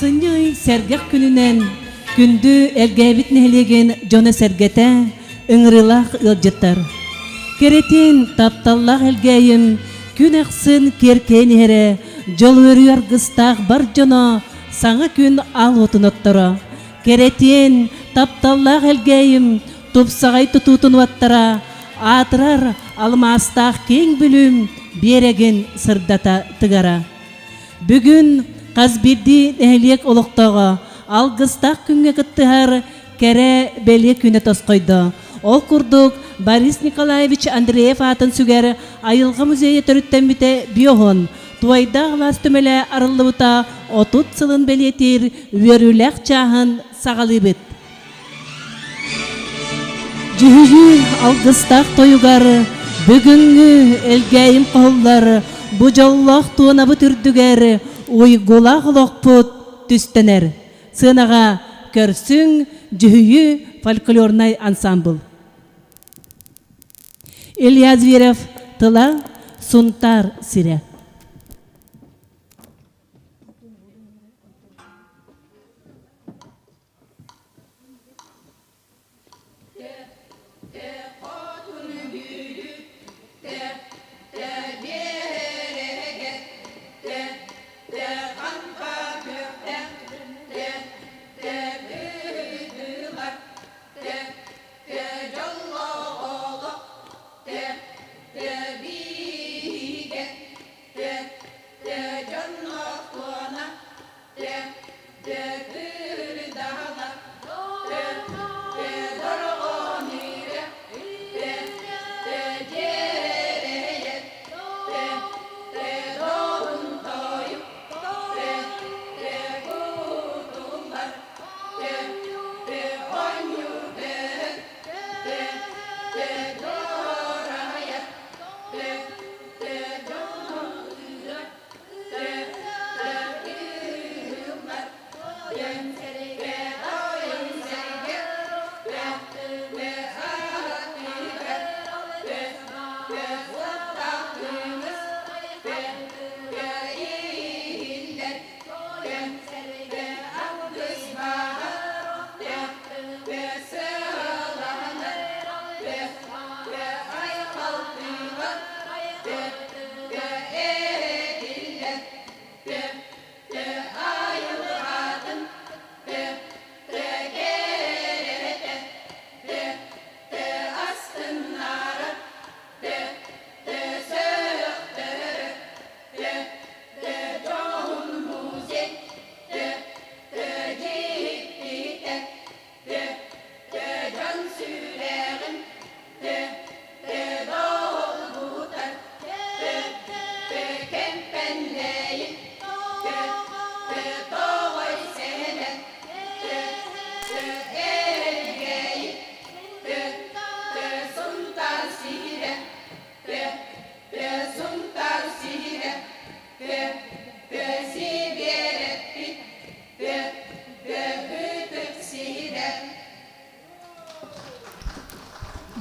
Сыньый сәргәк күнінен күнді әлгәбіт нәлеген жоны сәргәтә ыңрылақ ылжыттар. Керетен тапталлақ әлгәйім күн ақсын керкен ере жол өрі арғыстақ бар жоны саңа күн ал отын оттыра. Керетен тапталлақ әлгәйім топсағай тұтутын ваттыра атырар алмастақ кең бүлім береген сырдата тыгара. Бүгін қазбирді әлек олықтаға алғыстақ күнге күттіғар кәрі бәле күні тосқойды. Ол күрдік Борис Николаевич Андреев атын сүгер айылға музейі түріттен біте биоғын. Туайда ғылас түмелі арылы бұта 30 сылын бәлетер өріләқ чағын сағалы біт. Жүхі алғыстақ тойуғары бүгінгі әлгәйім қоллары бұ жоллақ туына бұ түрдігәрі ойғылақ ұлық бұт түстенер. Сынаға көрсің жүхі фольклорнай ансамбл. Илья Зверев тыла Сунтар сире.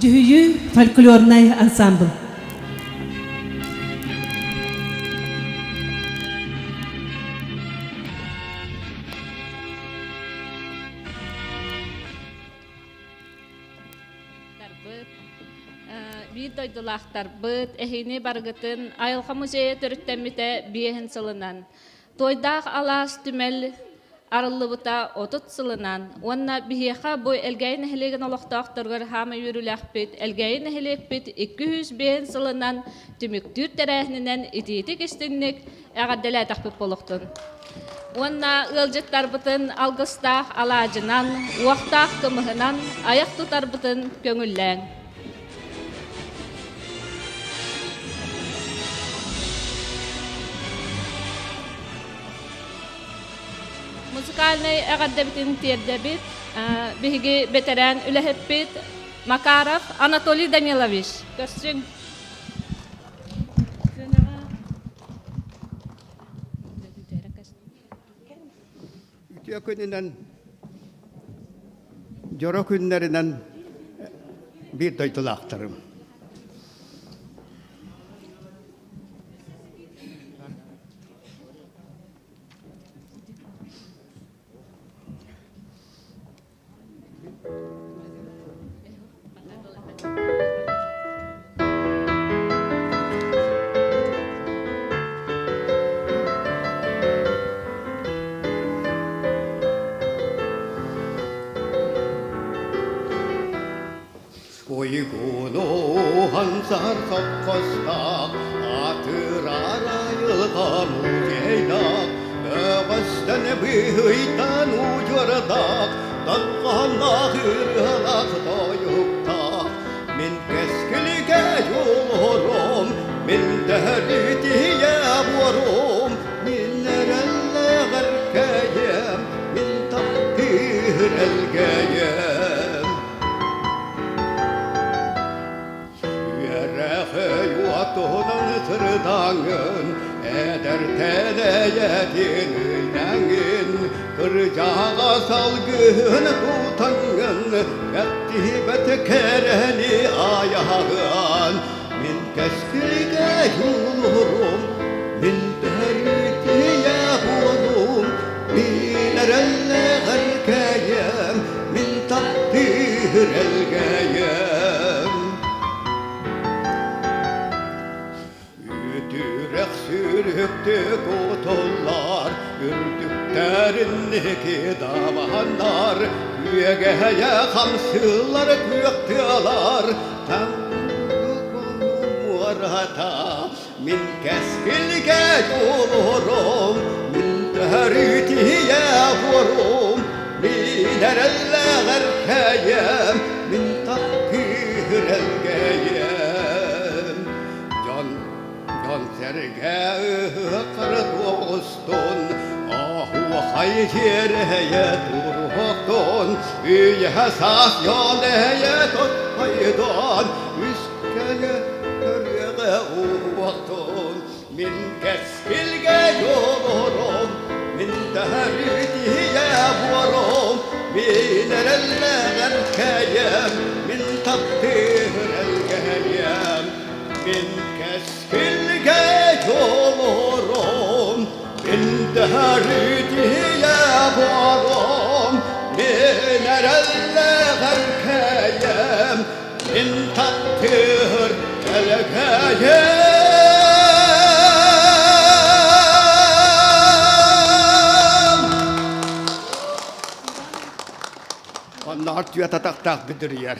Жүхі фольклорнай ансамбл. Бир дойдулақтар бұд, әхейіне барғытын айылға музейі түріттәміті бейхін сылынан. Тойдақ алас түмәл арылы бұта 30 сылынан. Онна бейхаға бой әлгәйін әхілеген олықтақтырғыр хамы үріләқ біт, әлгәйін әхілек біт 200 бейхін сылынан түміктүр тәрәхінінен итеті кестіңнік әғаддәлі әтақ біт болуқтын. Онна ылжыттар бұтын алғыстақ алажынан, уақтақ кымығынан аяқ тұтар бұтын көңілләң. Музыкальный әғаддәбітін тердәбіт, бігі бетерән үләхіппіт Макаров Анатолий Данилович. Көрсің. Үтіе күнінен, жоро күнлерінен bir тойтылақтырым. Ansar sokkosta atırar ayılga muzeyda Öğüsten bıyıtan ucurda Dalgana hırgılak doyukta Min keskilge yolurum Min derdiye vurum Min nerelle garkayem Min takdir elgeyem Yuatudan sırdanın eder teleyetin üylengin Kırcağa salgın tutanın Mektibet kereni ayağın Min keskilge yolurum Min derdiye vurum Min erelle garkayem Min takdir elgeyem Ütürek sürüktü kutullar Ürdüklerindeki davanlar Yügeye kamsılar kuyaktılar Tanrım varata Min keskilge yolurum Min deritiye vurum Min erelle garkayem Min takdir elgeyem Can serge ıhkır dostun Ahu hayreye durhokton Üye sas yoleye tut haydan Üskene körüge uvaktun Min keskilge yolurum Min derdiye vurum Min erelle garkayem Min takdir elgeyem Min keskilge yolurum Min derdiye vurum Min erelle garkayem Min takdir elgeyem Onlar tüye tatak bidiriyor.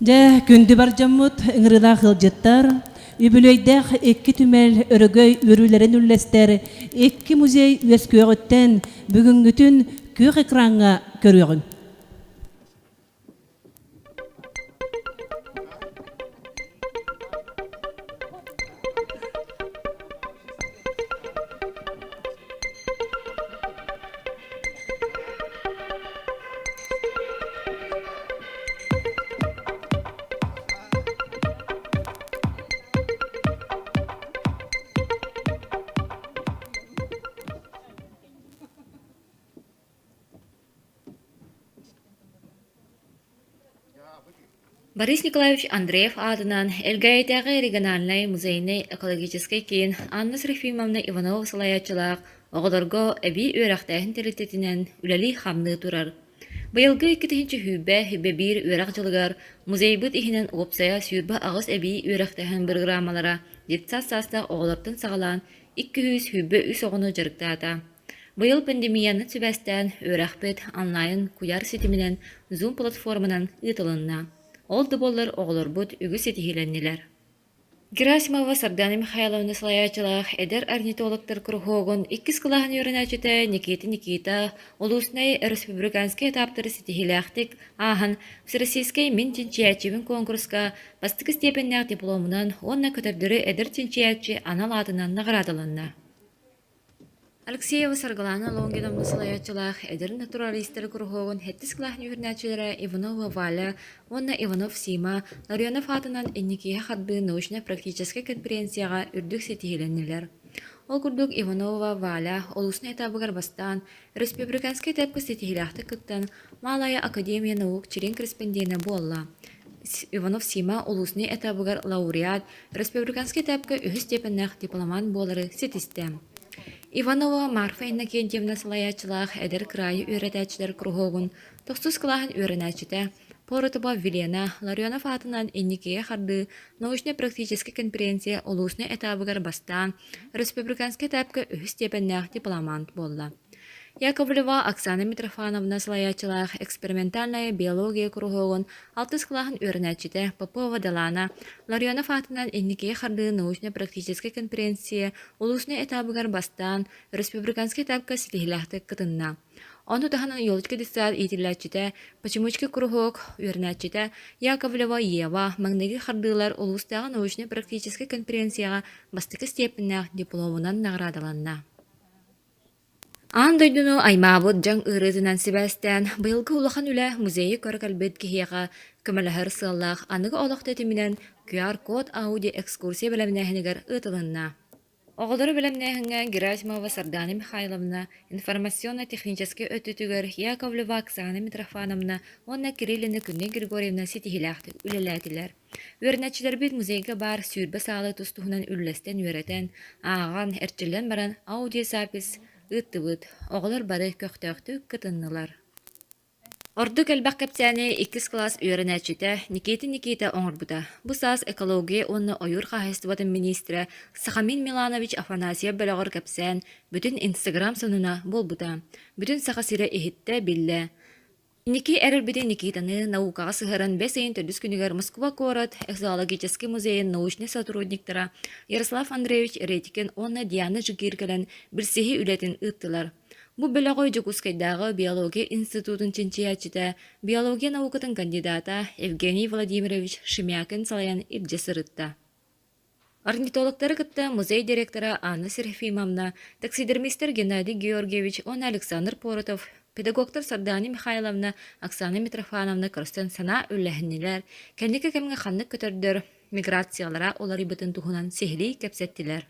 De gündü bar jammut ıngırıda hılcıttar, übülöydek iki tümel örgöy ürülerin üllester, iki muzey üyesköyötten bugüngütün kök ekranına görüyorun. Борис Николаевич Андреев атынан Элгайдагы региональный музейный экологический кийин Анна Серафимовна Иванова салаячылаак оҕолорго эби үөрэхтэйин телитетинен үлэли хамны турар. Быйылгы 2-нче хүбэ бир үөрэх жылыгар музейбыт ихинен уопсая сүүрбэ агыс эби үөрэхтэйин программалара детсас саста оҕолортун сагалаан 200 хүбэ үс оҕону жарыктаата. Быйыл пандемияны түбэстэн үөрэхпыт онлайн куяр сетиминен Zoom платформанан ытылынна. Олды боллар оғылырбыт үгіс етихиленнелер. Герасимова Сардана Михайловна салаячылах эдер орнитологтар кругогун 2 кылахан юрыначыта Никита улуснай республиканский этаптары сетихиляхтик ахан всероссийский мин тинчиячивин конкурска бастык степеннях дипломунан онна көтөрдөрү эдер тинчиячи аналатынан наградаланна. Алексеева Саргалана Лонгиновна салаячылах эдер натуралистер кругогун 7 кылахан юрыначылара Иванова Валя, онна Иванов Сима, Ларионов атынан энникия хатбы научно-практический конференцияга үрдүк сетихиленнелер. Ол курдук Иванова Валя, олусна этабыгар бастан, республиканский этапка сетихиляхты кыттан, Малая Академия наук черен корреспондена болла. Иванов Сима, олусна этабыгар лауреат, республиканский этапка үхі степеннах дипломан болары сетистем. Иванова Марфа Иннокентьевна салаячылах эдер крайы үйрәтәчілер кругогун 9 кылахан үйрәнәчіте Поротоба Вилена Ларионов атынан инникеге харды научно-практический конференция улусный этабыгар бастан республиканский этапка үхіс степеннях дипломант болла. Яковлева Оксана Митрофановна слаячылах экспериментальная биология кругогон алтыс клахын өрнәчите Попова Далана Ларионов атынан инникеге харды научно-практический конференция улусный этабыгар бастан республиканский этапка силихилахты кытынна. Он таханан ёлочка дисар итиллячите, почемучка кругок, өрнәчите, Яковлева Ева, магнеги хардылар улустағы научно-практический конференцияға бастықы степеннах дипломынан наградаланна. Андойдуну аймабыт жаң ырызынан сибәстен, бұйылғы улахан үлі музейі көркәлбет кихияға көміліғір сыллақ анығы олақты тімінен QR-код ауди экскурсия білімнәхінігер ұтылынна. Оғылдары білімнәхінгі Герасимова Сардана Михайловна, информационно-технический өттүтігер Яковлева Оксана Митрофановна, онна Кириллина Күнне Григорьевна сетихилақты үлеләтілер. Өрнәтчілер бит музейге бар сүйірбі салы тұстуғынан үллестен өретен, аған, әрчілден баран аудиосапис ыттыбыт, оғылар бары көқтөқтү кытыннылар. Орду кәлбәк кәптәне 2 класс өйрәнәчите Никита оңырбыта. Бу саас экология онны ойыр қағыстыбатын министрі Сахамин Миланович Афанасия бәліғыр кәпсән бүтін Инстаграм сонына болбыта. Бүтін сақасыры ehitте білі. Ники әрірбіде Никитаны наукаға сығырын 5 айын төрдіс күнігер Москва город экзологический музейін научный сотрудниктара Ярослав Андреевич Ретикин онна Диана Жигиргелен бірсеге үлетін ұттылар. Бу белагой Жукускайдағы биология институтын чинчиячите биология наукатын кандидата Евгений Владимирович Шемякин салаян ибжесырытта. Орнитологтары кытта музей директора Анна Серафимовна, таксидермистер Геннадий Георгиевич, он Александр Поротов, педагогтар Сардана Михайловна, Оксана Митрофановна көрстен сана үлләһіннелер, кәндеке кәмге ханнык көтөрдөр, миграциялара олар ибытын тухунан сехли кәпсеттилер.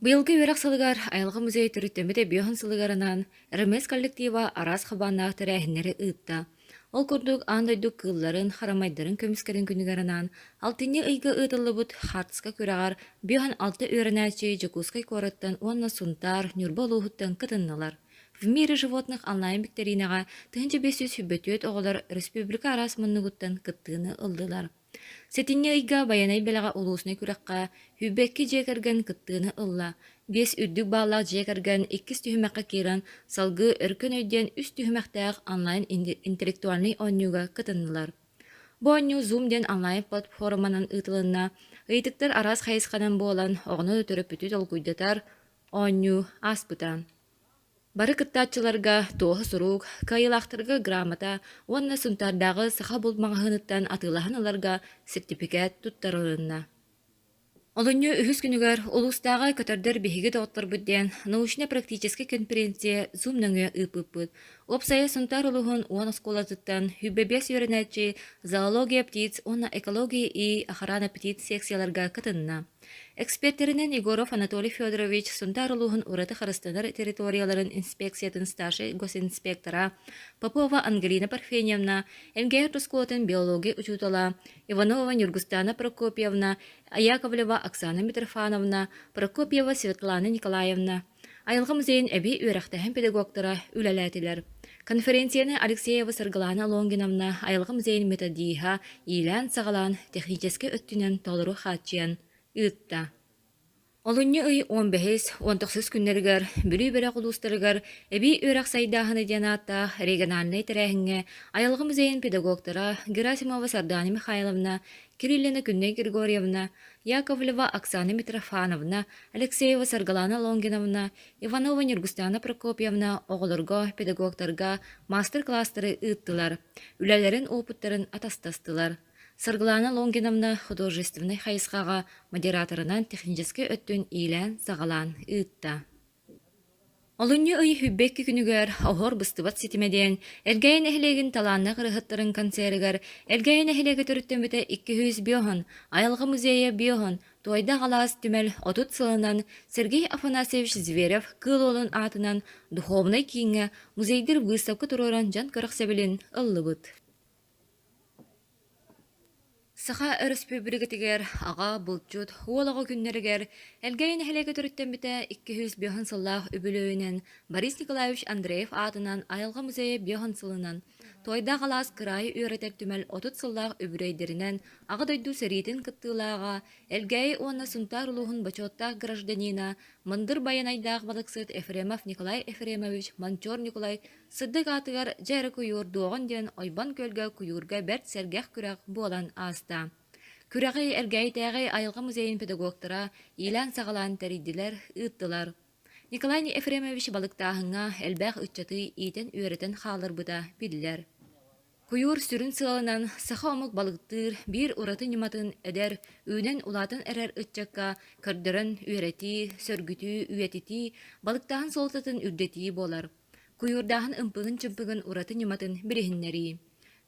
Быйылгы өрәк сылыгар айылғы музей түріттемеде биохан сылыгарынан РМС коллектива арас хабаннақ тәрәхінері ұтта. Ол күрдік андайдық кылларын, харамайдарын көміскерін күнігарынан алтыны ұйғы ұтылы бұд хартыска көрағар биохан алты өрінәчі Жакускай корыттан онна сунтар, нюрбол ұғыттан кытыннылар. В мире животных онлайн-викторинаға 1500 хүббетует оғылар республика арас мұннығыттан кыттыны ылдылар. Сетинне ыйга баянай белага улусны күрәккә хүбәкки жекерген кыттыны ылла. 5 үрдүк баллак жекерген 2 түһмәккә киран салгы өркөн өйдән үст түһмәктәк онлайн интеллектуальный онюга кытыннылар. Бу оню Zoom ден онлайн платформанан ытылынна ыйтыктар арас хайысканан болан огны төрөп бүтүт олгуйдатар оню аспытан. Бары кыттачыларга тоғы сұрук, кайылақтырға грамота, онна сунтардағы саха болмағығыныттан атылағыналарға сертификат туттарылынна. Олыню үхіс күнігер улустағы көтөрдер бігігі доғыттар бүдден научно-практический конференция Zoom-ныңы ұпып-бұд. Опсайы сунтар улуғын оң осколатыттан хүббебес өрінәтчі зоология птиц, онна экология и охрана птиц секцияларға кытынна. Эксперттеринен Егоров Анатолий Федорович сунтар улуғын ураты харыстанар территорияларын инспекциятын стажы госинспектора Попова Ангелина Парфеньевна, Энгер Тускотын биология учутала, Иванова Нюргустана Прокопьевна, Яковлева Оксана Митрофановна, Прокопьева Светлана Николаевна. Айылғы музейін әбей өрәқтәхін педагогтара үләләтілер. Конференцияны Алексеева Саргалана Лонгиновна айылғы музейін методиха илән сағалан технически өттінен толыру хатчиян үтті. Олынны үй 15-19 күннергер, бүрі-бірі құлыстыргер, әбей өрәқ сайдағыны денатта региональный тәрәхінге айылғы музейін педагогтара Герасимова Сардана Михайловна, Кириллина Күнне Григорьевна, Яковлева Оксана Митрофановна, Алексеева Саргалана Лонгиновна, Иванова Нюргустана Прокопьевна оғылырға педагогтарға мастер-кластары ұттылар, үләлерін опыттарын атастастылар. Саргалана Лонгиновна художественный хайысқаға модераторынан технически өттін илән сағалан ұтта. Олынны үй хүббекки күнігер оғыр бұстыбат сетімеден, әлгәйін әхілеген таланна қырығыттарын концерігер, әлгәйін әхілегі түріттен біті 200 биоғын, айылғы музейі биоғын, туайда қалас түмәл отут сылынан Сергей Афанасьевич Зверев кыл олын атынан духовный кейінге музейдер выставка тұроран жан көріқ сәбілін ұллы бұд. Саха республикатигер аға бұлчут уолаға күннерігер әлгәйін әхілегі түріттен біті 200 биоғын сыллақ үбілөйінен Борис Николаевич Андреев атынан айылға музейі биоғын сылынан тойда қалас кырайы үйретер түмел отут сыллақ үбірейдерінен ағы дойду сәретін кыттылаға, әлгәйі оны сунтар улуғын бачоттақ гражданина, мындыр баянайдақ балықсыт Ефремов Николай Ефремович, Манчор Николай, сыддық атығар жәрі күйур доғын ден ойбан көлгі күйурға бәрт сәргәқ күрәқ болан аста. Күрәғі әлгәйі тәғі айылға музейін педагогтара илан сағалан тәридділер ұттылар. Николай Ефремович балықтағыңа әлбәқ үтчаты итен үйретен қалыр бұда білілер. Күйур сүрін сылынан саха омық балықтыр бір ұратын нематын әдер үйнен улатын әрәр үтчакка көрдірін үйреті, сөргіті, үйететі, балықтағын солтатын үрдеті болар. Күйурдағын ымпығын-чымпығын ұратын нематын бірігіннері.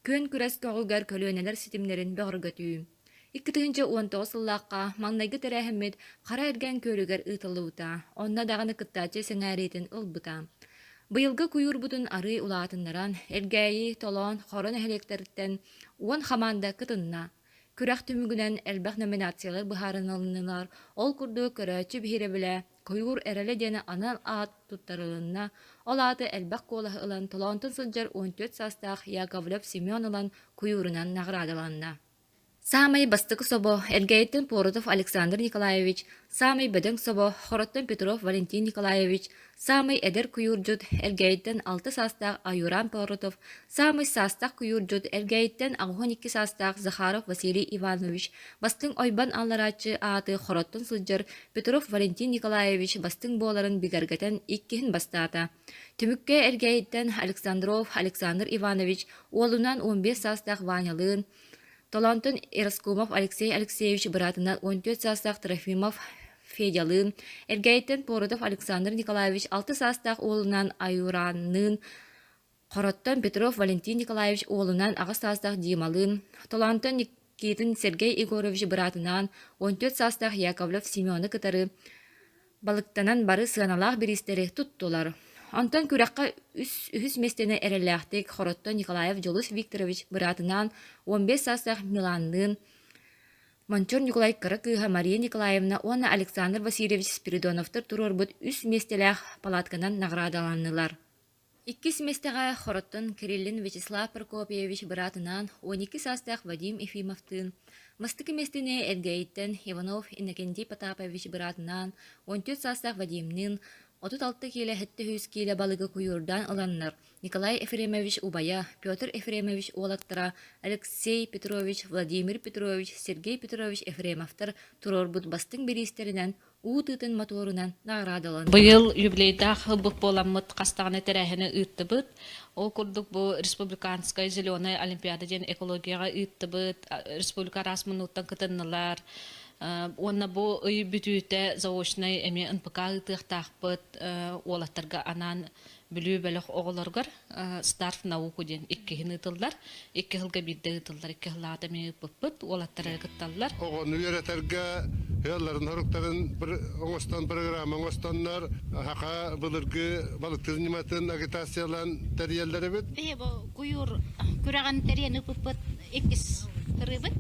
Көн күрәс көғылгар көлөнелер сетімлерін бәғыргөтүү. 2019 сыллаққа маңнайғы тәрәхімет қара әрген көлігер ұтылуыта, онна дағаны кыттачы сәңәретін ұлбыта. Бұйылғы күйір бұтын ары ұлатынларан, әргәйі, толон, қорын әлектеріттен, уан хаманда кытынна. Күрәқ түмігінен әлбәқ номинациялар бұхарын алынылар, ол күрді көрәчі бейірі білә, күйір әрәлі дені анал ат тұттарылынна, ол аты әлбәқ қолығы ылан, толонтын сылжар 14 састақ Яковлев Семен ылан күйірінен нағырадыланна. Самый бастык собо Эльгейтен Поротов Александр Николаевич, самый беден собо Хороттен Петров Валентин Николаевич, самый эдер куюрджут Эльгейтен 6 састақ Аюран Поротов, самый састақ куюрджут Эльгейтен 12 састақ Захаров Василий Иванович, бастың ойбан алларачы аты Хороттен Суджер Петров Валентин Николаевич бастың боларын бигергетен иккихин бастата. Түмікке Эльгейтен Александров Александр Иванович, олунан 15 састақ Ванялын, Толантын Эраскумов Алексей Алексеевич братынан 14 састақ Трофимов Федялын, Эльгейтен Поротов Александр Николаевич 6 састақ олынан Аюранын, Қороттан Петров Валентин Николаевич олынан 2 састақ Дималын, Толантын Никитин Сергей Егорович братынан 14 састақ Яковлев Семены кытары, балықтанан бары сыаналақ берістері тұттылар. Антон күрәққа үс местені әреләқтік Хоротто Николаев Жолус Викторович братынан 15 састақ Миланнын, Манчор Николай Каракыға Мария Николаевна, оны Александр Васильевич Спиридоновтар тұрор бұд үс местеләқ палатканан нағрадаланылар. 2 местеға Хороттон Кириллин Вячеслав Прокопьевич братынан 12 састақ Вадим Ефимовтын, Мастыки местіне Эльгейттен Иванов Иннокентий Потапович братынан 14 састақ Вадимнын, 36 келі хетті хүз келі балығы күйірдан аланнар. Николай Ефремович Убая, Петр Ефремович Олаттара, Алексей Петрович, Владимир Петрович, Сергей Петрович Ефремовтар тұрор бұд бастың берістерінен, уытытын моторынан нағрадылан. Бұйыл юбилейдақ бұқ боламыд қастағаны тәрәхіні үтті бұд. Ол күрдік бұл республиканская зеленая олимпиада ден экологияға үтті бұд. Республика расмынуттан кытыннылар. Онна бу үй бүтүтэ заочный эми НПК тыктакпыт олаттарга анан бүлүү бөлөк оголоргор старт науку ден 2 тылдар 2 жылга бирде тылдар 2 жылда ми пыппыт олаттар кытталлар. Огон үйрөтөргө ялларын хоруктарын бир оңостон программа оңостоннор хака былыргы балыктын ниматын агитациялан терьелдери бит. Бу куюр күраган терьени пыппыт 2 тырыбыт.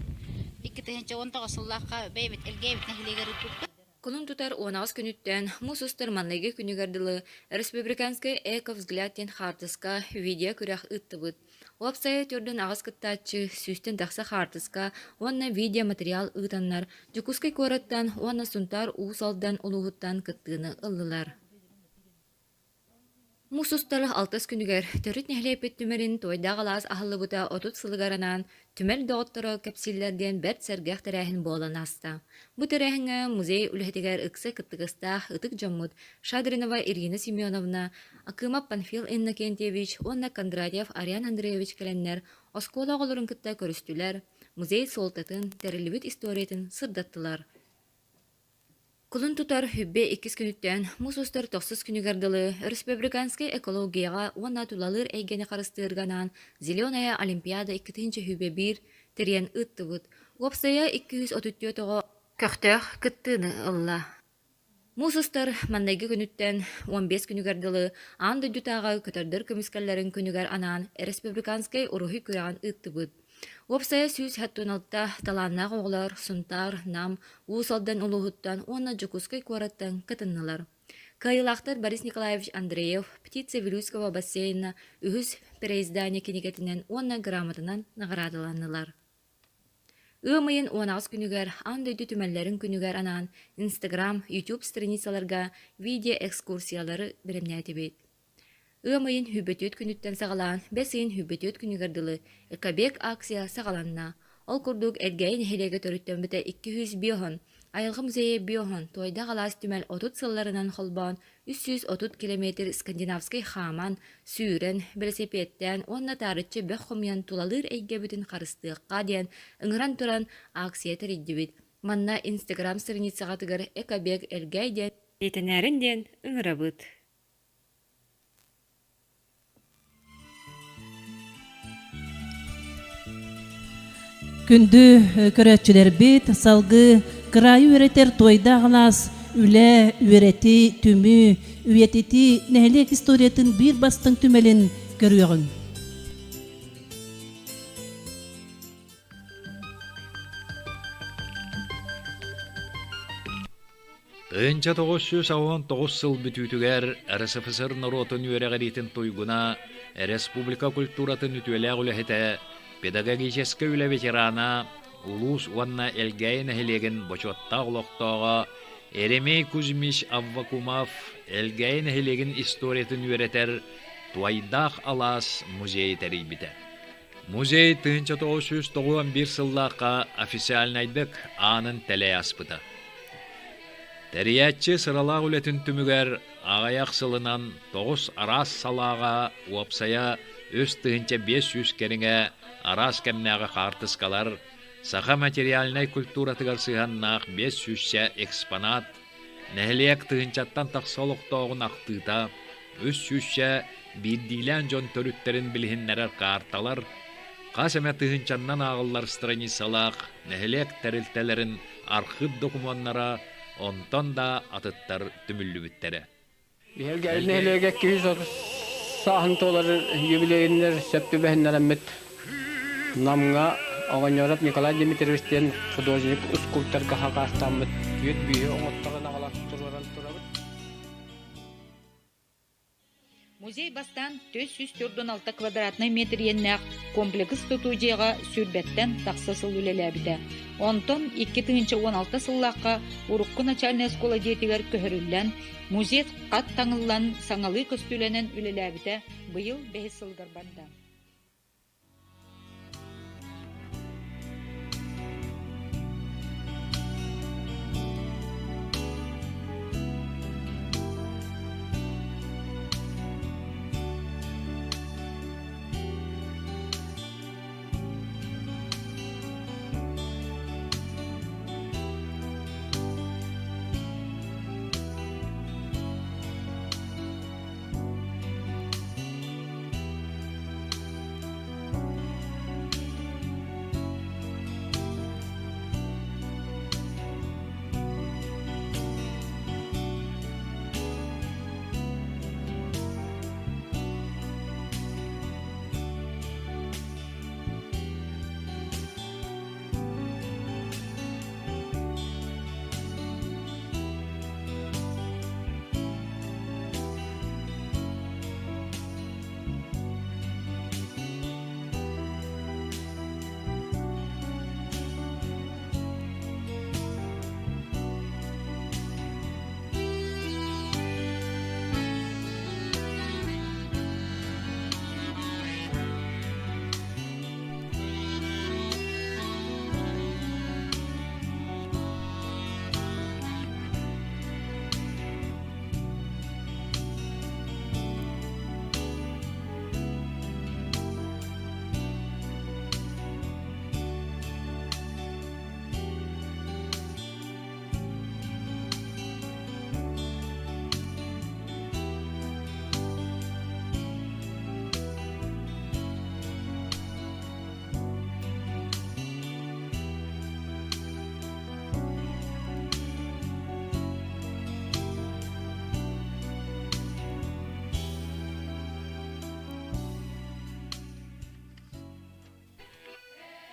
Кулун тутар 12 күнүттен мусустар манныгы күнүгардылы республиканская эко-взглядтен хартыска видео күрәк ыттыбыт. Уапсая түрден ағыз кыттачы сүстен тақса хартыска онна видео материал ытаннар, жүкускай кораттан онна сунтар уусалдан улуғыттан кыттыны ыллылар. Мусустар 6 күнүгер төрүт нәхлепет түмерин тойдағалас ахылы бұта 30 сылыгаранан түмер доғыттыры кәпсиллерден бәрт сәргәқ тәрәхін болан аста. Бұ тәрәхіңі музей үліхетігер ықсы кыттығыстақ ытық жоммуд Шадринова Ирина Семеновна, Акымап Панфил Иннокентьевич, онна Кондратьев Ариан Андреевич кәләннәр оскола олырын кытта көрістілер, музей солтатын, тәрілібіт историятын сырдаттылар. Кулун тутар хүббе 2 күнүттен мусустар 9 күнүгардылы республиканская экологияга онна тулалыр эйгени карыстырганан зеленая олимпиада 2 хүббе 1 терен ыттыбыт. Опсая 234 көктөх кыттыны ылла. Мусустар мандайгы күнүттен 15 күнүгардылы анды дютага көтөрдөр көмүскәлләрен күнүгар анан республиканская урухи күраган ыттыбыт. Опсая сүз хаттуналта таланнақ оғылар, сунтар, нам, уусалдан улуғыттан, онна жүкускай куараттан кытыннылар. Кайылақтар Борис Николаевич Андреев Птица Вилюйского бассейна үхіс переиздания кинегетінен 10 грамотынан наградаланылар. Өмайын 10 күнігер, андойды түмәлләрін күнігер анан Instagram, YouTube страницаларга видео экскурсиялары біремнәті бейт. Өмайын хүббетөт күніттен сағалан, бәсейін хүббетөт күнігерділі экобек акция сағаланна. Ол күрдік әлгәйін хелеге төріттен біті 200 биохон, айылғы музейе биохон, тойда қалас түмәл 30 сылларынан холбан, 330 километр скандинавский хаман, сүйрен, велосипедтен, онна тарытчы бәқ хомян тулалыр әйге бүтін қарыстыққа ден, ыңыран тұран акция тәридді Манна Instagram страницаға тығыр экобек әлгәйден, етінәрінден ыңыра бұд. Күнді көрәтчілер бет, салғы, қырайы өретер тойда ғалас, үлі, өреті, түмі, өететі, нәхелек историятын бір бастың түмелін көріғын. Тыынча 909 сыл бүтүтүгер РСФСР наротын үерегеритин туйгуна республика культуратын үтүелэг үлэхете педагогический үлэ ветерана улус уанна элгейн хелеген бочотта улоктоога Эремей Кузьмич Аввакумов элгейн хелеген историятын үеретер Туайдах Алас музей терибите. Музей тыынча 991 сыллаqa официальнайдык анын теле аспыта. Тәриятчы сыралақ үлетін түмігер ағаяқ сылынан 9 арас салаға уапсая өз тыынча 500 керіңе арас кәмнәғы қартысқалар, саха материальнай культура тыгарсығаннақ 500 экспонат, нәхілек тыынчаттан тақсолықтоғын ақтыта, 300 биддилен жон төрүттерін білгіннәрер қарталар, қасәмә тыынчаннан ағылар страницалақ, нәхілек тәрілтелерін архив документнара, онтон да атыттар түмүллү бүттері. Елгәріне елеге 230 сағын толары юбилейінлер сөпті бәхінлер әммет. Намға Оғаньоров Николай Дмитриевичтен художник скульптор қағастамыт. Үйет бүйі оңыттағын ағаласы тұрғыран тұрабыт. Музей бастан 446 квадратный метр еннәк комплекс тутуйжеға сүрбәттен тақсысыл үлеләбіді. Онтон 2016 сыллаққа Урукку начальная школа детигер көһөрүллән, музей қат таңыллан саңалы көстүләнен үлеләбіді бұйыл 5 сылгар банда.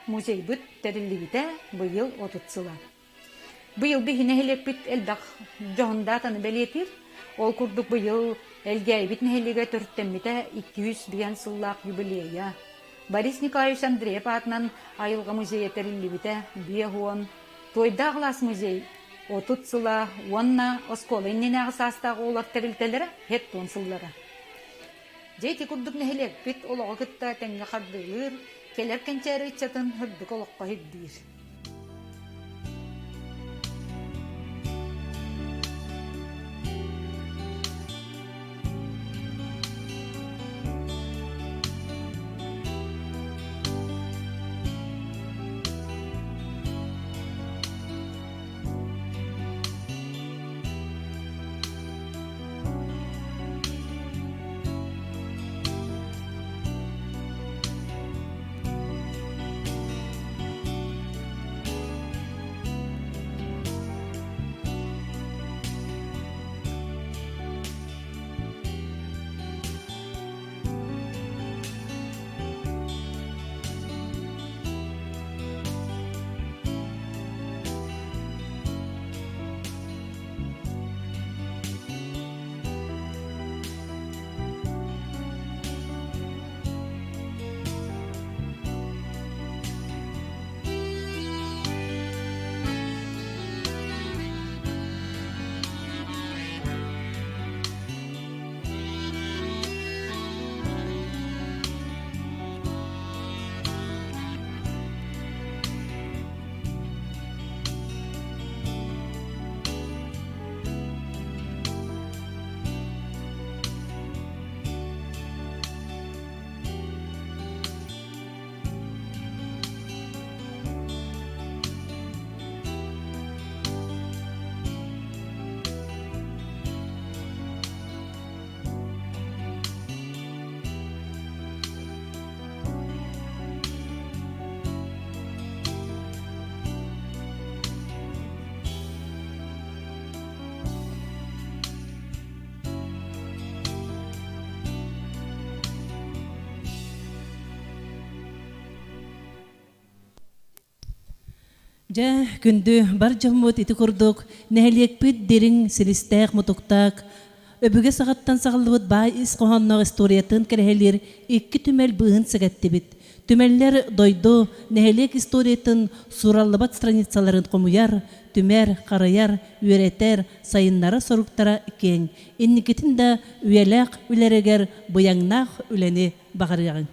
Музей бұт тәрілігіде бұйыл 30 сыла. Быйыл бихине хелекпит элбак жоғында таны белетир. Ол курдук быйыл элгейбит нехелеге төрттеммите 200 биян сыллак юбилея. Борис Николаевич Андреев атынан айылға музей етерілібіте бие хуон. Тойда глас музей 30 сыла, онна оскола инненағы састағы олар терілтелері хет тон сыллары. Жейті курдук нехелекпит олығы кытта тәңге қардылыр, келер кенчәрі чатын хырдық олыққа хиддир. Жа күнді бар жаммут ити курдук, нәхелекпит дерин силистәк мутуктак, өбүге сағаттан сағылыбыт бай ис қоғаннақ историятын кәрәхелер 2 түмәл бұғын сәгәтті бит. Түмәлләр дойду, нәхелек историятын сураллыбат страницаларын қомуяр, түмәр, қараяр, үйретер, сайыннары соруктара кен. Инникетін да үйеләк үләрегер бұяңнақ үләне бағарыяғын.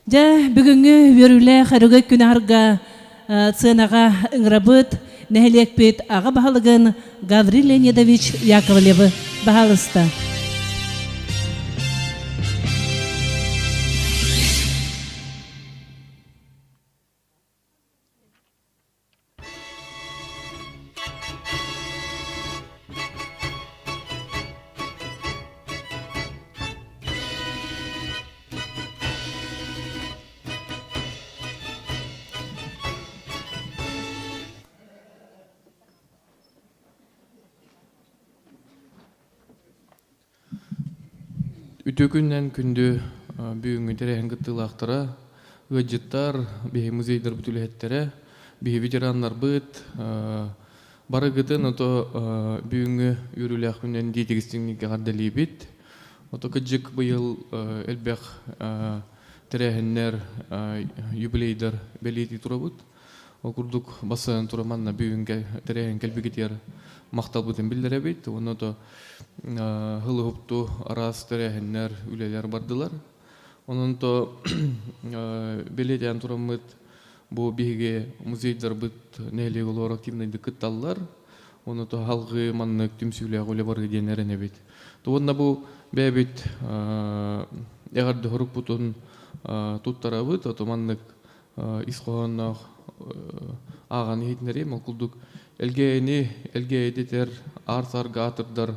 Жа бүгінгі өрілі қарығы күнарға ценаға ұңырабыт, нәхелекпет аға бағалығын Гаврил Леонидович Яковлевы бағалысты. Үтөкүннен күндү бүгүнгү терехин кыттылактара, ыжыттар, бихи музейдер бүтүлэхеттере, бихи ветераннар быт, бары гытын ото бүгүнгү үрүлэх күннен дийтигистиңнике кардалибит. Ото кыджык быйыл элбэх терехиннер юбилейдер белити турабыт. Ол курдук басын тураманна бүгүнгү терехин келбигитер макталбытын билдиребит. Оны хылыгыпту арас терехиннер үлелер бардылар. Onun to belediyen turamıt bu bihge muzeyler bit nehli olarak aktifne dikkatlar. Onu to halkı manlık tümsüyle öyle var diyenlere ne bit. To onda bu bebit eğer de horup putun tuttara bit to manlık iskohanna ağan hitneri makulduk elgeyni elgeydeter arsar gatırdır.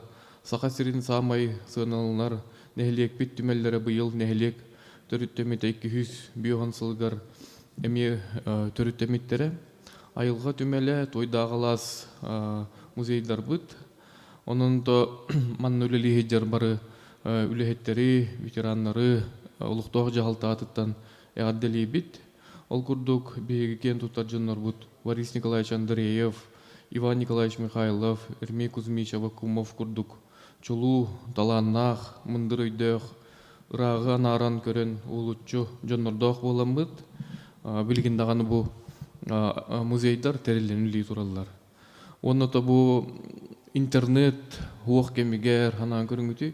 Sakasirin samay sığınanlar nehliyek bit tümellere bu yıl nehliyek törüttemite 200 biyohansılgar emi törüttemittere ayılga tümele toydağalas muzeyler bit. Onun da mann üleli heccer barı ülehetleri, veteranları uluqtoğ jahalta atıttan eğaddeli bit. Ол курдук биһиги кен туттар дьоннорбут Борис Николаевич Андреев, Иван Николаевич Михайлов, Эрмей Кузьмич Авакумов курдук. Чулу, таланнах, мындыр өйдөх, ырағы анаран көрен улутчу дьоннордох боламбыт. Билгин даганы бу музейдар терилленили тураллар. Онното бу интернет хуох кемигер ханан көрүнгүтү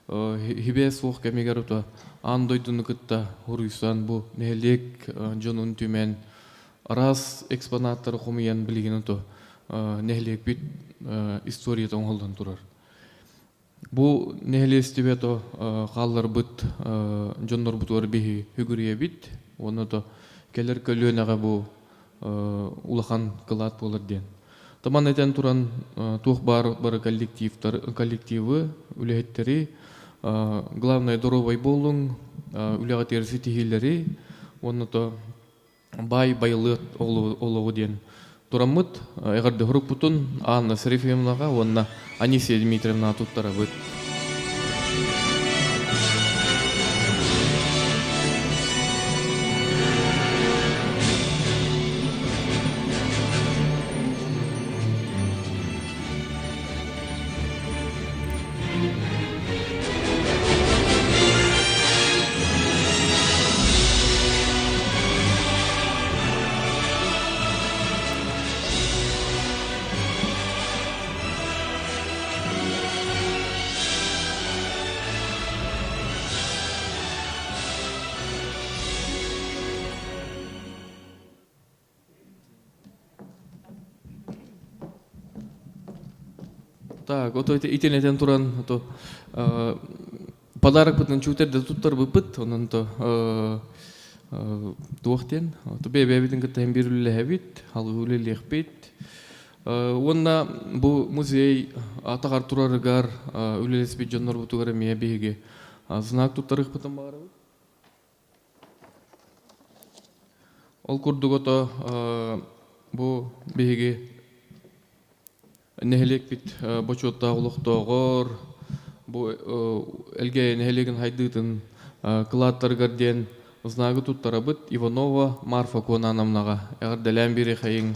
хибес хуох кемигер ута андойдуну кытта хуруйсан бу нелек жонун түмен арас экспонаттары хумиян билген ута нелек бит история тоңолдан турар. Бу нелестибето каллар бит жоннор бутуар бихи хүгүрие бит оното келер көлөнага бу улахан кылат болар ден. Таман этен туран тух бар коллективы үлехеттери главное доровай болуң үлега терси тихилери онното бай байлы олугу ден. Турамыт эгерде хурук бутун Анна Серафимовнага онна Анисия Дмитриевна туттара быт. Так, ото итенетен туран ото подарок бутын чутерде туттар быпыт, онон то туохтен, ото бебебитин кытта бирүлле хабит, алууле лехбит. Онна бу музей атагар турарыгар үлелеспит жоннор бутугара мия беге знак туттарых бутын багарабы. Ол курдук ото бу беге нехелек бит бочотта улуктогор бу элге нехелеген хайдытын кылаттар гарден знагы туттарабыт Иванова Марфа Конанамнага эгер делен бири хайын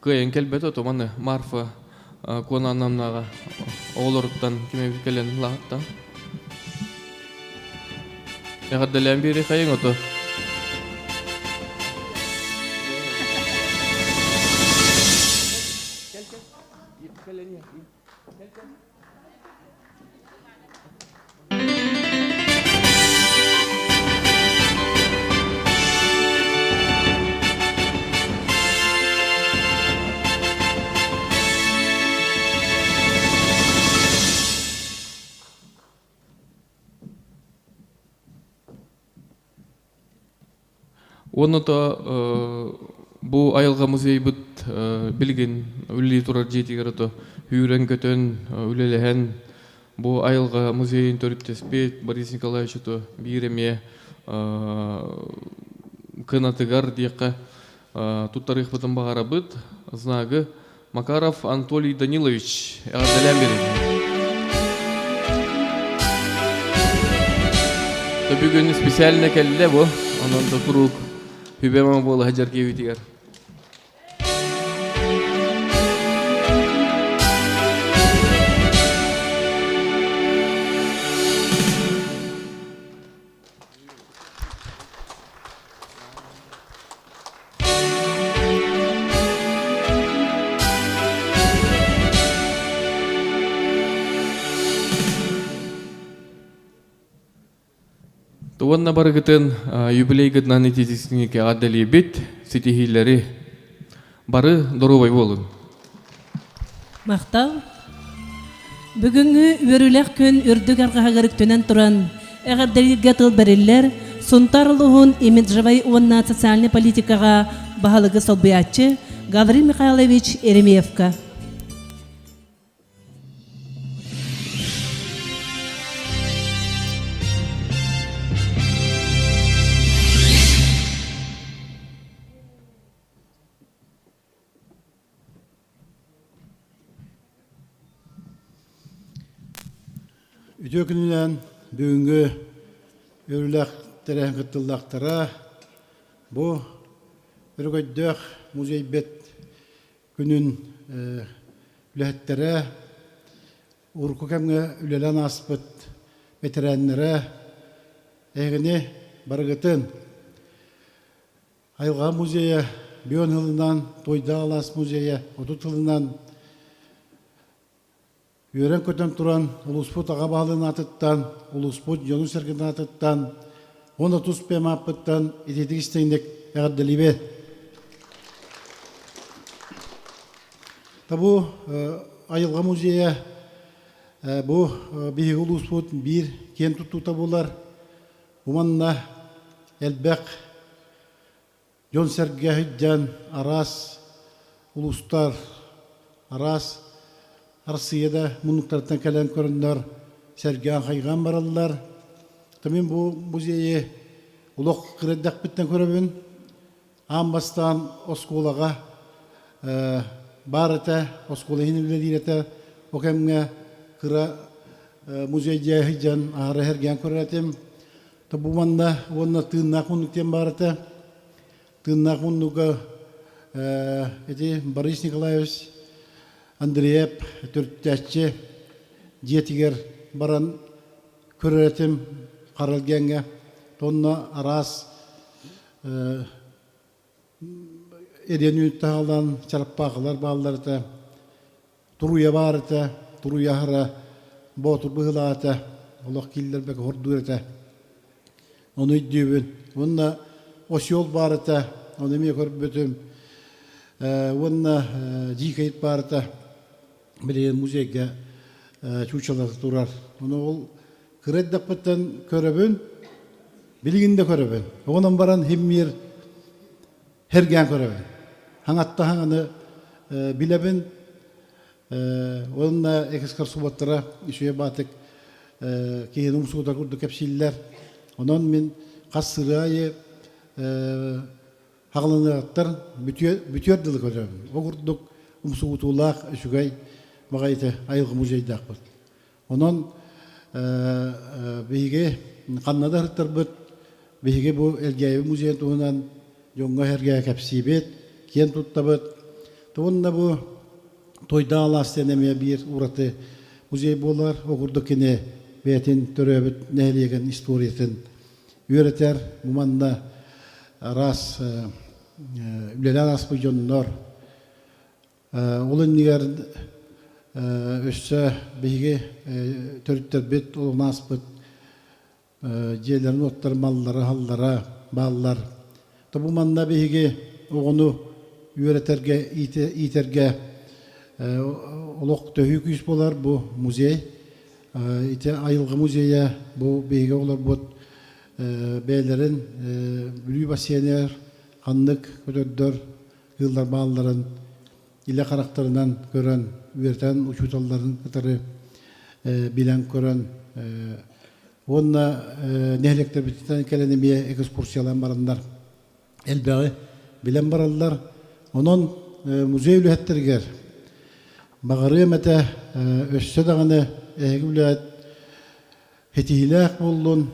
кыйын келбет ото маны Марфа Конанамнага оолоруктан киме келен лагатта эгер делен бири хайын ото Онното бу айылга музей бит билген үлли турар жетигер ото үйрен көтөн үлелеген бу айылга музейин төрүттеспет Борис Николаевич ото биреме кынатыгар дияка туттарых бутын багарабыт знагы Макаров Анатолий Данилович эгерделен берет. То бүгүн специально келде бу анан да турук Hübema bol hajar ki vitigar. Туанна барыгытын юбилей гыднан итисинеке адали бит ситихилери бары доровай болун. Мактау. Бүгүнгү үрүлек күн үрдүк аргагырык төнен туран эгер делилге тыл бериллер сунтарлыгын имиджевай онна социальный политикага баһалыгы солбуячы Гаврил Михайлович Еремеевка. Үтөкүнүнен бүгүнгү өріләк тәрән қыттылақтара, бұ өргөйдөх музей бет күнін үләттәрі, урку кәмге үлелән аспыт ветераннары әгіне барғытын. Айылға музейі Бион ғылынан, Тойда Алас музейі, Отут ғылынан үйрен көтен тұран Улуспут ағабалын атыттан, Улуспут Йону Сәрген атыттан, оны тұспем апыттан ететік істейіндік әғаддалибе. Табу айылға музейі бұл бейгі Улуспут бір кен тұттута болар. Уманна әлбәқ Йон Сәрге хүдден арас улустар, арас Арсыйда мұнықтардан кәлен көріндер сәрген қайған баралар. Тәмен бұл музейі ұлық қырыдақ біттен көрібін. Амбастан осколаға бар әті, оскола хенілі дейір әті, оқемге қыра музейде хүдден ағыры әрген көрір әтім. Табуманда онына тыыннақ мұнықтен бар әті. Тыыннақ мұнығы Борис Николаевич Андреев түрттәтші жетігер баран көріретім қаралгенге. Тонна арас ерен үйтті алан чараппақылар балларды. Тұруя бар әті, тұруя ғыра ботыр бұғыла әті, олық келдер бәк ғырдуыр әті. Оны үддеуін. Онына осьол бар әті, оны ме көріп бөтім. Онына жикайт бар әті. Білеген музейге чучалар тұрар. Оны ол кіреттік біттен көрібін, білгенде көрібін. Онын баран хеммер hergen көрібін. Хаңатта хаңаны білебін. Онына экскар субаттыра үшуе батық кейін ұмсуғыда күрді кәпсейлер. Онын мен қасыры айы хағылынығаттар бүтерділі көрібін. О күрдік ұмсуғытулақ үшігай мағайты айылғы музейдақ бұд. Онын бейге қаннада ғырттар бұд. Бейге бұл әлгейі музейін туғынан жоңға әргейі кәпсей бет, кен тұтта бұд. Туғында бұл Тойда Алас денеме бір ұраты музей болар. Оғырды кене бәтін түрі бұд нәлеген историятын өретер. Мұманда рас үлелен аспы жоннор. Олын негер өшсі бейге түріттер бет олын аспыт жерлерін оттар маллары, халлара, баллар. Бұманда бейге оғыны өретерге, итерге олық төхі күйіс болар бұл музей. Айылғы музейі бұл бейге олар бұд бәйлерін бүлі басиянер, қандық көтердер, ғылдар балларын иле қарақтарынан көрін, үертен ұшуталарын кітары білен көрін. Онына нәліктер біттен кәленеме экскурсиялан барандар. Әлбәғі білен баралар. Онын музей үләттергер. Бағары мәті өшсі дағаны әгі үләт хетихиләк болуын,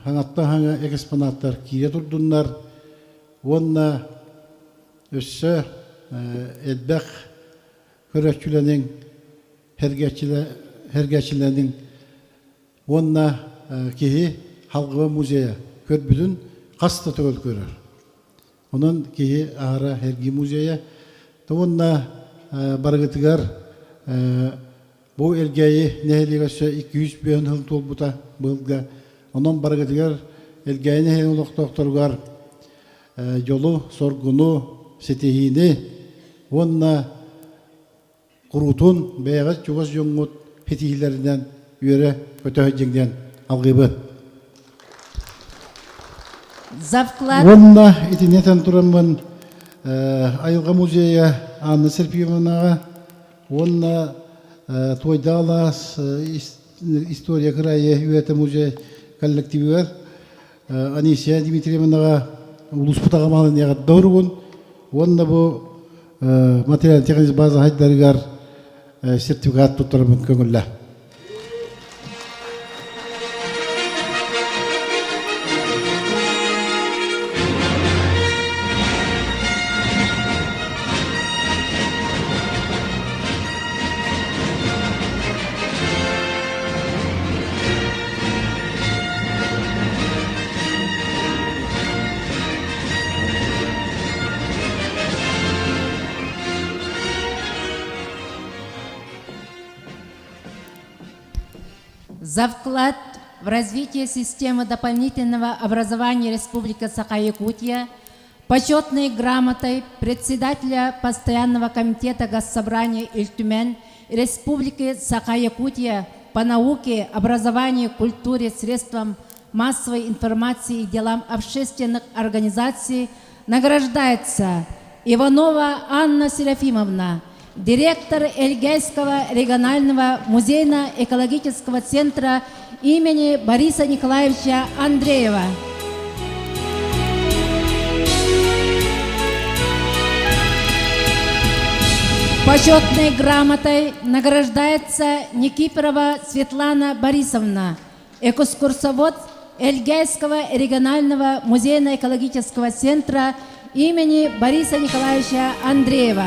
хаңатта хаңа экспонаттар кире тұрдынлар. Онына өшсі әлбәқ көрәкчілерінің, хәргәчілерінің онына кейі халғыва музейі көрбүдін қасты түгіл көрір. Онын кейі ағыра әргі музейі. Онына барғытығар бұл әлгәйі нәхелігесі 200 бүйін ғыл тол бұта бұлға. Онын барғытығар әлгәйі нәхелі ұлықтақтырғар жолу, соргуну, сетехini онна құрутын бәйғыз чуғыз жоңғыт хетихилерінен үйері көтөһөжжеңден алғыбы. Онна итинетен тұрамын айылға музейі Анна Серпиевнаға, онна Тойда Алас история крайы үйеті музей коллективі бар. Анисия Дмитриевнаға Улуспутаға мағын яғат дауырғын. Онда бұл материал техниз база хайдарығар сертификат тұттырымын көңілі. за вклад в развитие системы дополнительного образования Республики Саха-Якутия почетной грамотой председателя Постоянного комитета Госсобрания Иль-Тюмень Республики Саха-Якутия по науке, образованию, культуре, средствам массовой информации и делам общественных организаций награждается Иванова Анна Серафимовна, директор Эльгейского регионального музейно-экологического центра имени Бориса Николаевича Андреева. Почетной грамотой награждается Никифорова Светлана Борисовна, экскурсовод Эльгейского регионального музейно-экологического центра имени Бориса Николаевича Андреева.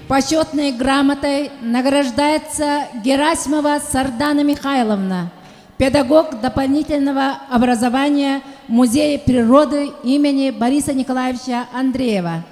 Почетной грамотой награждается Герасимова Сардана Михайловна, педагог дополнительного образования Музея природы имени Бориса Николаевича Андреева.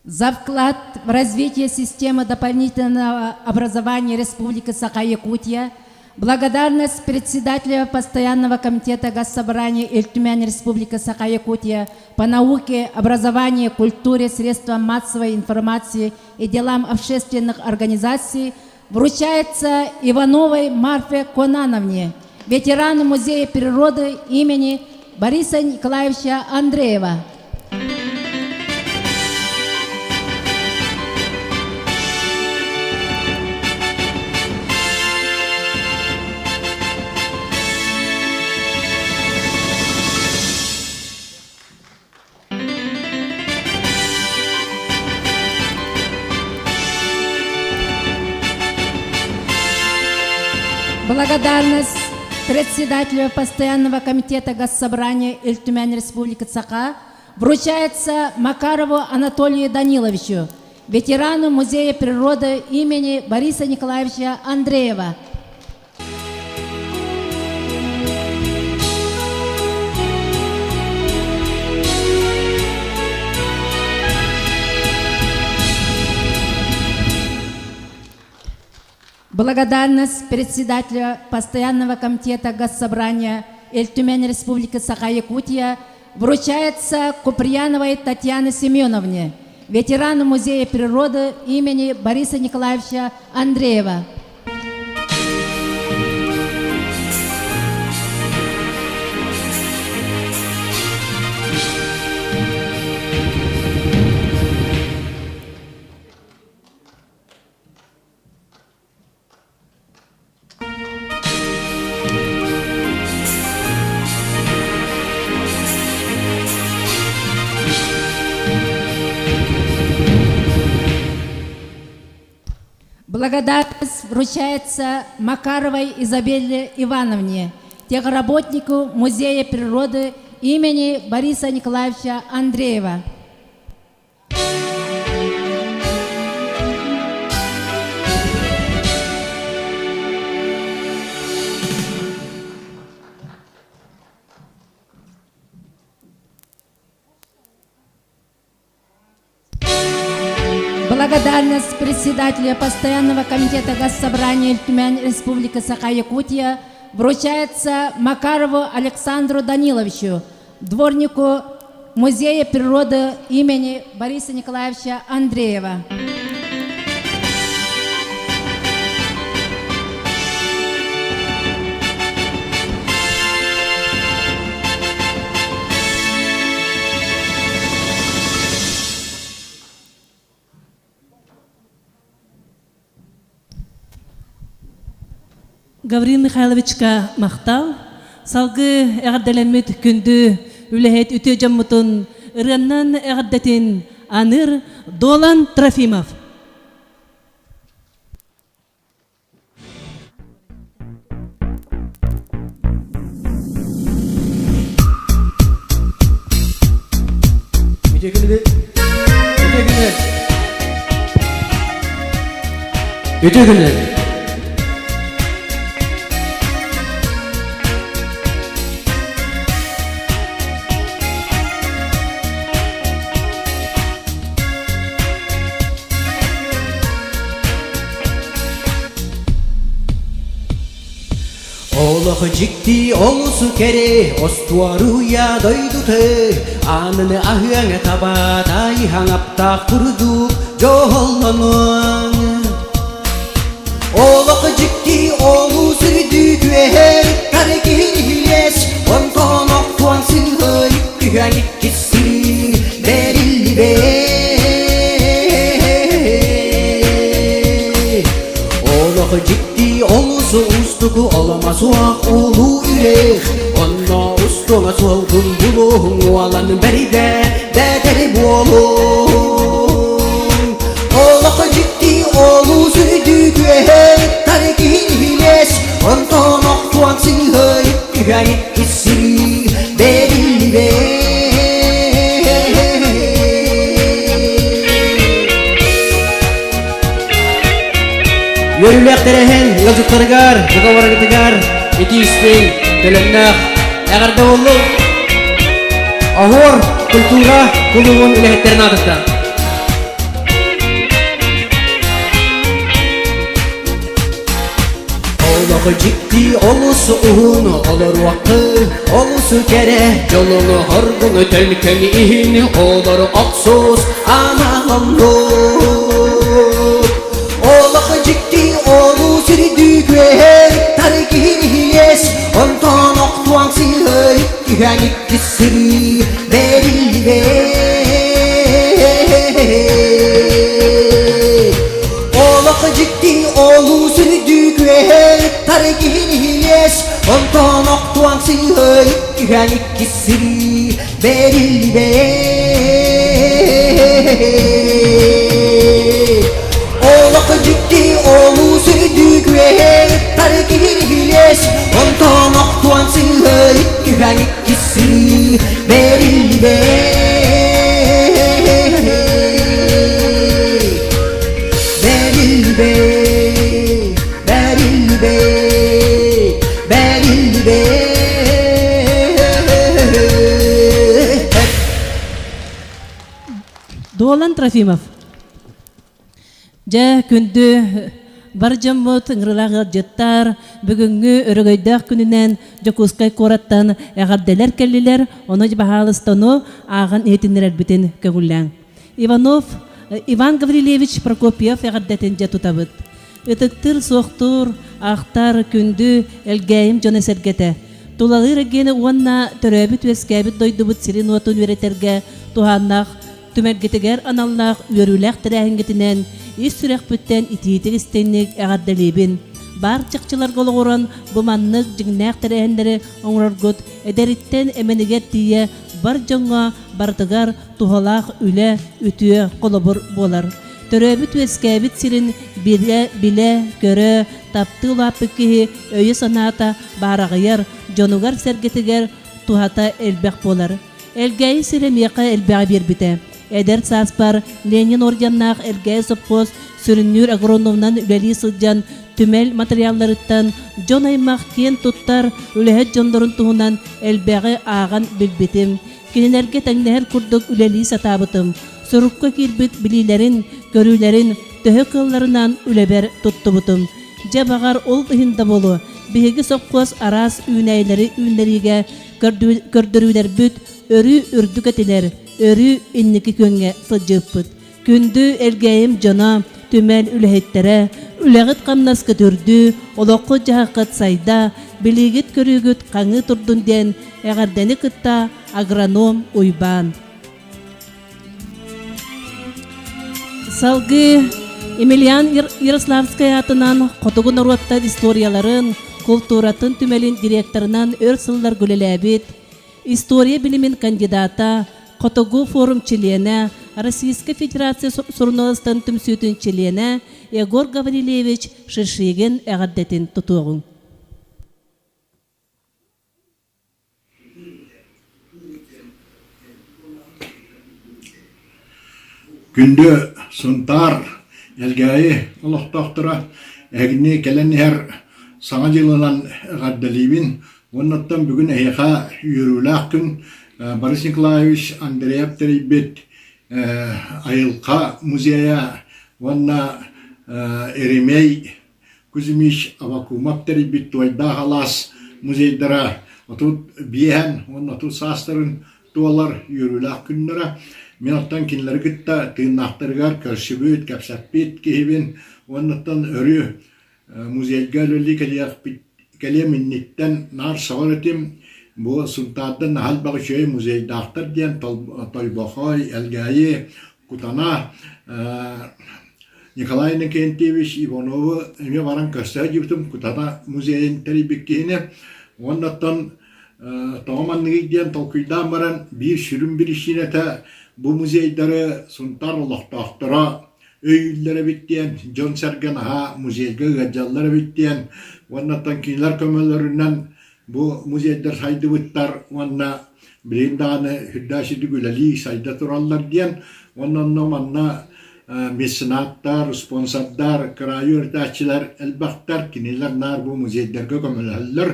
За вклад в развитие системы дополнительного образования Республики Саха-Якутия благодарность председателя Постоянного комитета Госсобрания Иль-Тюмень Республики Саха-Якутия по науке, образованию, культуре, средствам массовой информации и делам общественных организаций вручается Ивановой Марфе Конановне, ветерану Музея природы имени Бориса Николаевича Андреева. Благодарность председателю Постоянного комитета Госсобрания Иль-Тюмень Республики Саха вручается Макарову Анатолию Даниловичу, ветерану Музея природы имени Бориса Николаевича Андреева. Благодарность председателя Постоянного комитета Госсобрания Иль-Тюмень Республики Саха-Якутия вручается Куприяновой Татьяне Семеновне, ветерану Музея природы имени Бориса Николаевича Андреева. Благодарность вручается Макаровой Изабелле Ивановне, техработнику Музея природы имени Бориса Николаевича Андреева. Благодарность председателя Постоянного комитета Госсобрания Иль-Тюмень Республики Саха-Якутия вручается Макарову Александру Даниловичу, дворнику Музея природы имени Бориса Николаевича Андреева. Гаврил Михайловичка мақтал, салғы әғарделенмет күнді үләхет үте жаммытын ырыннан әғаддетін Аныр Долан Трофимов. Ötügünler. Олох жикти олусу кере остуару я дойдуты аныны ахыаңа табатай хаңапта курдук жоллонун Олох жикти олусу дүквер тарекилес онтон октуан сыгый күгәник кисин берилли бе Олох жикти олусу устуку оламасу ак улу үрек онно устуңа солгун булуң алан бериде дәдери болуң Олох жикти олусу дүквер тарекилес онтон октуан сыгый күгәник кисин берилли бе Yürüyлектерен, yazıklarıgar, yıkavarıgıtıgar, eti isteyin, tölennağ, әғарда олу, ahor, kultura, kuluğun ülehetlerin adıkta. Oğlağı ciddi olusu uğunu, olur vakı, olusu kere, yolunu horgun ötelken ihini, olur aksuz, analamlu. Oğlağı ciddi olu sürdükler tarikiyes ondan oktuan sihir güvenlik kisiri verildi Oğlağı ciddi olu sürdükler tarikiyes ondan oktuan sihir güvenlik kisiri verildi Oğlağı ciddi olu sürdükler tarikiyes ondan oktuan sihir güvenlik kisiri verildi be Verildi be Verildi be Verildi be Долан Трофимов. Жа күнді бар жаммут ыңрылағы жыттар бүгінгі өрігойдақ күнінен жокускай кораттан әғарделер кәлілер оны бағалыстану ағын етінер әлбітін көңілләң. Иван Гаврилевич Прокопьев әғардетін жа тұтабыд. Үтіктір соқтыр ақтар күнді әлгәйім жоны сәргеті. Тулалыр әгені уанна түрәбіт өскәбіт дойдыбыт сирин отын өретерге туғаннақ түмәргетігер аналлақ өріләқ тірәхінгетінен ис сүрәк бүттен итиетік істеннік әғаддалебін. Бар чықчылар қолығырын бұманнық жіңнәқ тірәхіндері оңыраргұт әдәриттен әменігер тие бар жоңға бартығар туғалақ үлі үтіе қолыбыр болар. Төрөбіт өскәбіт сирин біле, көрі, тапты лапыққығы өйі саната барағыяр, жонуғар сәргетігер туғата әлбәқ болар. Әлгәйі сиремеқі әлбәғі бербіті. Эдер саспар Ленин орденнақ әлгәй сопқос сүріннүр агрономнан үләли сылжан түмел материалларыттан жон аймақ кен тұттар үләхет жондырын туғынан әлбәғі аған білбетім. Кенелерге тәңнәр күрдік үләли сатабытым. Сұрыққа кербіт білілерін, көрілерін, төхі қылларынан үләбер тұттыбытым. Жабағар ол ұхында болу. Беге сопқос арас үйнәйлері көрдірулер бүт, өрі үрдік әтілер. Өрі инники көнге сылжыппыт. Күнді әлгәйім жона, түмәл үләхеттері, үләғіт қамнаскы түрді, олоқы жағақыт сайда, білігіт көрігіт қаңы тұрдын ден, әғардәні қытта агроном уйбан. Салғы Емельян Ярославская атынан қотығын ұруаттар историяларын, культуратын түмәлін директорынан өр сыллар гөлеләбет, история білімін кандидата, Котогу форум члены, Российской Федерации журналистан түмсүтін члены Егор Гаврилевич Шершеген әғаддетін тұтуғын. Күнді сұнтар әлгәйі ұлықтақтыра әгіне кәлін әр саңа жылынан ғаддалибін. Оннаттан бүгін әйіға үйіруләқ күн Борис Николаевич Андреев тәрейбет айылқа музея онна Эремей Кузьмич Авакумап тәрейбет туайда халас музейдара отут биен, онна тут састырын туалар үйіруләқ күннера. Мен оттан кинлер гитта тыйнақтыргар көршібөт, кәпсәппет кейбен, оннаттан өрі музейга лөлі кәлеміннеттен нар сағыр етім, бұл сұнтадын хал бағы шөй музейдақтыр ден Тойбақай, Әлгәйі, Кутана, Николай Никентьевич Ивановы әме баран көстәй жібітім Кутана музейін тәрейбеккейіне, оннаттан тағаманнығы ден толкүйдан баран бір сүрін бір ішіне bu muzeylere suntar olaqtaqtıra öylere bittiyen, John Sergen ha muzeyge gacallara bittiyen, ondan kinler kömellerinden bu muzeyler saydı bittar, ondan birindanı hüddaşidi güleli sayda turallar diyen, ondan mesenatlar, sponsorlar, krayı örtağçılar, elbaqtar kiniler nar bu muzeylerge kömellerler.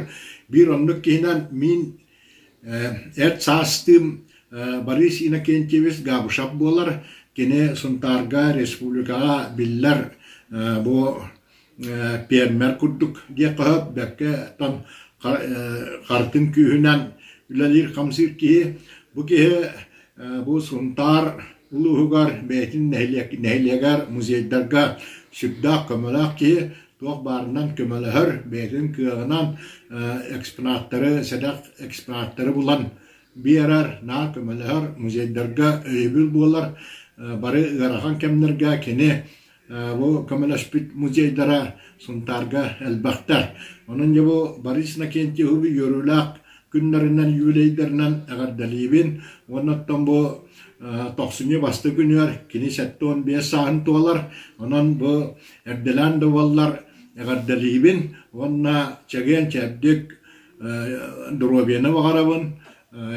Bir onluk kihinen min sastım Boris Inakentьевич gabuşap bolar kene suntarga respublika biller bu permer kudduk diye kahıp bekke tam kartın kühünen ülelir kamsir ki bu ki bu suntar uluhugar beytin nehliyegar muzeyderga şübda kömelak ki tuğ barından kömelehör beytin kığınan eksponatları sedak eksponatları bulan bir arar na kömelehör muzeyderga öybül bolar bari garahan kemlerga kene bu kömeleşpit muzeydara suntarga elbaktar. Onun bu Boris Nakentьевич bir yörülak günlerinden yüleyderinden eğer delibin ondan bu toksini bastı günler kini setton bir sahan tualar onun bu erdelen duvallar eğer delibin onna çegen çebdik durobiyene bakarabın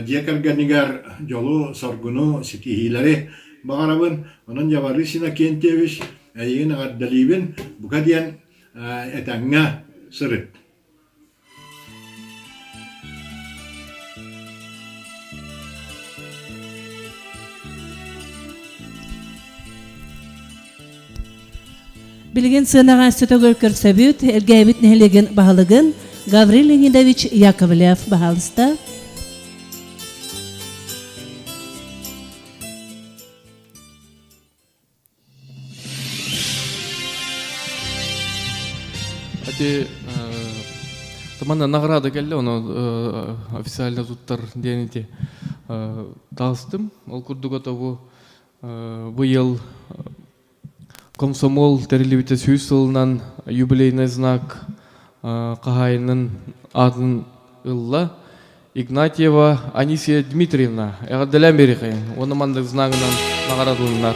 diğer ganigar yolu sorgunu sitihileri bakarabın onun ya Boris Nakentьевич eğer eğer delibin bu kadiyen etanga sırıt. Bilgin sığınagan sötögör körsöbüt, elgäbit nehelegen bahalıgın Gavril Leonidovich Yakovlev bahalısta. Ати таманна награда келди, оны официально туттар денети талстым. Ол курдуга тобу быйыл Комсомол терилибите сүйүс сылынан юбилейный знак кахайынын атын ылла Игнатьева Анисия Дмитриевна. Эгаделен берихи. Оны мандык знагынан наградылынар.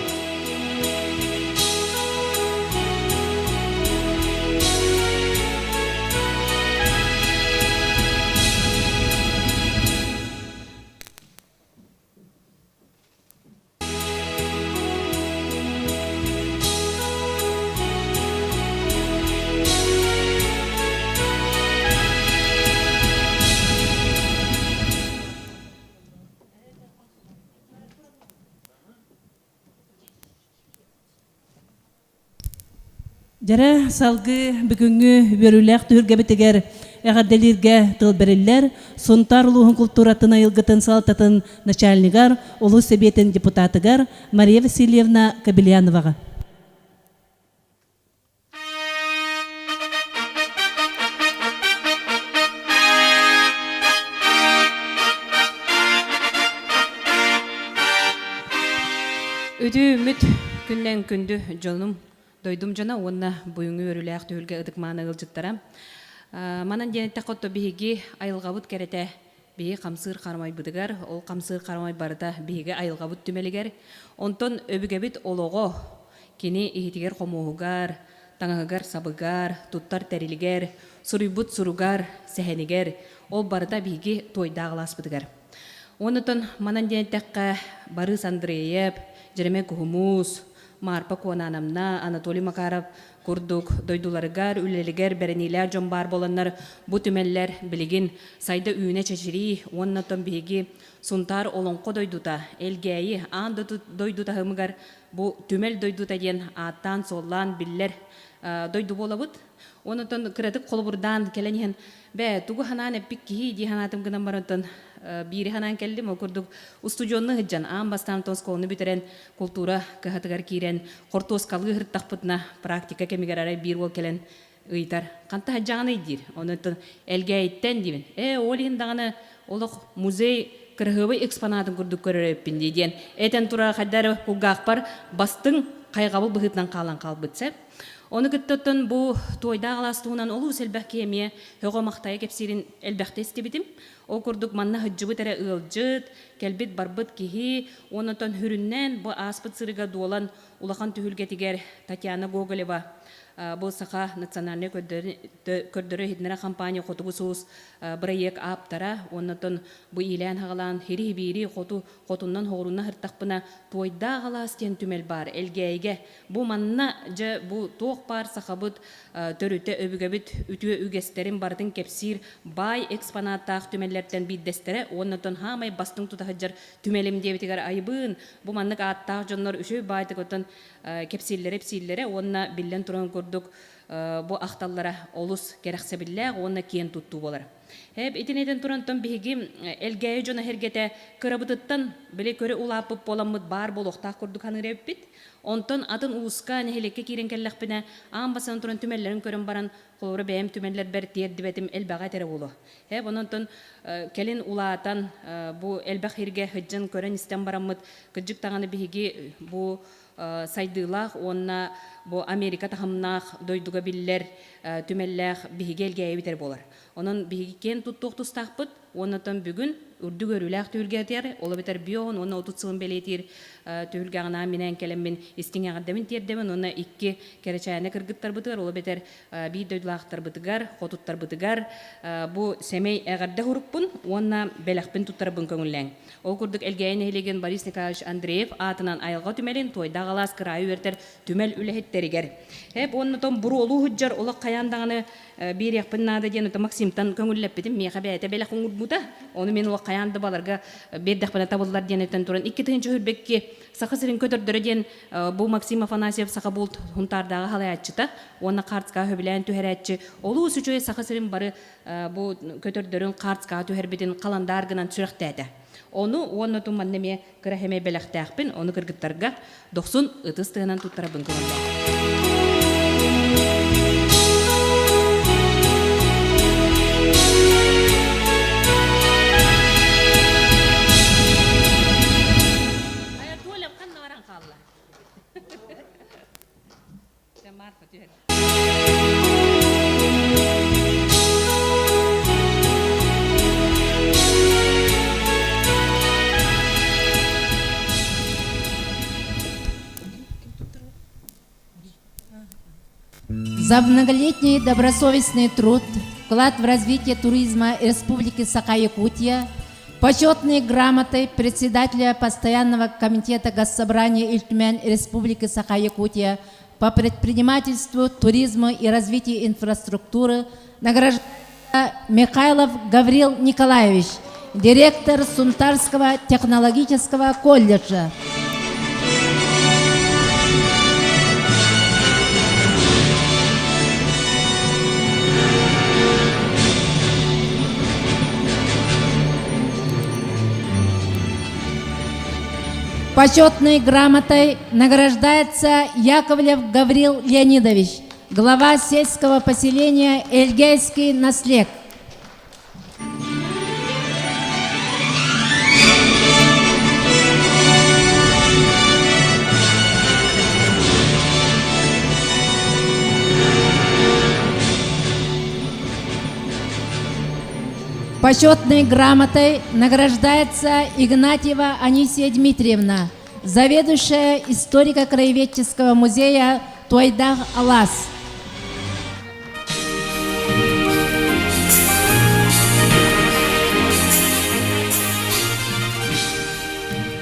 Jara salgı bugünkü börülek türgebetiger ägädelirge tılberiller Suntar uluğun kulturatına ılgıtın saltatın начальниgar ulu sebetin deputatıgar Maria Vasilyevna Kabelyanova'ga. Ödü ümit günden gündü canım. Doydum jana onna buюңу өрүләк түлгә ыдыкманы ылжыттарам. Манан денетте котто биһиги айылгабыт керете бии камсыр кармай быдыгар, ол камсыр кармай барыта биге айылга бут түмелигер. Онтон өбүгебит олого кини ихитигер комугар, таңагар сабыгар, туттар терилигер, суруйбут суругар, сехенигер, ол барыта биге тойдагылас быдыгар. Онтон манан дентекка Борис Андреев, Жереме Кухумус, Марпа Куананамна, Анатолий Макаров, Курдук, дойдуларыгар, үлелигер, беренилер жон бар боланнар, бу түмеллер билигин сайда үйіне чечири, оннатон биги сунтар олонко дойдута, элгейи, ан дойдута хымыгар, бу түмел дойдута ден аттан соллан биллер дойду болабыт. Оннатон кыратык колбурдан келенихен, бе тугу ханан эппик кихи ди ханатым гынан барантон, бири ханан келдим, окурдук устудионны хыджан, ан бастан тонсколны битерен, культура кахатыгар кирен, кортоскалгы хырттақпытна практика кемигер арай бир бол келен ыйтар. Канта хаджағаны идир, онытын элгейттен дивин. Олихин дағаны олық музей кырхыбы экспонатын күрдік көререппін дейден. Этен тура хаддары хугақпар бастың қайғабыл бұхытнан қалан қалбытсы. Оны күттіттін бұл тойда қаластуынан олу сәлбәқ кемие хөғы мақтайы кепсерін әлбәқтес дебітім. О күрдік манна хүджібіт әрі ұлжыт, кәлбет барбыт кехи, онытын хүріннен бұл аспыт сырыға дуолан улақан түхілгетігер Татьяна Гоголева. Бұл сақа национальный көрдірі хиднера компания қотығы соғыз проект аптара, онытын бұл илән ғалан хири-бейри қотыннан хоғырына хырттақпына тойда ғаластен түмел бар, әлгейге. Бұл манна жа бұл тоқ бар сақабыт төріті өбігебіт үтіе үгестерін бардың кепсир бай экспонаттақ түмелерден биддестері, онытын хамай бастың тұтағыджар түмелім дебітігер айбын. Бұл маннық аттақ жонлар үші байтық отын кепсиллері, онына білен тұрын көрдік бұл ақталлара олыс керексе білләғ, онына кейін тұтту болар. Итинеден тұрантын бігі әлгәйі жона хергете көрабытыттан біле көрі улапып боламыд бар бол оқтақ көрдік ханыр өппіт. Онтон атын уыска нәхелекке кирен кәлләқпіне аң басан тұран түмеллерін көрін баран қолыры бәйім түмеллер бәр тиерді әлбәға тәрі болу. Онтон кәлін улаатан бұл әлбәқ херге хүджін көрін істен барамыд күджік тағаны бігі бұл сайдылақ, онна бұл Америка тахымнақ дойдуға биллер түмелләқ бігі әлгәйі бітер болар. Onun bihiken tuttuq tustaqpıt, onatın bugün urdu görülək tüylgətir, ola biter biyon, ona 30 sığın beletir, tüylgəğına minen kelemmin istinə qədemin terdemin, ona iki kereçayana kırgıttar bıtıgar, ola biter bir döydülaqtar bıtıgar, xotuttar bıtıgar, bu semey əgərdə hurupun, ona beləqpin tuttar bın köngülləng. O kurduk elgəyin elegen Boris Nikolaevich Andreev atынан ayılğa tümelin toyda qalas kırayı verter tümel ülehetteriger. Hep onatın buru olu hüccar ola qayandağını bir yaqpın nada diyen Максимтан көңілләп бедім, меға бәйті бәлі қоңыр бұда. Оны мен ол қаянды баларға бердіқ бәні табылдар денеттен тұрын. Икі түгінші хүрбекке сақы сірін көтірдірі ден бұл Максим Афанасьев сақы бұл ғынтардағы қалай әтчіта. Оны қартсқа хөбілән түхер әтчі. Олу сүчөй сақы сірін бары бұл көтірдірін қартсқа түхер бедін қаландарғынан сүріқті әді. Оны тұман неме кірәхеме бәліқті әқпін, оны кіргіттарға 90 ұтыстығынан тұттара бұн көрінді. За многолетний добросовестный труд, вклад в развитие туризма Республики Саха-Якутия, почетной грамотой председателя Постоянного комитета Госсобрания Ильтюмень Республики Саха-Якутия по предпринимательству, туризму и развитию инфраструктуры награждается Михайлов Гаврил Николаевич, директор Сунтарского технологического колледжа. Почетной грамотой награждается Яковлев Гаврил Леонидович, глава сельского поселения Эльгейский наслед. Почетной грамотой награждается Игнатьева Анисия Дмитриевна, заведующая историко-краеведческого музея Тойдах Алас.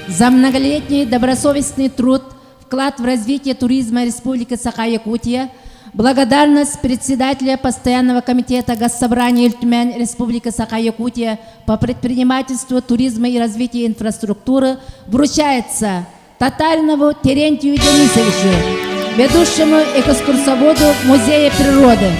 За многолетний добросовестный труд, вклад в развитие туризма Республики Саха-Якутия, благодарность председателя Постоянного комитета Госсобрания Тюмень Республики Саха-Якутия по предпринимательству, туризма и развитию инфраструктуры вручается Татаринову Терентию Денисовичу, ведущему экскурсоводу Музея природы.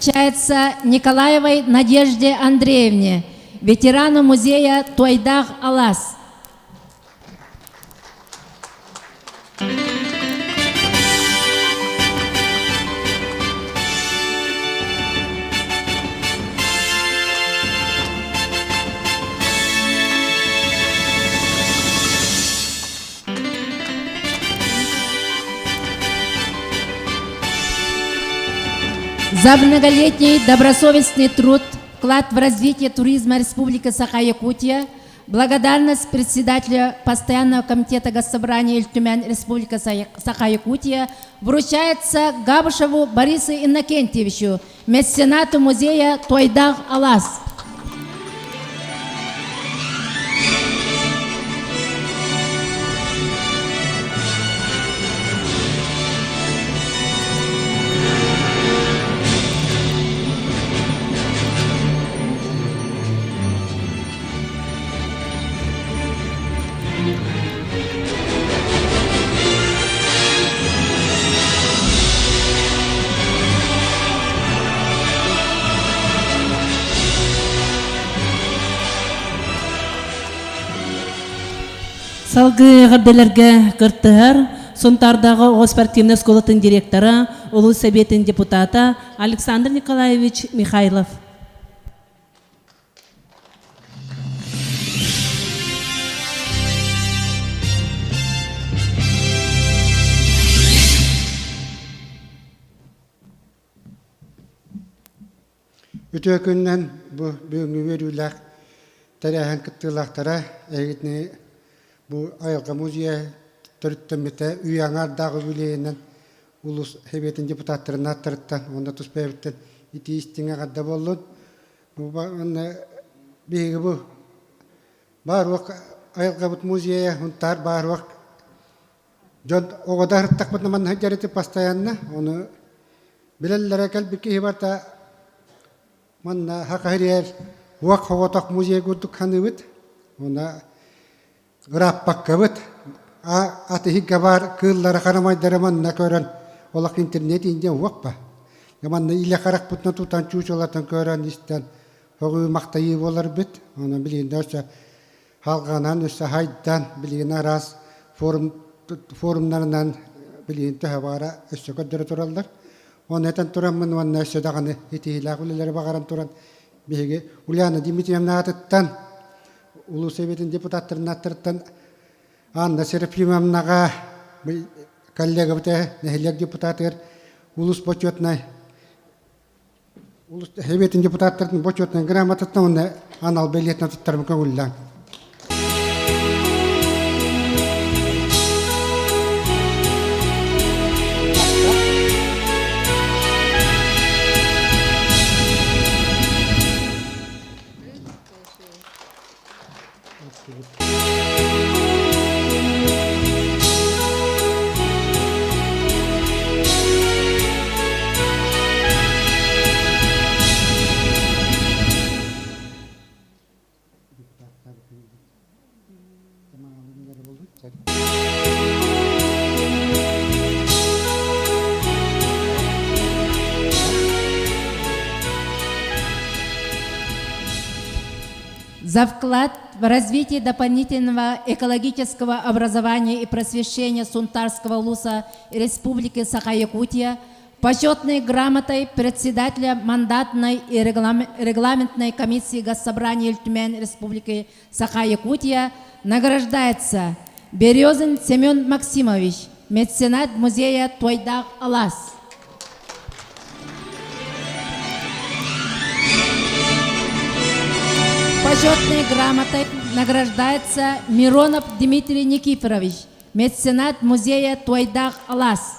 Вручается Николаевой Надежде Андреевне, ветерану музея Тойдах Алас. За многолетний добросовестный труд, вклад в развитие туризма Республики Саха-Якутия, благодарность председателя Постоянного комитета Госсобрания Тюмень Республика Саха-Якутия вручается Габышеву Борису Иннокентьевичу, меценату музея Тойдах Алас. Салгы ғырделерге кыртығыр, Сонтардағы Оғыз спортивный школатын директоры, Улус Советін депутаты Александр Николаевич Михайлов. Өте күннен бұл бүгінгі өрілік тәрәхін күттілақтара әйгітіне бұл айылға музея түрттіміті үйаңардағы білейінен ұлыс хебетін депутаттарын аттырыттан, онда тұспәйбіттен итейістіңе қадда болын. Бейгі бұл бар уақ айылға бұт музея, ұнтар бар уақ жон оғыда ұрттақ бұтына ман хәджареті постоянна, оны білелілер әкәл бір кейі барта манна хақарияр уақ хоғатақ музей көрдік қаны бұд, оны ғыраппаққа бұд, аты хигга бар кыллары қарамайдары манна көрін, олақ интернет инден уақ ба. Манна илі қарақ бұтына тұтан чуучалатын көрін істен, оғы мақтайы болар бұд, оны білігінде өсі халғанан, өсі хайдан, білігіне арас форумларынан білігінде хабара өсі көддері тұралдар. Он это турамын ванна сюдаганы итилак улелер багаран туран биге Ульяна Дмитриевна аттан улуу советтин депутаттарын аттырттан Анна Серафимовнага коллега бите нехлек депутаттар улус почетный улус советтин депутаттарын почетный грамотасына анал билетин туттарым көңүллән. За вклад в развитие дополнительного экологического образования и просвещения Сунтарского улуса Республики Саха-Якутия почетной грамотой председателя мандатной и регламентной комиссии Госсобрания Тюмень Республики Саха-Якутия награждается Березин Семен Максимович, меценат музея Тойдак Алас. Почетной грамотой награждается Миронов Дмитрий Никифорович, меценат музея Тойдак Алас.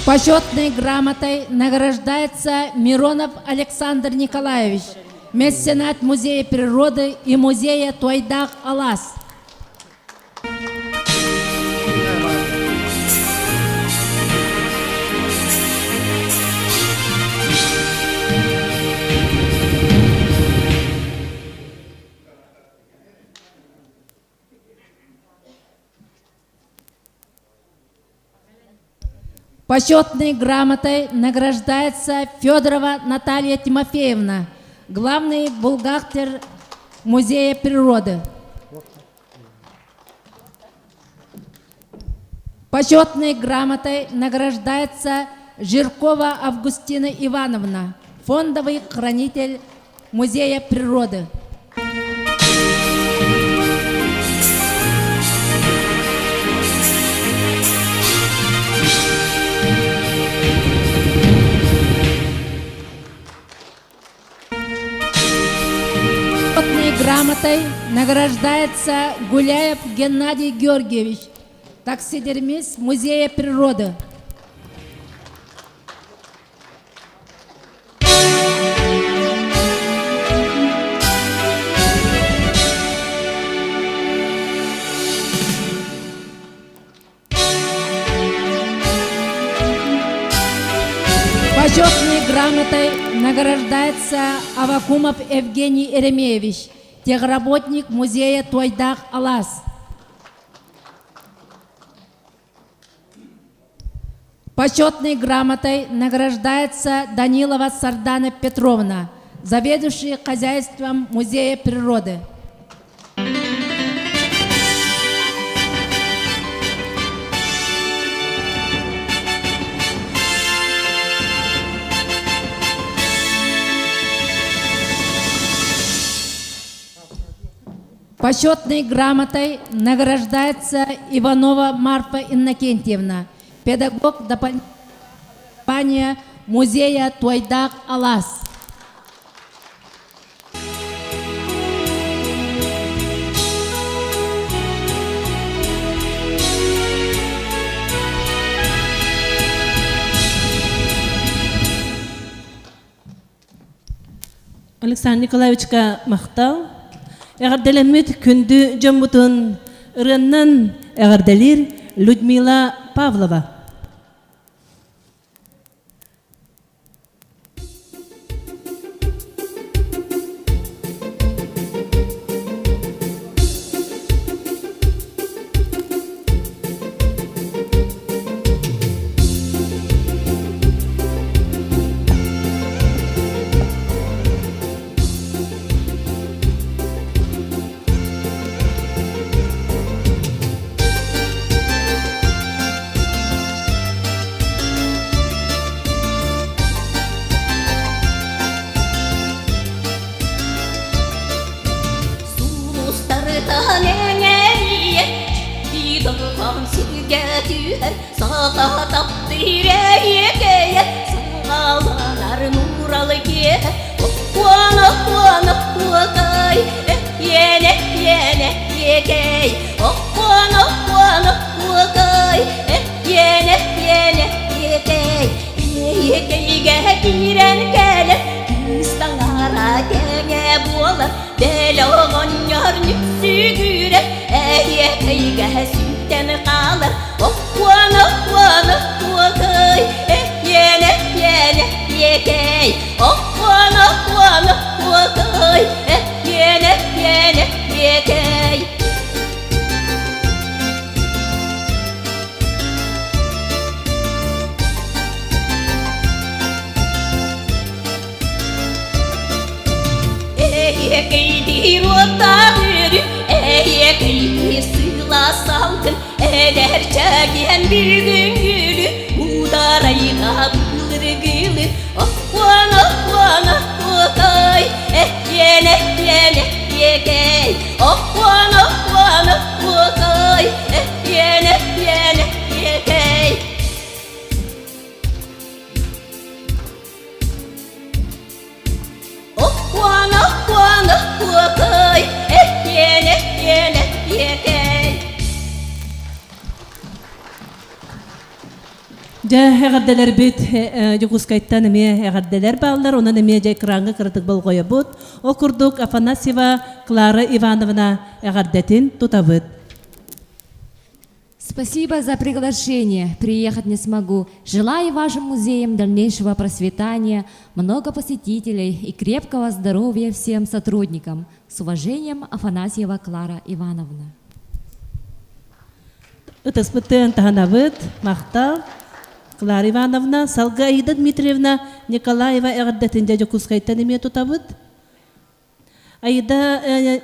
Почетной грамотой награждается Миронов Александр Николаевич, меценат Музея природы и музея Тойдак Алас. Почетной грамотой награждается Федорова Наталья Тимофеевна, главный бухгалтер Музея природы. Почетной грамотой награждается Жиркова Августина Ивановна, фондовый хранитель Музея природы. Грамотой награждается Гуляев Геннадий Георгиевич, таксидермист Музея природы. Почетной грамотой награждается Авакумов Евгений Еремеевич, техработник музея Тойдак Алас. Почетной грамотой награждается Данилова Сардана Петровна, заведующий хозяйством Музея природы. Почетной грамотой награждается Иванова Марфа Иннокентьевна, педагог дополнительного Музея Тойдак Алас. Александр Николаевичка мақтал. Әғарделемет күнді жамбутын ұрыннан әғарделер Людмила Павлова. Yene Ekeydir ottağırı Ekeydir sığla salgın Ederçegen bir gün gülü Udarayla bulur gülü Akvan akvan akvakay Yene yene yekey Akvan akvan akvakay Yene yene yekey Akvan akvan akvakay Yene yene yekey Ja hegardeler bit Yukuskaytan eme hegardeler bağlar ona eme ja ekranga kırtık bol koyabut okurduk Афанасьева Клара Ивановна hegardetin tutavut. Спасибо за приглашение. Приехать не смогу. Желаю вашим музеям дальнейшего процветания, много посетителей и крепкого здоровья всем сотрудникам. С уважением, Афанасьева Клара Ивановна. Ытыспытын таханавыт, мақтал, Клара Ивановна, Салга Аида Дмитриевна Николаева эгардетинде Жокускайтан эме тутабыт. Аида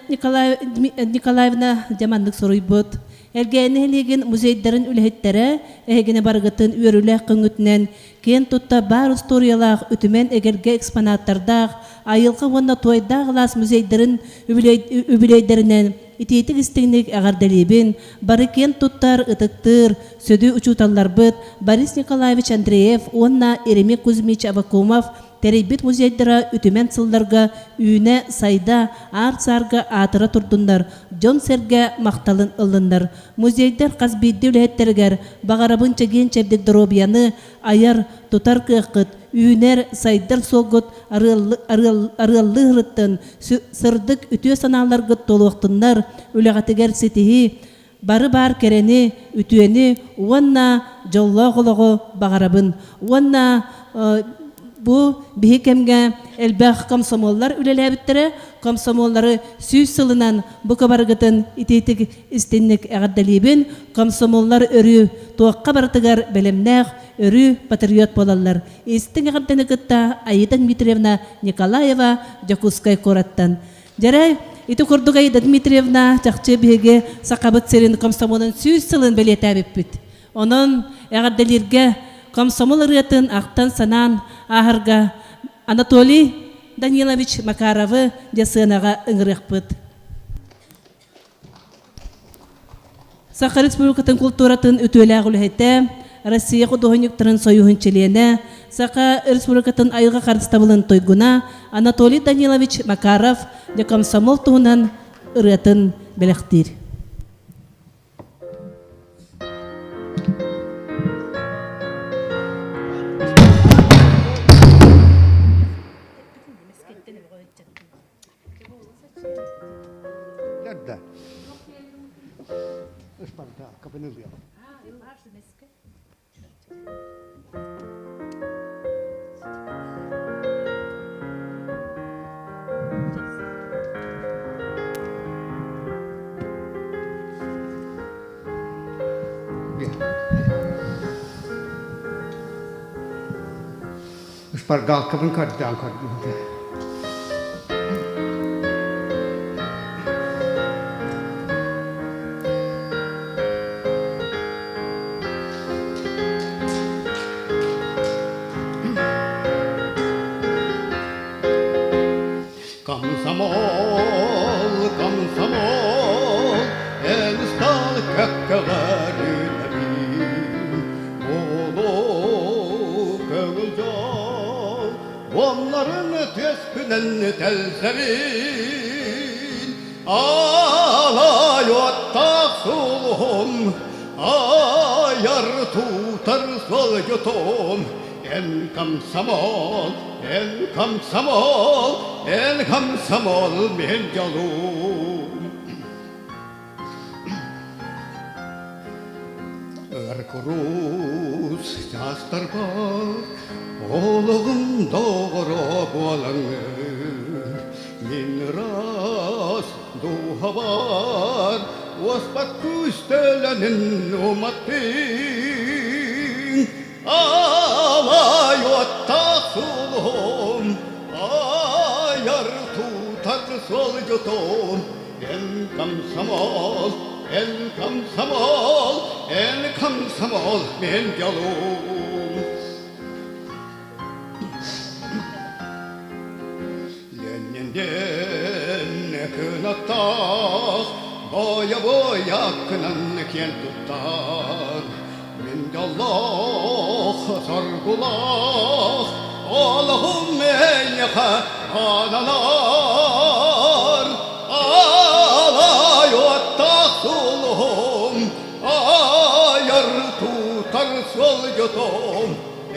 Николаевна жамандык соруйбут. Элгени хелеген музейдерин үлехеттере, эгене баргытын үйрүлэх кыңытнен, кен тутта бар историялах үтүмен эгерге экспонаттардах, айылкы вонна тойдагылас музейдерин үбүлейдеринен, итейтик истигник агарделибин, бары кен туттар ытыктыр, сөдү учуталлар быт, Борис Николаевич Андреев, онна Еремей Кузьмич Авакумов, терейбит музейдера үтүмен сылларга үйне сайда ар-сарга атыра турдундар, Джон Серге макталын ылындар. Музейдер казбидди үлэттергер, багарабын чеген чебдик дробияны аяр тутар кыакыт, үйнер сайдар согут арыллыгырыттын, сырдык үтүө санааларгыт толуактындар, үлэгатыгер сетихи, бары бар керени, үтүөни, уанна жоллоголого багарабын, уанна bu bihikemge elbaq komsomollar ülelebittere komsomolları süz sılınan bu kabargıtın ititik istinlik ağaddalibin komsomollar örü tuakka bartıgar belemnaq örü patriot bolallar istin ağaddanıkıtta Aida Dmitrievna Nikolaeva Jakuskay korattan jaray itu kurduk Aida Dmitrievna çakçı bihige sakabat serin komsomolun süz sılın beliyetebipit onun ağaddalirge komsomol ırıtın aqtan sanan aharga Anatoly Danilovich Makarov'ı jasınaga ıngırıqpıt. Sakha Respublikatın kulturatın ütüelağ ulhete, Россия Kuduhunyuktırın soyuhun çeliyene, Sakha Respublikatın ayılga karıstabılın toyguna, Anatoly Danilovich Makarov, ja komsomol tuhunan ırıtın belektir. Nerede? Isparta, kapını diyor. Isparta, kapını kardan kardan. Komsomol, en stal kökkelerine bin, olu kövülcan, onların tespünen telserin, alayottak sulhum, ayar tutar solcutum, en komsomol, en komsomol, en komsomol men jalum. Örkuruz jastar var, oğlum doğru bolanır. Min ras duha var, ospat küstelenin umattin. Alayottak sulhum, ayar tutar sol götüm en kamsamol men yalum Yenden kınattağ boya kınan ken tuttar men yallah sargullah Allah'ım men yaka analar Alay ottağulum ayar tutar sol götüm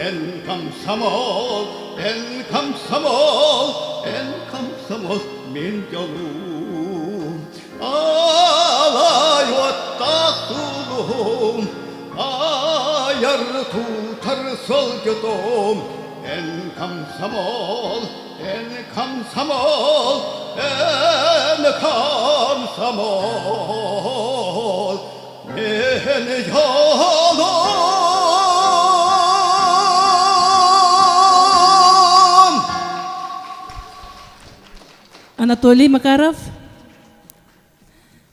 en kamsamol men yalum Alay ottağulum ayar tutar sol götüm en kamsamol men yalum Anatoly Makarov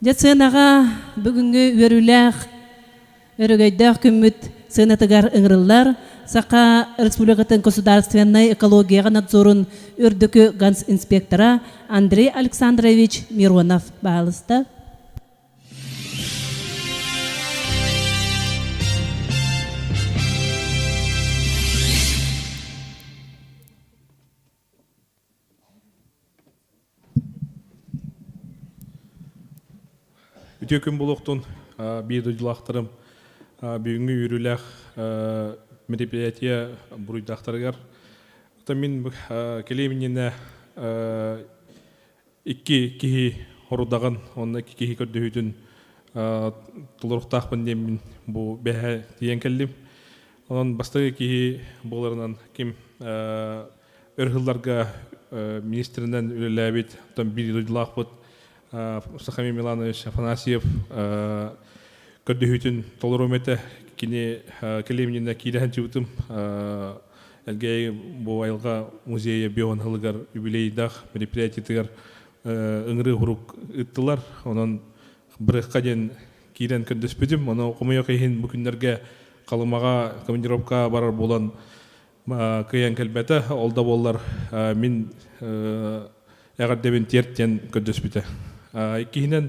Жатсынаға бүгінгі өріләқ өрігейдәқ күміт сынатыгар ыңрыллар Сақа Республикатын государственной экологияға надзорын үрдікі ганс инспектора Андрей Александрович Миронов бағалысты. Үтөкүн болуқтун бейдудылақтырым бүгінгі үріләқ мероприятие буруйдақтарыгар. Мен келемінені икки кихи хорудағын, онына кихи көрдіхүйдің тұлырықтақпын демін бұл бәхі дейін кәлдім. Онын бастығы кихи боларынан кем өрхылларға министрінен үлеләбет, бейдудылақ бұд, Сахамий Миланович Афанасьев көрдіхүйдің толыруметі кене келемінені кейләхін жеутым әлгей бұл айылға музейе бион хылыгар юбилейдақ мероприятиятыгар ыңры хурук ыттылар. Онан біріққа ден кейлән көрдөспедім. Оны оқымай оқайын бүкіндерге қалымаға командировка барар болан кыян кәлбәті олда болар мен әғардебен терттен көрдөспеті. Кейінен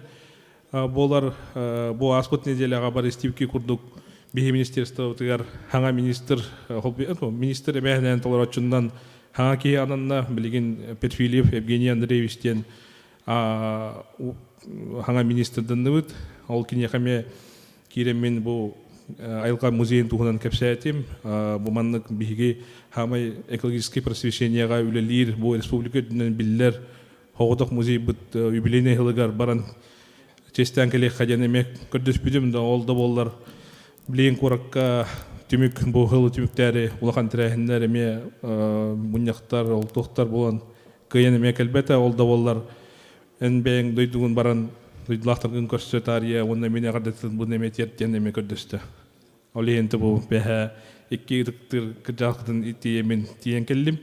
болар бұл аспыт неделяға бар естивки күрдік Бихи министерство тыгар хаңа министр эмәһенен толорочундан хаңа ки ананна билигин Петфилев Евгений Андреевичтен хаңа министрден ныбыт ол кине хаме киремин бу айылга музейин тугунан кепсәтим бу маннык бихиги хамай экологический просвещенияга үлелир бу республика дүнен биллер хогодок музей бут юбилейный хылыгар баран честен келе хаден эмек көрдөспүдүм да ол да боллар Блин куракка түмүк бу хылы түмүктәре улахан тирәһеннәр эме муньяктар олтуктар булан кыйын эме келбәтә ол да боллар энбең дойдугун баран дойдулактыргын көрсөтария онда менә гадәтен бу неме тертен эме көрдөстө ол энте бу бәһә икки дыктыр кыжактын итиемен тиен келдим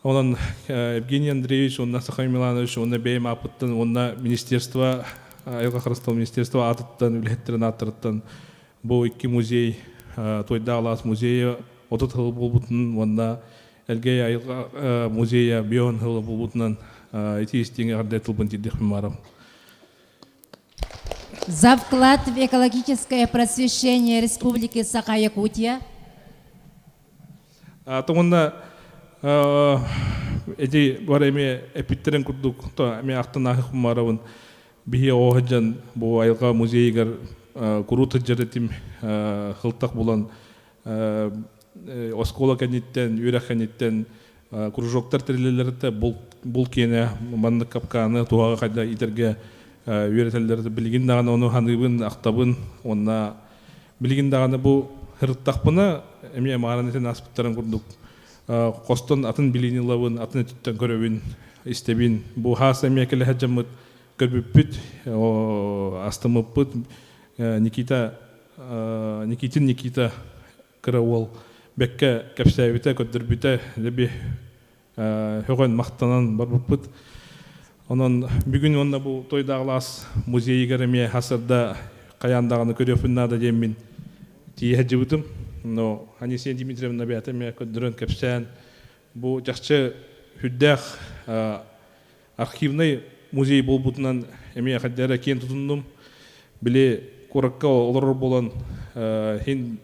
онан Евгений Андреевич онна Сахамий Миланович онна бәйм апыттан онна министерство айылга карастал министерство атыттан үлеттерин аттырттан Бу икки музей, тойда алас музея, отут хыл булбутун, онда элгей айылга музея бион хыл булбутунан эти истиңе ардетылбын тидих мемаров. За вклад в экологическое просвещение Республики Саха-Якутия. Томонда эти бареме эпиттерен курдук, то эме ахтан ахых мемаровын бихи оғаджан бу айылга музейгар Куруты жаретим хылтақ болан оскола кәнеттен, үйрәк кәнеттен кружоктар тірелелерді бұл кені маңдық капканы туғаға қайда итерге үйретелерді білген дағаны оны ханыбын, ақтабын, онына білген дағаны бұл хырттақпына әме мағаранетен аспыттарын күрдік. Қостон атын білінілауын, атын әтіттен көрөбін, істебін. Бұл хас әме кәлі әджамыт көрбіппіт, астымыппыт, Никита Караул бәккә кәпсәбите көддөрбите леби хөгөн мактанан бар буппыт Onun bugün onda bu toydağlas muzeyi görmeye hasırda kayandağını körüyorsun da demin diye cıvıdım. No, hani sen Dimitrievna bir atam ya kodron kapsan bu жақсы hüddek arxivnay muzey bolbutundan emeye kaddara ken tutundum. Bile korakka olur bolan hin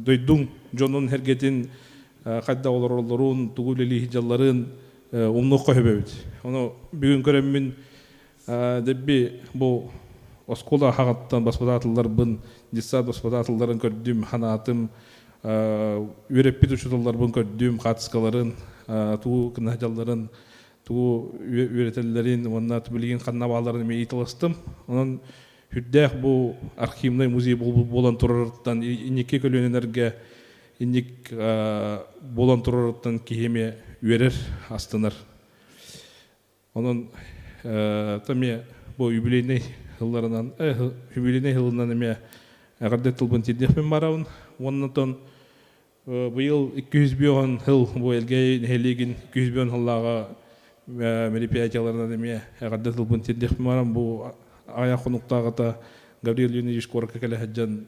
doydum jonun hergetin kadda olurların tuguleli hijalların umnu koybebet. Onu bugün göremmin debbi bu oskola haqattan baspadatıllar bın dissat baspadatılların gördüğüm hanatım ürepi düşüdüller bın gördüğüm katskaların tu kınajalların tu üretellerin onunla tübülgin kannabalarını meyitılastım. Onun hüddek bu arxivnay muzey bolan turarıttan inike kölönlerge innik bolan turarıttan kiheme üerer astanır. Onun tamme bu юбилейный yıllarından юбилейный yılından eme agardet tılbın tidekmen barawın. Ondan bu yıl 200 milyon yıl bu elge neheligin 200 milyon yıllaga meripiyatçalarından eme agardet tılbın tidekmen barawın. Bu aya konuktağıta Gabriel Leonidovich korka kele hajjan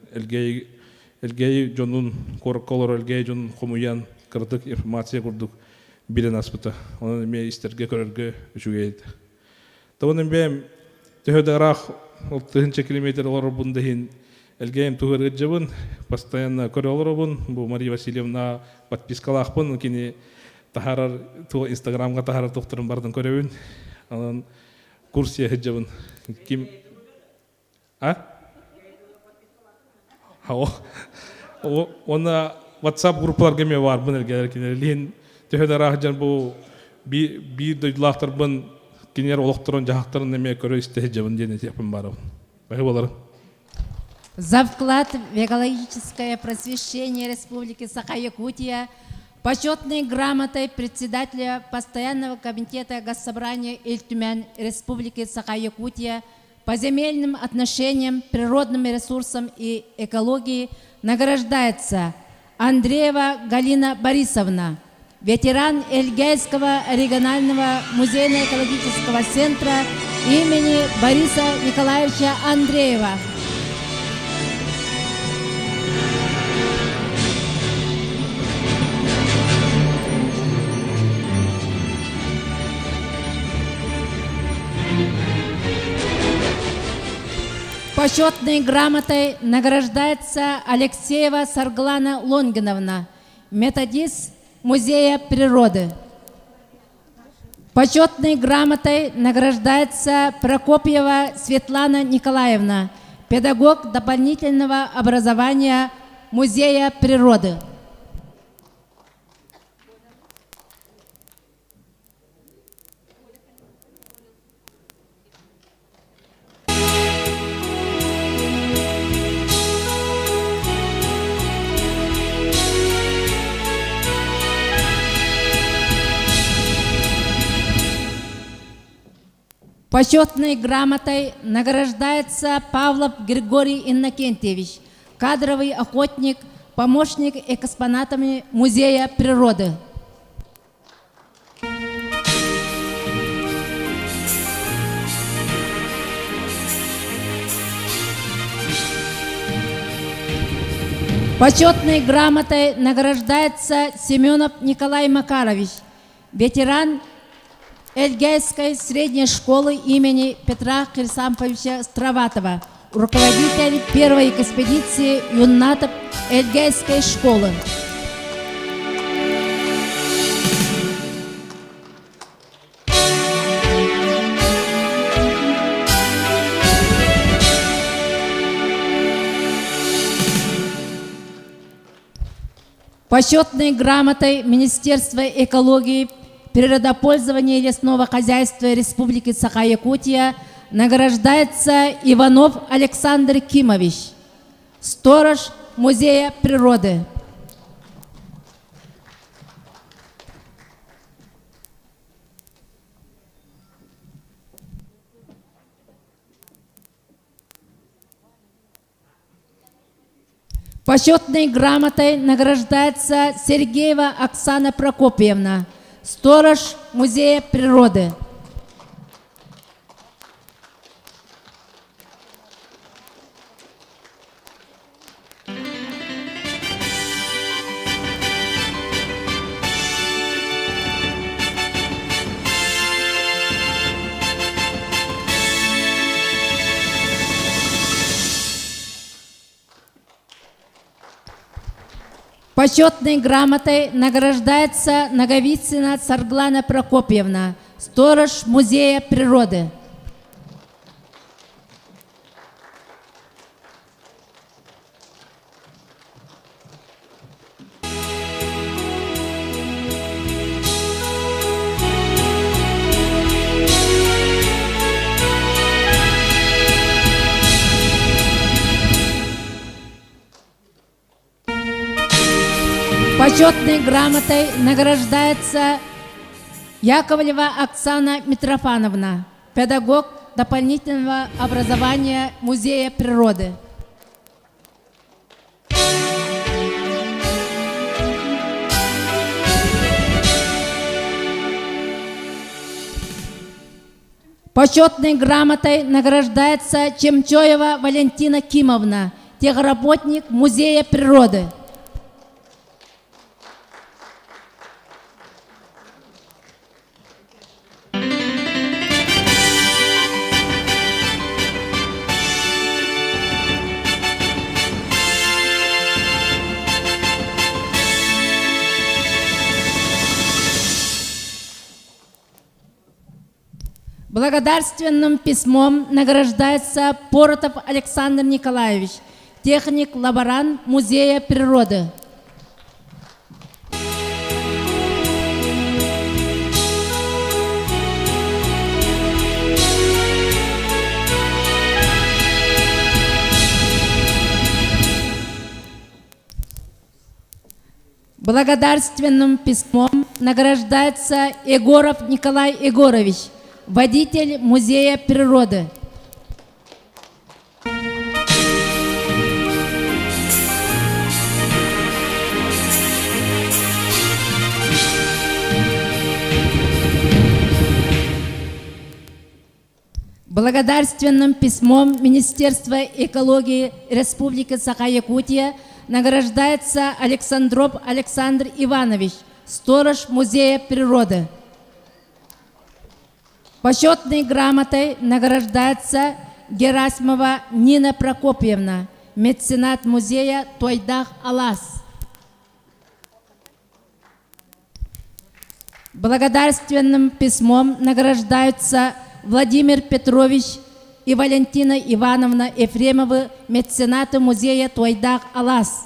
elge jonun korkolor elge jonun komuyan kırdık informasiya kurduk bilen aspıta. Onun eme isterge körerge üçügeydi. Tavanın benim Төхөдәрах 30 километр олар бундахин элгейм тугыр жабын постоянно көрө олорбун. Бу Мария Васильевна подпискалахпын кини тахарар ту Инстаграмга тахарар токтурун бардын көрөбүн. Анан курсия хыжабын. Ким Она WhatsApp группаларга ме бар бун элгелер кини лин төхөдәрах жан бу бир дойлактар бун Кинер олохторон жахактарын неме көрө истежебин дене тепим барып. Байбалар. За вклад в экологическое просвещение Республики Саха-Якутия почетной грамотой председателя Постоянного комитета Госсобрания Эль-Тюмень Республики Саха-Якутия по земельным отношениям, природным ресурсам и экологии награждается Андреева Галина Борисовна, ветеран Эльгейского регионального музейно-экологического центра имени Бориса Николаевича Андреева. Почетной грамотой награждается Алексеева Сарглана Лонгиновна, методист Музея природы. Почетной грамотой награждается Прокопьева Светлана Николаевна, педагог дополнительного образования Музея природы. Почетной грамотой награждается Павлов Григорий Иннокентьевич, кадровый охотник, помощник экспонатами Музея природы. Почетной грамотой награждается Семенов Николай Макарович, ветеран Эльгейской средней школы имени Петра Хрисамповича Страватова, руководитель первой экспедиции юннатов Эльгейской школы. Почетной грамотой Министерства экологии, природопользования и лесного хозяйства Республики Саха-Якутия награждается Иванов Александр Кимович, сторож Музея природы. Почетной грамотой награждается Сергеева Оксана Прокопьевна, сторож Музея природы. Почетной грамотой награждается Наговицына Сарглана Прокопьевна, сторож Музея природы. Почетной грамотой награждается Яковлева Оксана Митрофановна, педагог дополнительного образования Музея природы. Почетной грамотой награждается Чемчоева Валентина Кимовна, техработник Музея природы. Благодарственным письмом награждается Поротов Александр Николаевич, техник-лаборант Музея природы. Благодарственным письмом награждается Егоров Николай Егорович, водитель Музея природы. Благодарственным письмом Министерства экологии Республики Саха-Якутия награждается Александров Александр Иванович, сторож Музея природы. Почетной грамотой награждается Герасимова Нина Прокопьевна, меценат музея Тойдах Алас. Благодарственным письмом награждаются Владимир Петрович и Валентина Ивановна Ефремовы, меценаты музея Тойдах Алас.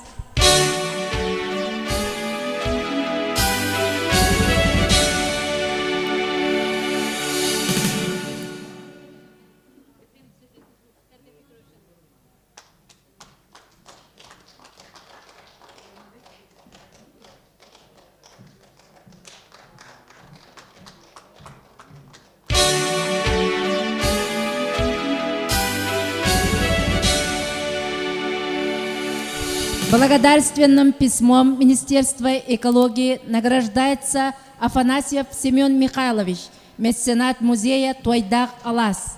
Благодарственным письмом Министерства экологии награждается Афанасьев Семен Михайлович, меценат музея Тойдах Алас.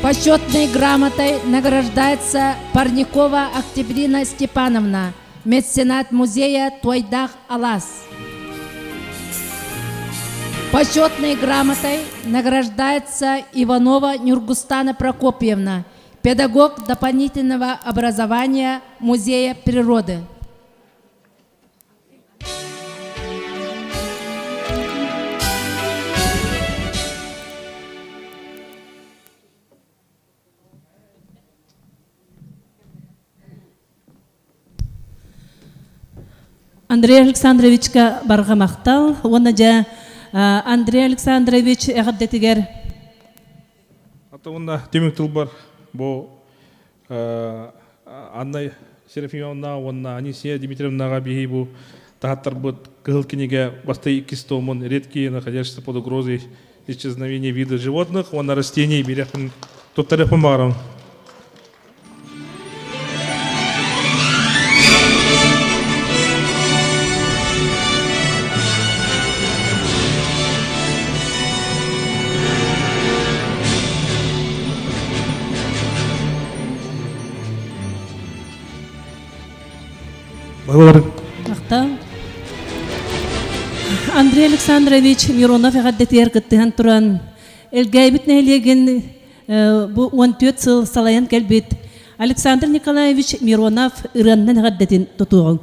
Почетной грамотой награждается Парникова Октябрина Степановна, меценат музея Тойдах Алас. Почетной грамотой награждается Иванова Нюргустана Прокопьевна, педагог дополнительного образования Музея природы. Андрей Александровичка баргамактал, оны жа Андрей Александрович әғаддетігер. Атауында темек тыл бар. Бұл Анна Серафимовна, онна Анисия Дмитриевнаға бейі бұл тағаттар бұд кығыл кенеге бастай 2 томын редкие находящиеся под угрозой исчезновения вида животных, онна растений берехін топтары помарам. Андрей Александрович Миронов әғаддетер кіттіған тұран. Әлгәйбіт нәйлеген бұл 14 сыл салаян кәлбет. Александр Николаевич Миронов ыраннан гаддетін тұтуғын.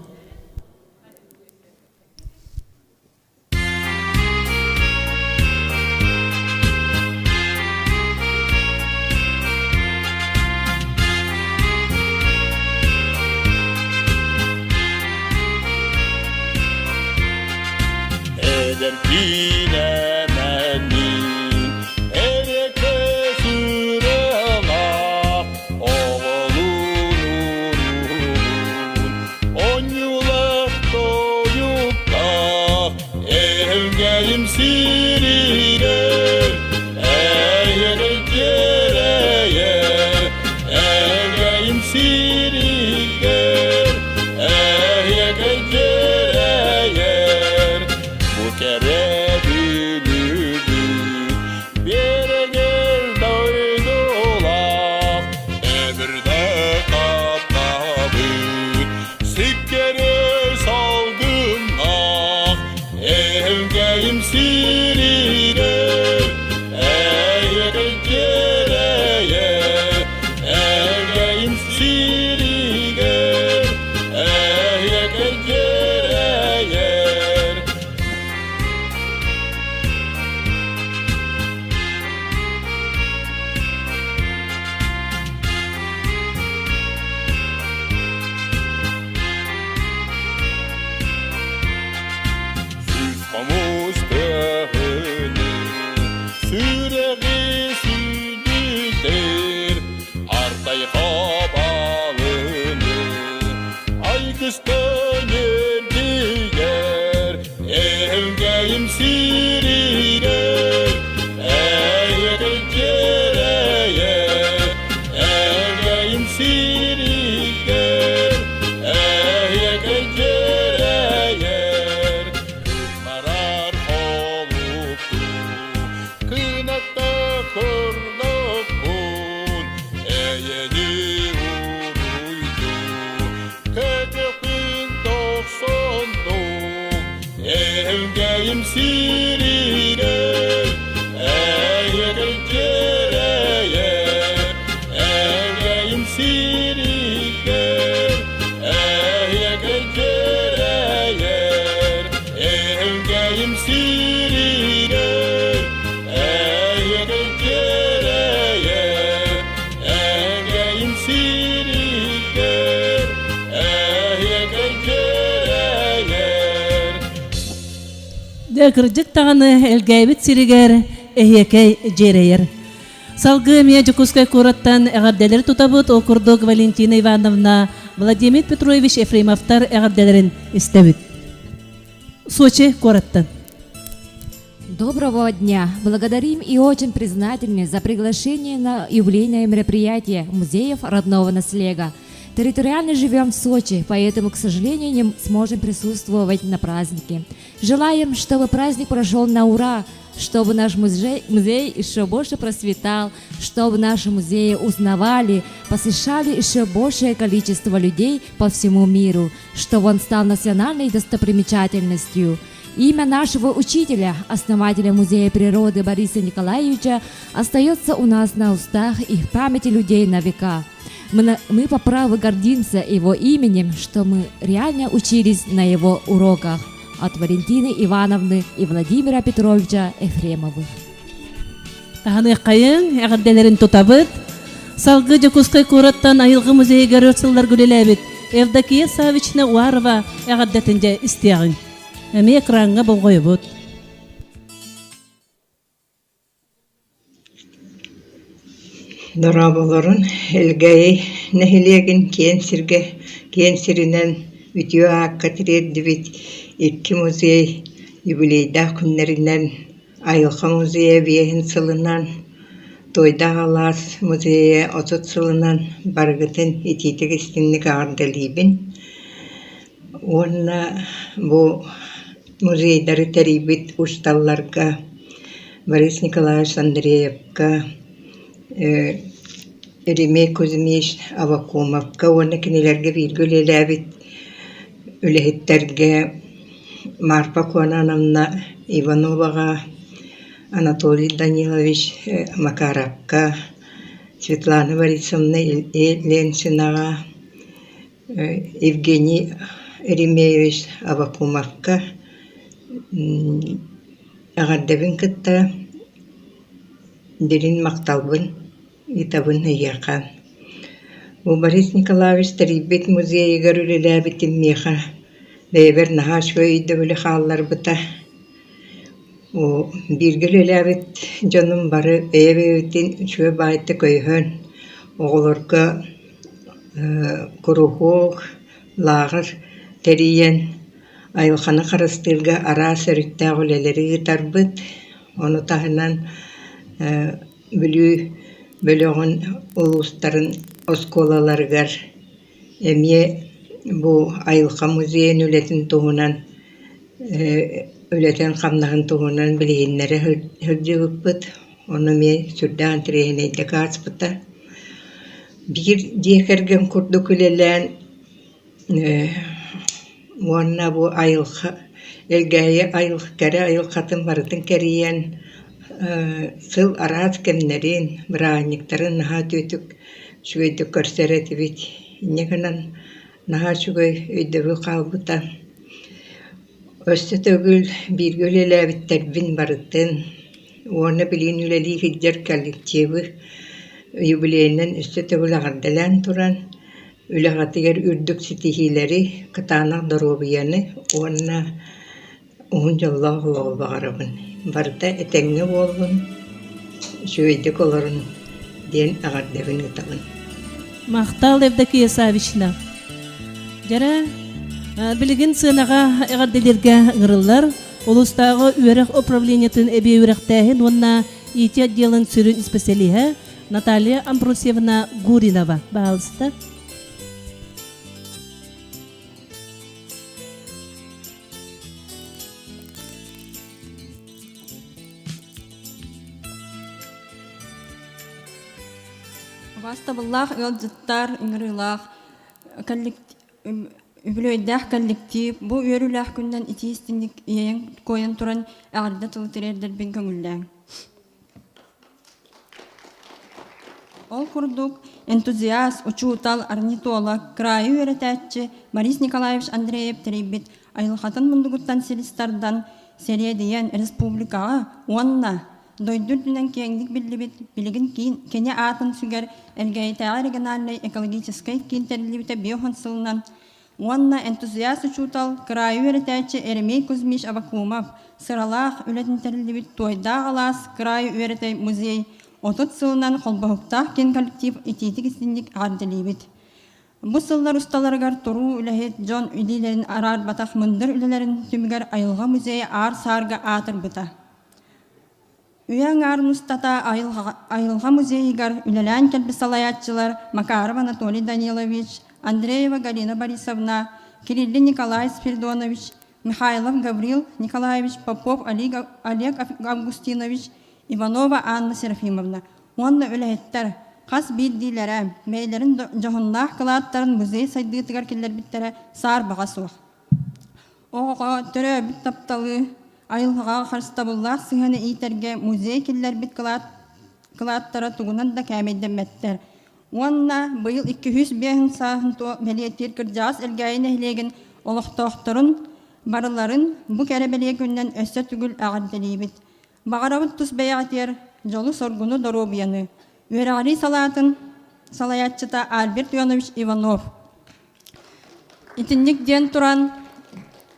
Кырдык тағаны әлгәйбіт сиригер әйекей жерейер. Салғы мия Жукускай кураттан әғабделер тұтабыт окурдук Валентина Ивановна, Владимир Петрович Ефремовтар әғабделерін істебіт. Сочи кураттан. Доброго дня! Благодарим и очень признательны за приглашение на юбилейное мероприятие музеев родного наследия. Территориально живем в Сочи, поэтому, к сожалению, не сможем присутствовать на празднике. Желаем, чтобы праздник прошел на ура, чтобы наш музей еще больше процветал, чтобы наши музеи узнавали, посещали еще большее количество людей по всему миру, чтобы он стал национальной достопримечательностью. Имя нашего учителя, основателя Музея природы Бориса Николаевича, остается у нас на устах и в памяти людей на века. Мы по праву гордимся его именем, что мы реально учились на его уроках от Валентины Ивановны и Владимира Петровича Ефремовых. Тағаны қайын, әғадделерін тұтабыт, салғы Жукускай кураттан айылғы музейге рөтсілдер гүлеләбіт, Евдокия Савична Уарова әғаддетінде істеғын. Әме экранға бұл қойы бұд. Дарабаларын элгәй нәһилеген кенсиринен үтүө аккатирет дибит икки музей юбилейда күннәриннән айылха музее биэһин сылынан тойда алас музее отут сылынан баргытын ититик истинник ардалибин онна бу музейдары терибит ушталларга Борис Николаевич Андреевка Ремей Кузьмич Авакумовка, оны кенелерге билгелеләбит үлехеттерге Марфа Конановна Ивановага, Анатолий Данилович Макаровка, Светлана Борисовна Ленсинага, Евгений Еремеевич Авакумовка, Агардабин кытта Дерин Макталбын, Итабын Хаяка. У Борис Николаевич Тарибет музея Гарулелябит Меха, Бейбер Нахашвей Дөвлі Халлар Бұта. Биргелелябит жаным бары эбеутин чуе байты көйхөн. Оғылырға курухук, лағыр, териен, айылханы қарыстырға ара сөрітті ғылелері тарбыт. Оны тағынан бөліғын ұлыстарын осколаларғар. Әме бұ айылға музейін үлетін туғынан Өлетен қамнағын туғынан білейінлері хүрді өппіт. Оны мен сүрден тірейінейді қаспыта. Bir декерген күрді күлелен онна бұ айылға, әлгәйі айылға кәрі айылғатын бардың кәріен сыл араз кемнерін, бұранниктарын наға төтік шүгейді көрсәрәті бет. Негінен наға шүгей өйдігі қалбыта. Өсті төгіл біргөл әләбіттер бін барыттын. Оны білін үләлі хиджер коллективі юбилейнен өсті төгіл ағардалан тұран. Үләғатығар үрдік сетихилері қытанақ дұробияны оны оғын жаллағы оғы бағарабын. Барда әтәңі болғын, шөйдік оларын ден ағардабын ұтағын. Мақтал Евдокия Савична. Жара Білігін сынаға әғадделерге ғырылар, олыстағы өрек управлениятын әбе өректәхін онна ити отделын сүрін специалиға Наталья Амбросьевна Гуринова. Бағалысты. Бастабыллах ылжыттар ыңырылах Үбілөйдәқ коллектив, бұ өріләқ күннен итейістіңдік ең койын тұран әғарда тұлтырердер бен көңілдәң. Ол құрдық энтузиаст, учутал, орнитолог, крайы өретәтчі Борис Николаевич Андреев Теребет айылғатын мұндығыттан селистардан сериедейен республикаға онна дойдыр дүнен кеңдік білібет білігін кене атын сүгер әлгәйтәғі региональный экологической кентерлібеті биохон сылынан Онна энтузиаст учутал крайы өретәтчі Эремей Кузьмич Авакумов сыралақ үлетінтерлібет тойда алас крайы өретай музей отут сылынан қолбағықтақ кен коллектив итетік істіндік ағарделебет. Бұ сыллар ұсталарғар тұру үләхет Джон үлелерін арар батақ мұндыр үлелерін түмігер айылға музейі ар сарга атыр бұта. Үйәң арын ұстата айылға музейігар үлелән кәлбі салаятчылар Макаров Анатолий Данилович, Андреева Галина Борисовна, Кирилл Николай Спиридонович, Михайлов Гаврил Николаевич, Попов Олег Августинович, Иванова Анна Серафимовна. Онны үләхеттер қас бейдейлері, мәйлерін жоғынлақ қылаттарын музей сайдығытығар келер біттері сар баға соқ. Оға түрі біт тапталы айылға қарыстабыллақ сыңаны итерге музей келер біт қылаттары тұғынан да кәмейден мәттер. Онна бұйыл 205 сағын мәлиеттер кіржас әлгәйін әйлеген олықтоқтырын барыларын бұ кәребеле күннен өсті түгіл ағадделейбет. Бағарабыт тұс бәйғатер жолы соргуны доробияны. Өрағари салатын салаятчыта Альберт Ионович Иванов. Итіннік ден тұран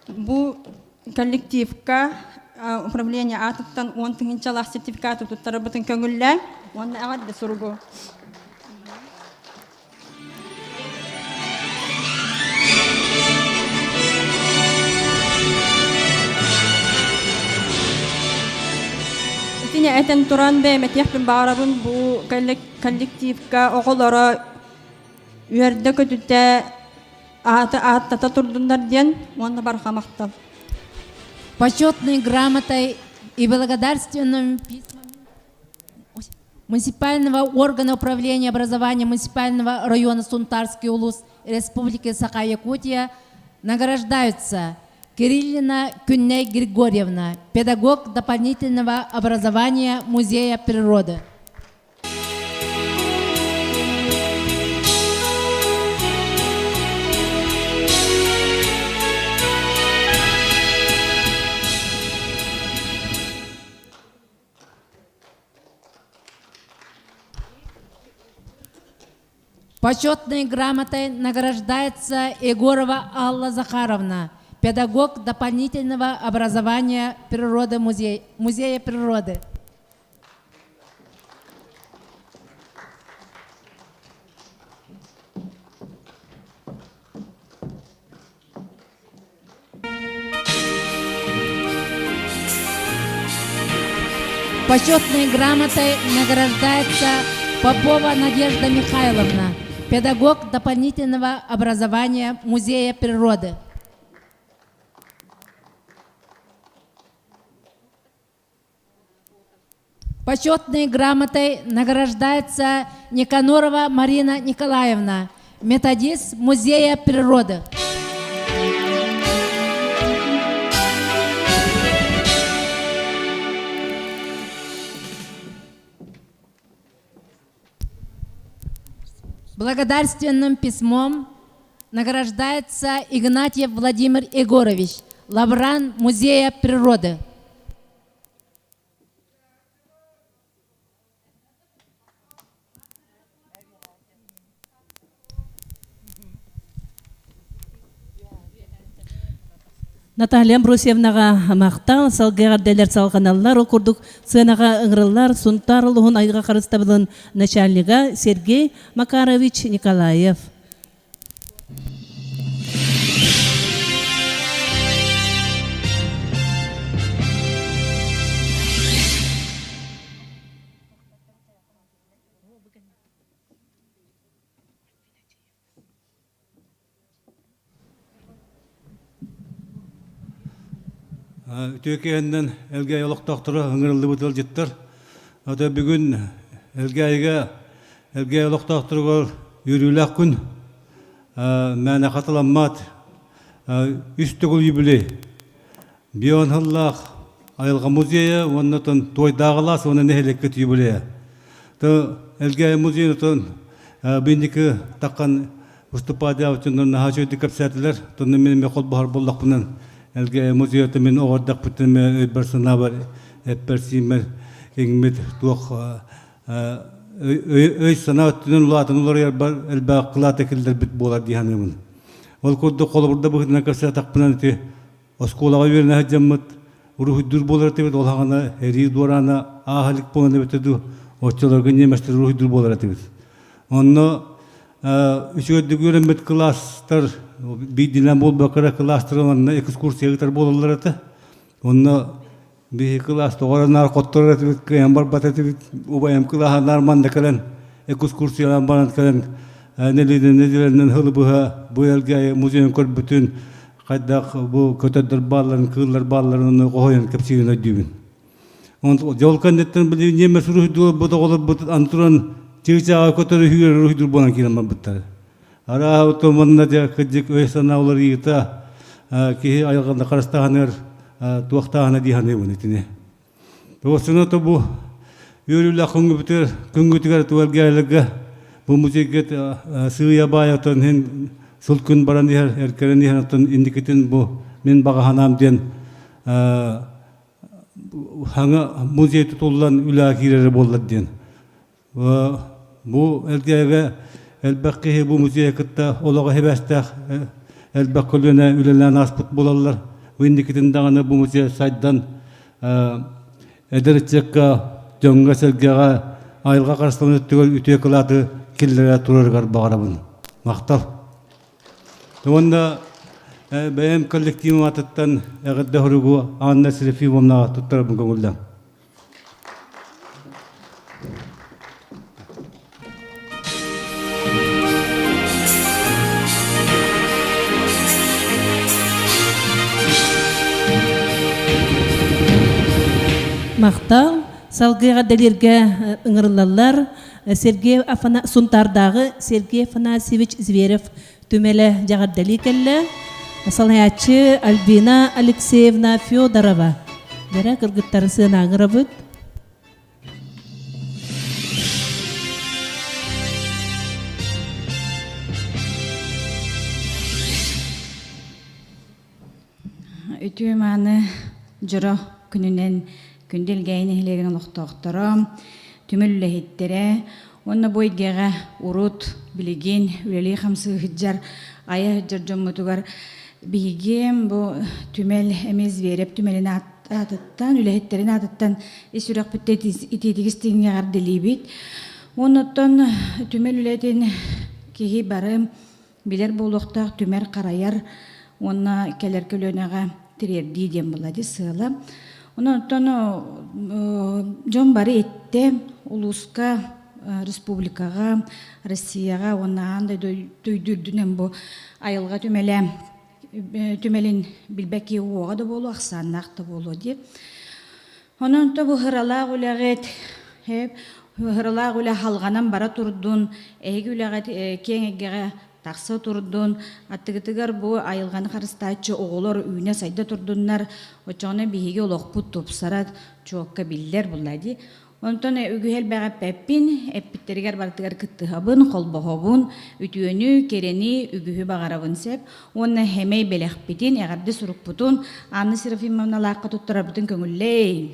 бұ коллективка управление атыттан 10 тыңынчалақ сертификаты тұттары бұтын көңілі. Онна ағадды сұрғы. Итіне әтен тұран бәй мәтияқпен бағарабын бұл коллективка оғылары өрді көтіті аттата тұрдындар ден, онына барха мақтал. Почетной грамотой и благодарственным письмом муниципального органа управления образования муниципального района Сунтарский улус Республики Саха-Якутия награждаются Кириллина Кюнней Григорьевна, педагог дополнительного образования Музея природы. Почетной грамотой награждается Егорова Алла Захаровна, педагог дополнительного образования природы музея природы. Почетной грамотой награждается Попова Надежда Михайловна, педагог дополнительного образования музея природы. Почетной грамотой награждается Никанорова Марина Николаевна, методист музея природы. Благодарственным письмом награждается Игнатьев Владимир Егорович, лаборант музея природы. Наталья Брусевнаға мақтал, салғығар дәлер салғаналар, оқырдық сынаға ұңғырылар, сұнтарылығын айға қарыстабылын начальниға Сергей Макарович Николаев. Төкеннен әлге олық доқторы ұңырылды бұтыл жеттір. Ата бүгін әлге олық доқторығыр үйрілік күн. Мәні қатыламмат. Үстігіл юбілей. Бион ғыллақ айылға музейі, оннатын тойдағылас, оны нәхелеккет юбілейі. Әлге музейін бендікі таққан ұстыпады аутынын хачойды көпсәтілер. Тұнны меніме қол бұхар болдақ бұнын. Әлге музейті мен оғырдақ бұттынме өйбірсіна бар, әпперсеймер, еңмет туақ өй сана өттінін ұлатын олар әлбә қылаты келдер бүт болар дейханымын. Ол көрді қолы бұрда бұғытына көрсе тақпынан өте осколаға веріне әджаммыт, ұры хүддүр болар өтебет, ол хағана әрі дуарана ағалық болғаны өтеді, отчаларға неместер ұры хүддүр болар өтебет. Онны үшігөдді көрінбет кластар, бейділен бол бақыра кластар, онына экскурсиягытар болалар өті. Онны бейі класс тоғаранар қоттар өтебет, кәйін бар бат өтебет, обайым клаханар манда кәлін, экскурсиялан банат кәлін, нәлерінен хылы бұға, бұл әлге музейін көр бүтін, қайдақ бұл көтәдір баларын, кыллар баларын, оны қойын көпсеген өйдейбін. Жол кәндеттен білі немес рухидуы бұда қолыр бұд антуран чегісаға көтәрі хүйер рухидур болан келен бар бұттары. Ара ұтылманына де күдік өйсана олар егіта кейі айылғанда қарыстағаныр, туақтағана дейханы бұны етіне. Осыны бұл үйрілі күнгі бітер, күнгі тігер туәлге әлігі бұл музейгет сүйя байытын хен сол күн баран дейхер, әркерен дейхер атын индикетін бұл мен бағаханам ден хаңа музей тұтылдан үлі керері болды ден. Бұл әлгеге әлбәққе бұл музей күтті олығы хебәстәқ әлбәққөліне үлелән аспыт болалар. Бұл индикетін дағаны бұл музей сайдан әдірітчекка жоңға сәлгеға айылға қарыстығын өттігіл үте қылаты келлері тұрырғар бағарабын. Мақтал. Онда бәйім коллективім атыттан әғідді хүрігу Анна Серефимовнаға тұттарабын көңілден. Мақтал, салғыға дәлерге ұңырлалар, Сергей Сұнтардағы Сергей Афанасьевич Зверев түмелі жағардалі кәлі, салаячы Альбина Алексеевна Федорова. Дәрі кіргіттары сына аңыры бұд. Үтім аны жұры күнінен күнделгәйін әлеген ұқтықтырым, түмілі хеттері, Онна бойгеға урут билеген үлелей хамсы хыджар ая хыджар жоммутугар бигем бу түмел эмез вереп түмелин атыттан үлехеттерин атыттан исүрек бүттет итетигистигине гарделибит. Оннотон түмел үлетин киги барым билер болуктак түмер караяр онна келер көлөнага тирерди дем булади сыла. Оннотон жон бары этте улуска республикага, Россияга, онна андай дойдүрдүнен бу айылга түмелин билбеки уога да болу, аксаннак да болу ди. Онон то бу хыралак үлегет, хыралак үле халганан бара турдун, эги үлегет кеңегеге таксы турдун, аттыгытыгар бу айылганы карыстаачы оголор үйүнө сайда турдуннар, очоно биһиги олокпут тупсарат чуокка биллер буллади. Онтон үгүһел бага пеппин, эппиттеригер бартыгар кыттыхабын, холбохобун, үтүөнү, керени, үгүһү багарабын сеп, онна хемей белехпитин, эгерди сурукпутун, Анна Серафимовна лакка туттарабытын көңүллей.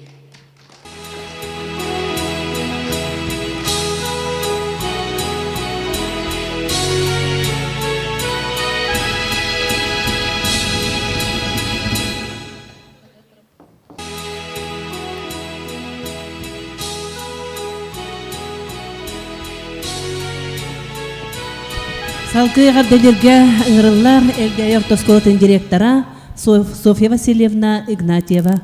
Салкы гарделерге ыңырыллар Элгая автосколатын директора Софья Васильевна Игнатьева.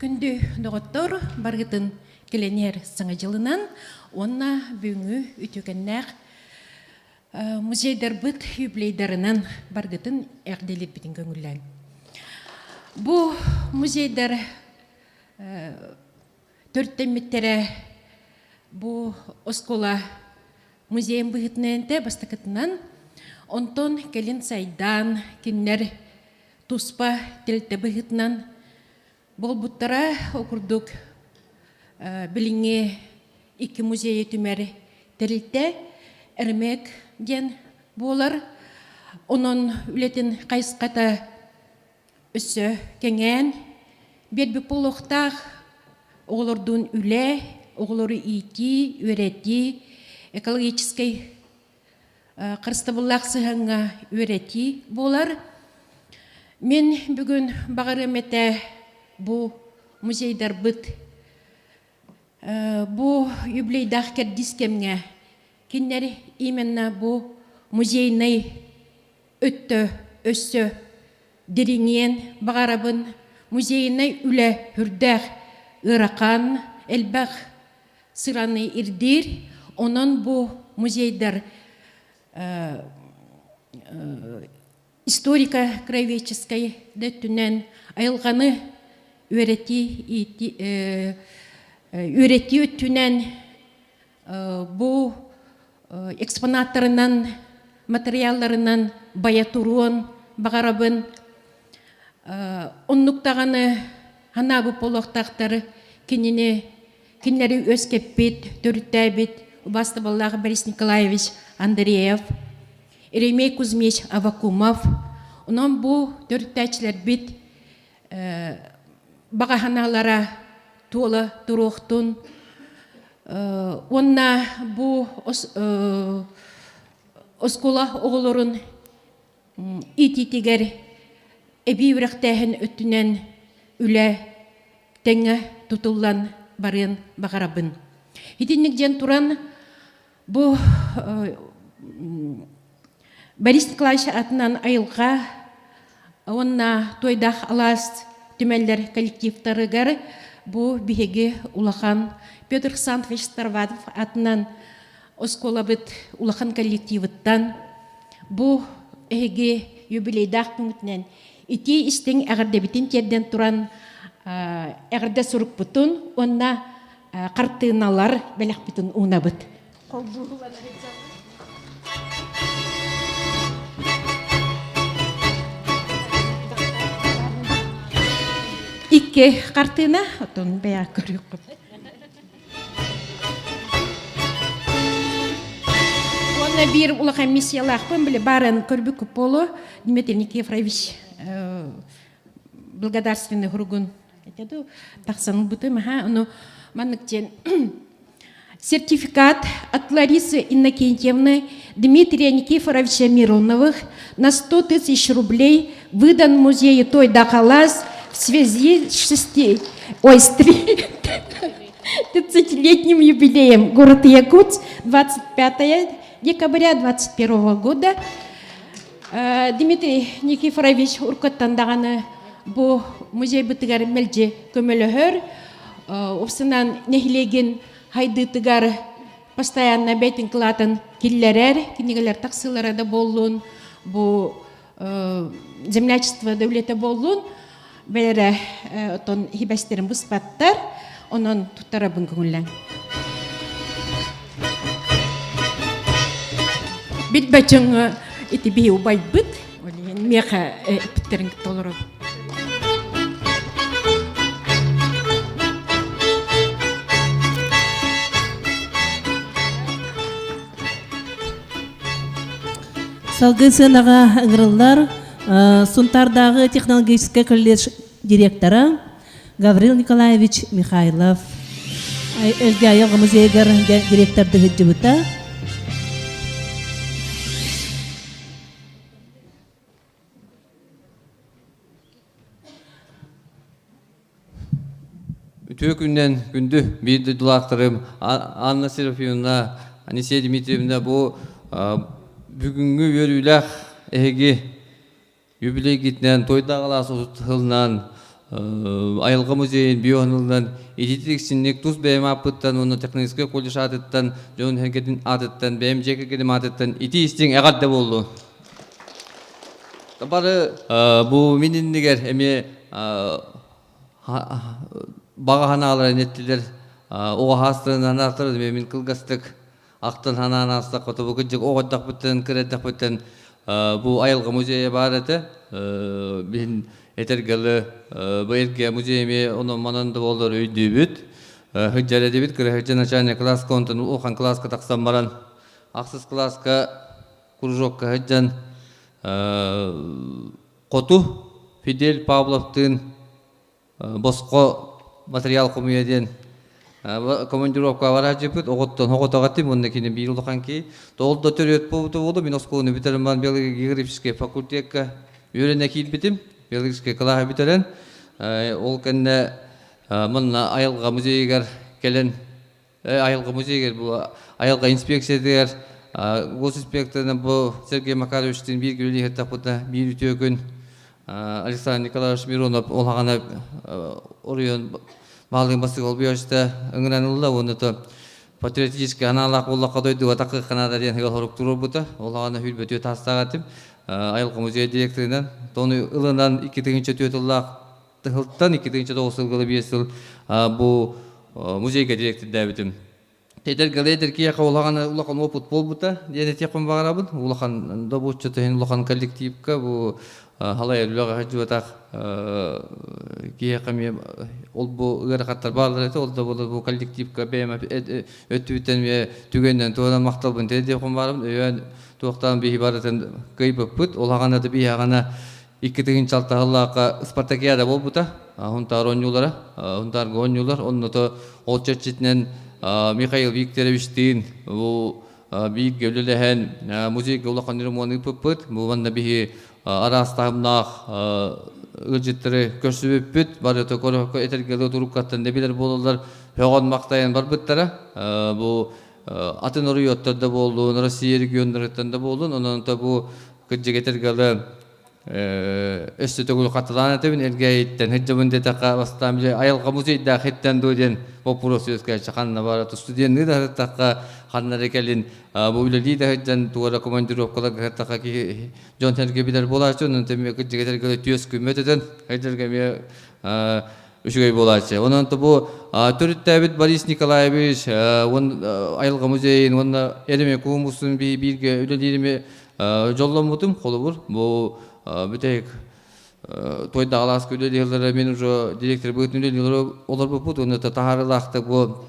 Күнді доғыттор барғытын келенер саңа жылынан, онна бүгінгі үтігіннәқ музейдер бұт юблейдерінен барғытын әғделер бітін көңілен. Бұл музейдер төрттен меттері бұл оскола музейін бұғытынente бастықытынан, онтон келін сайдан кеннер туспа телті бұғытынан Бұл бұттара оқырдық біліңе екі музейі түмәрі тәрілті әрмек ден болар. Оның үлетін қайсқата үсі кәңен бербі полуқтақ оғылырдың үлі, оғылыры ити, өреті, экологическай қырыстабыллақ сығанға өреті болар. Мен бүгін бағарым әті Бу музейдар быт. Бу юблейдах кердискемге. Киннер именно бу музейный өттө, өссө, деринген бағарабын. Музейный үлі хүрдәқ ырақан, әлбәқ сыраны ирдир. Онын бу музейдар историка краеведческой дөттінен айылғаны Үрети өттүнен бұл экспонаттарынан, материалларынан баятуруын, бағарабын, оннуктағаны ханабы полуқтақтары кеннері өскеппет, төрттәбет, басты баллағы Борис Николаевич Андреев, Еремей Кузьмич Авакумов, онан бұл төрттәчілер бет бағаханалара толы тұруқтын. Онна бұл оскола оғылырын ититігер әбей үріқтәхін өттінен үлі тәңі тұтылан барын бағарабын. Хитіннік жен тұран бұл Борис Николаевич атынан айылға онна тойдақ алас түмәлдер коллективтарыгар бұл бігеге улахан Петр Александрович Старватов атынан осколабыт улахан коллективыттан бұл әге юбилейдақ күнгітінен ити істің әғірдебітін терден тұран әғірді сұрық бұтын, онна қартыналар бәләқ бұтын ұнабыт. икки картина, отон бая көрүк. Онна бир улахан миссиялахпын, биле барын көрбүк көп болу, Дмитрий Никифорович благодарственный хуругун. Это таксан бутым, ну манныктен сертификат от Ларисы Иннокентьевны Дмитрия Никифоровича Мироновых на 100 тысяч рублей выдан музею Той да Халас в связи с 30-летним юбилеем город Якутск 25 декабря 2021 года. Дмитрий Никифорович уркаттандаганы бу музей бытыгар мелже көмөлөһөр опсынан нехилеген хайдытыгар постоянно бейтин кылатын киллерер кинигелер таксылары да боллун бу землячество devlete боллун бере отон хибестерин буспаттар онон туттара бүнгүллән бит бачың ити би убай бит олен меха питтерин толору Салгысынаға ыңғырылар Сунтардағы технологический колледж директора Гаврил Николаевич Михайлов. Әлгі айылғы музейгер директорды хүджібіті. Үтіе күннен күнді бейді дұлақтырым Анна Серафимовна, Анисия Дмитриевна бұл бүгінгі өріләқ әйге юбилей кетінен тойда қаласы ұтылынан айылғы музейін бионылынан едетіксіннек тұз бәйім апыттан, оны технический колледж атыттан, жон әргетін атыттан, бәйім жеке кедім атыттан, ити істен әғатты болды. Бары бұл меніндегер әме баға ханалар әнеттілер оға хастырынан артырды, мен қылғастық ақтын хананасында қоты бұл күнжік оғаддақ бүттен, кіреддақ бүттен бұл айылғы музейі бар әті. Мен әтергілі бұл әрге музейіме оның мананды болдыр өйді бүт. Хүджар әді бүт, кірі хүджа начальный класс контын оған классқа тақсан баран. Ақсыз классқа кружокқа хүджан қоту Фидель Павловтың босқо материал құмияден командировка вара жепут оготтон оготогатым онда кини бир улахан ки толдо төрөт болду мен осколуну битерман биологический факультетке үйрөнө килбитим биологический класс битерен ол кенне мына айылга музейгер келен айылга музейгер бу айылга инспекциядер госинспекторунун бу Сергей Макаровичтин бир күлү тапыта бир үтөгөн Александр Николаевич Миронов олагана орыйон Малын басық олбей өшті үңірен ұлда, оны то патриотический аналақ олаққа дойды ватақы қанада ден ғыл хорық тұру бұты. Олағаны хүл бөтіе тастағатым. Айылғы музей директорынан, тоны ұлынан 2-2 ұлақ тұғылттан 2-9 ұлғылы бесіл бұл музейге директор дәбітім. Тедергілі едерке яқа олағаны ұлақан опыт бол бұта, дені текпен бағарабын. Улақан добутшы тұхын ұлақан коллективка бұл халай үліға ғажуатақ кейақаме ол бұл ғырақаттар барлар әті, ол да бұл коллективка бәйім өтті бүттен түгеннен туғынан мақталбын тәді қон барым, өйен туақтан бейі барытын көйбіп бұт, олағана да бейі ағана 2-2 жалта ғыллаққа Спартакиада бол бұта, ғынтар ойнулары, ғынтар ойнулар, оны то ол чәрчетінен Михаил Викторовичтің бұл бейік гәуліліген музейге олақан үрімуаны бұт, бұл ванда бейі арастағымнақ ұлжеттері көрсібіп бүт, бар өті көріққа етергелі тұрып қаттан дебелер болылар, оған мақтайын бар бұттары. Бұл атын ұры өттірді болуын, Россия региондарыттан да болуын, онын да бұл күджек етергелі өсті төгілі қатылан әтебін әлге еттен, хүджімінде таққа бастан біле айылға музейді әқеттен дөйден вопрос өскәлші қанына бараты студентні да таққа қанына рекелін бұл үлі де хүджен туғара командировкалар таққа ки жон тәрге білер боларшы, оның тәме күджек етергелі түйес күмметеден хүджергеме үшігей боларшы. Оның да бұл түрітті әбіт Борис Николаевич айылға музейін, оны әреме көмісін бірге үлі жоллан мұтым қолы бұр. Бұл бүтек тойда алас көдөлелер мен уже директор бүтүнөлөр олар бут оны тахарылакты бу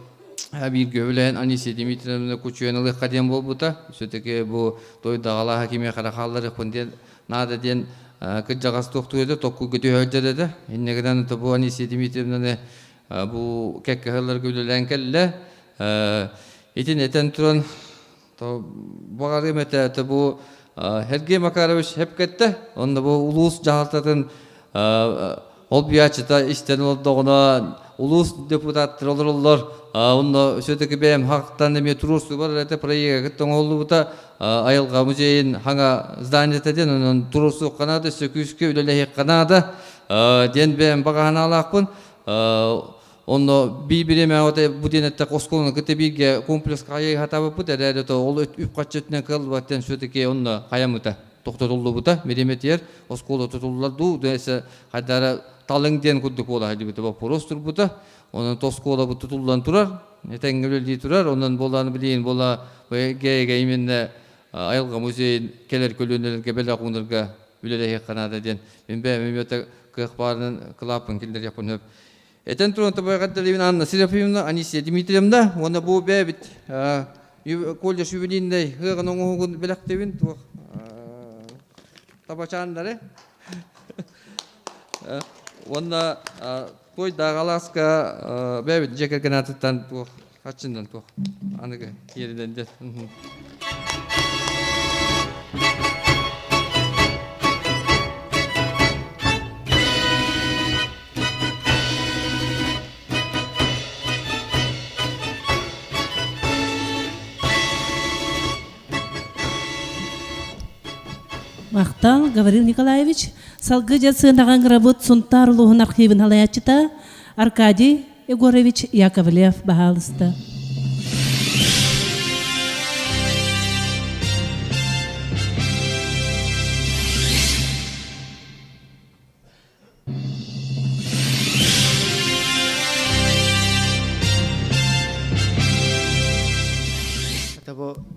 бир гөвлен Анисия Дмитриевна Кучуяналы кадем болбута все-таки бу тойда ала хакиме карахаллары конден нада ден кыжагас токтуйда токку көтөөлдөрдө иннегеден бу Анисия Дмитриевна бу кеккелер гөвлен келле этен туран багары мете бу Сергей Макарович hep кетті. Онда бұл улус жағалтатын ол биячыта істен олдығына улус депутаттыр олар. Онда сөйтікі бәйім хақтан деме тұрурсы бар. Әті проекті кеттің олды бұта айылға музейін хаңа зданиетеден оның тұрурсы қанады, сөкүйіске өлелі қанады. Ден бәйім бағаны алақпын. Онда бейбіреме бұденетті қосқолыны күті бейге комплекс қайы хатабы бұд, әрі ол үп қатшетінен қылы баттен сөйтіке онда қаямыта тоқтатылды бұта, меремет ер, осқолы тұтылыларду, дөйесі қайдары талыңден күдік ола хайды бұта бақ поростыр бұта, оның тосқолы бұт тұтылдан тұрар, етәңгілі тұрар, ондан боланы білейін, бола гейге именне айылға музейін келер көлөнелерге бәлі қуындырға үлелі қанады ден. Мен бәй меметі қықпарының қылапын келдер япын өп. Этен туран табайгаттар Анна Серафимовна, Анисия Дмитриевна, оны бұл бәбіт колледж юбилейный ғығын оңығын біләқтебін табачандары. Оны той дағаласқа бәбіт жекерген атыттан қатшындан анығы еріден дед. Мақтал Гаврил Николаевич, салгы жасы работ Сунтар улуғын архивін халаячыта Аркадий Егорович Яковлев бағалысты.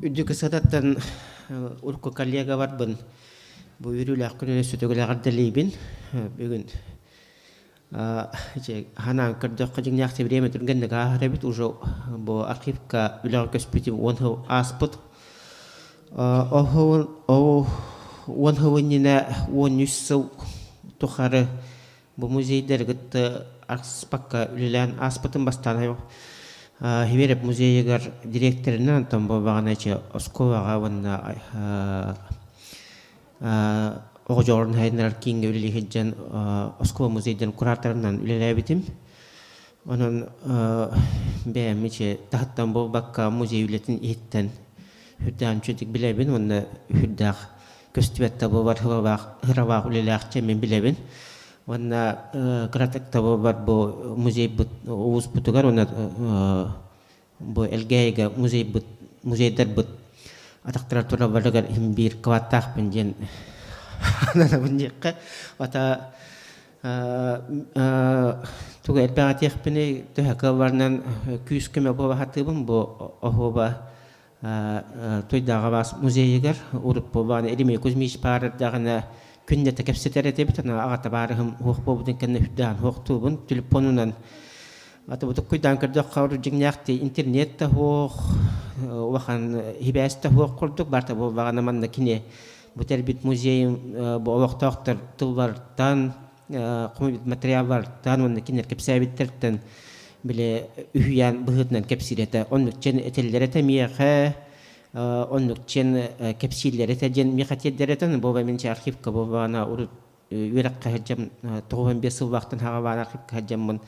Үдді кысадаттан урку коллега барбын. Бу үрүләк күнүнө сөтөгөлөр делейбин. Бүгүн ханан кырдыкка жигнакты время тургендеги ахарабит уже бу архивка үлөр көспүтүп онхо аспыт. Онхо нина онюсу тухары бу музейдергит арспакка үлелен аспытын бастанайбы. Хибереп музейгар директорынан там баганача Осковага ванна Огожорн хайнар кинг үлели хеджан Оскова музейден кураторынан үлелебитим. Онон бемиче тахаттан бу бакка музей үлетин иттен хүддан чөтик билебин, онда хүддак көстүбетте бу бар хыравак үлелакча мен билебин. Онда кратекта бу бар бу музей бут уус бутугар, онда бу элгейга музей бут музейдер бут атактырар тура барыгар бир кваттак пенжен нана бунжекка ата туга элбагатех пене төһәкә барнан күскеме бу хатыбын бу охоба тойдага бас музейгер уруп бу Эдемей Кузьмич пардагына күнне текепсетерете битана агата барыгым хок бобудын кенне хүддан хоктубун телефонунан ата бу тукуйдан кырдык кавры жигнякты интернетте хок вахан хибәстә хок курдук барта бу багана манна кине бу тербит музей бу вактактар тыллардан кумбит материаллардан онда кинер кепсәбиттерден биле үһян быһытнан кепсирете оннук чен этеллерете мияха оннук чен кепсиллерете жен михатеддеретен бу менче архивка бу бана урут үрәккә хаҗам 95 ел вакытын хагабан архивка хаҗаммын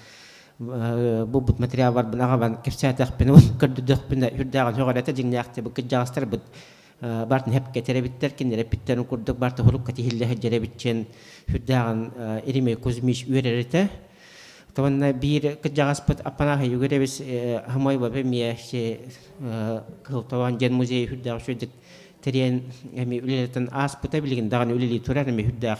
бу бут материаллар бинагабан кепсәтәк бин кырдыдык бин үрдәгән хогорете жиңнәкте бу кыҗастыр бу бартын hep кетеребиттер кинер питтерин курдук барты холук катихилле хаҗеребитчен үрдәгән Эдемей Кузьмич үрәрете Таванна бир кыҗагаспыт апана югеребис хамай бабе мияше кылтаван жен музей хүрдәг шөдик терен эми үлелетен аспыта билген даган үлели турар эми хүрдәг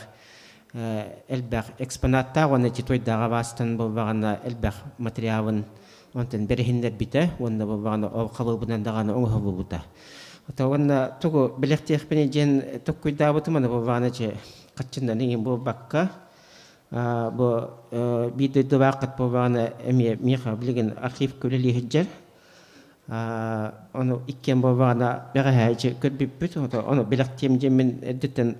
элбәк экспонатта гына тойдага бастан булганда элбәк материалын онтен берһиндер бите онда булганда ол кабылбынан даганы оңга булута. Таванна тугу белектех пене жен токкуйда бутманы булганда че качындан ин бу бакка бу биде дубакыт болбагана эме миха билген архив көлели хиджер onu ikken bolbagana bege haje körbüpüt onu bilak temjemin editten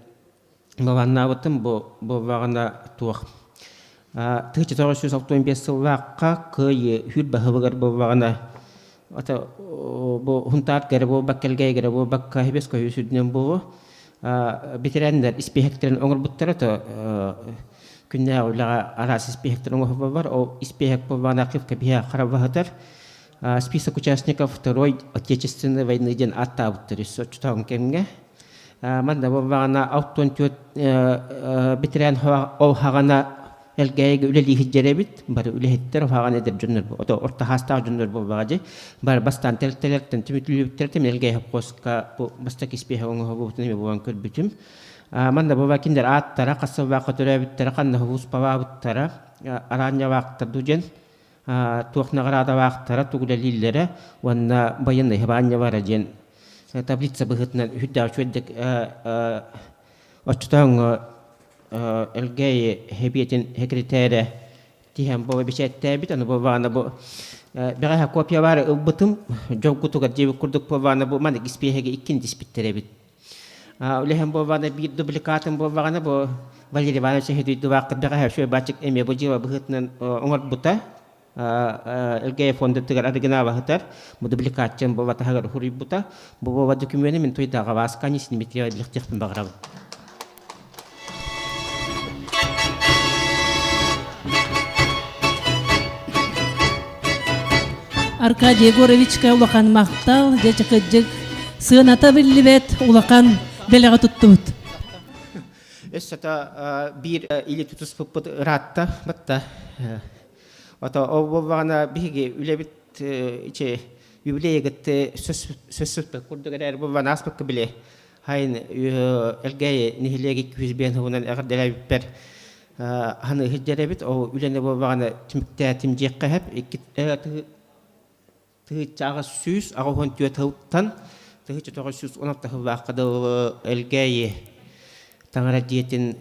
bolganna butun bu bolbagana tuak tığçı 1965 yıllıqqa köy hür bahıgar bolbagana ata bu huntat gere bu bakkelge gere bu bakka hebes köy südnen bu bitirenler ispeheklerin oңор buttara to günne ola aras ispeheklerin oңор var o ispehek bolbagana kıfka biha qarabahtar список участников Второй Отечественной войны ден аттабыттыр сочтан кемге манда болбагана автонтөт битирен ол хагана элгейге үлели хиджеребит бар үлехиттер хагана деп жөнөр ото орта хаста жөнөр болбагажы бар бастан телтелектен тимитлүптертем элгей хапкоска бу бастак испеhe оңо бутуне болган көрбүтүм манда болбакиндер аттара касыба каторебиттер канна хус павабыттара арanya вактар дужен туохнаграда вақтара тугулалиллере ванна баянна хабанья варажен таблица быхытнан хүдда чөддек очтаң элгей хебиетин секретаре тиһәм бо бишеттәбит аны бована бо бага копия бар убытым жогутуга жеби курдук бована бо ман испехеге иккин диспиттеребит улеһәм бована бир дубликатым бована бо Валерий Иванович хеди дувак бага шөй бачык эме бо жеба быхытнан оңор бута элге фонды тигер адыгына вахтар модуликатчен бо ватагар хурибута бо ва документы мен тойдага васкани симметрия лихтехпен баграб Аркадий Егоровичка улахан мактал жечекежек сыната билибет улахан белега туттут эсата бир или тутус пупут ратта батта Ata o bana bihi ülebit içe yübleyegette söz kurdu kadar bu bana aspek bile hain elgeye nihilege küzben hunan eğer delebper hanı hicrebit o ülene bu bana timte timcek hep iki tı çağa süs ağı hon tüyattan tı çağa süs ona tı vaqada elgeye Tangara diyetin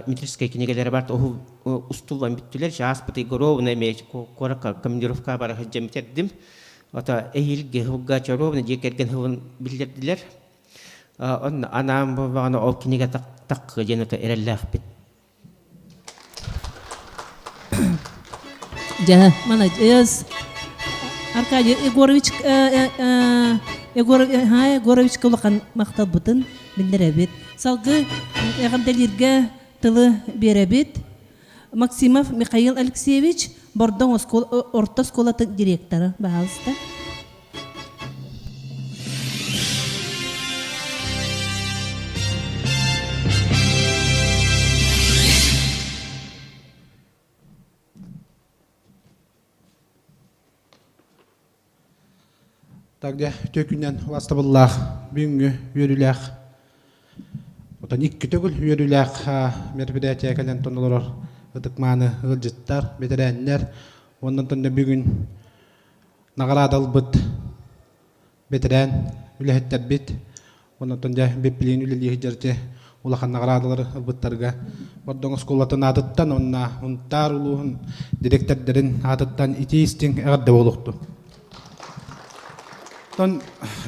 mitriske kinigeleri var o ustullan bittiler şahspıtı gorovna meç koraka komandirovka bara hacem terdim ata ehil gehugga çorovna jekergen huvun bildirdiler on anam bana o kiniga tak jenata erellah bit ja mana yes Arkadiy Egorovich kulakan maktab butun bildirebit salgı Ягамдалирге тылы беребит Максимов Михаил Алексеевич Бордон орта школаты директоры баалыста. Тогда төкүнен вастабыллах бүгүнгү үйрүлэх Otan ikki tögül yürülək merpediyatya kalen tonulur ıtıkmanı ılcıttar, betirenler. Ondan tonda bugün nağarad albıt betiren ülehetler bit. Ondan tonda bepliğin üleliği hicirti ulaqan nağaradaları albıttarga. Bordon skolatın adıttan onna untar uluğun direktörlerin adıttan itiistin eğerde oluqtu. Ton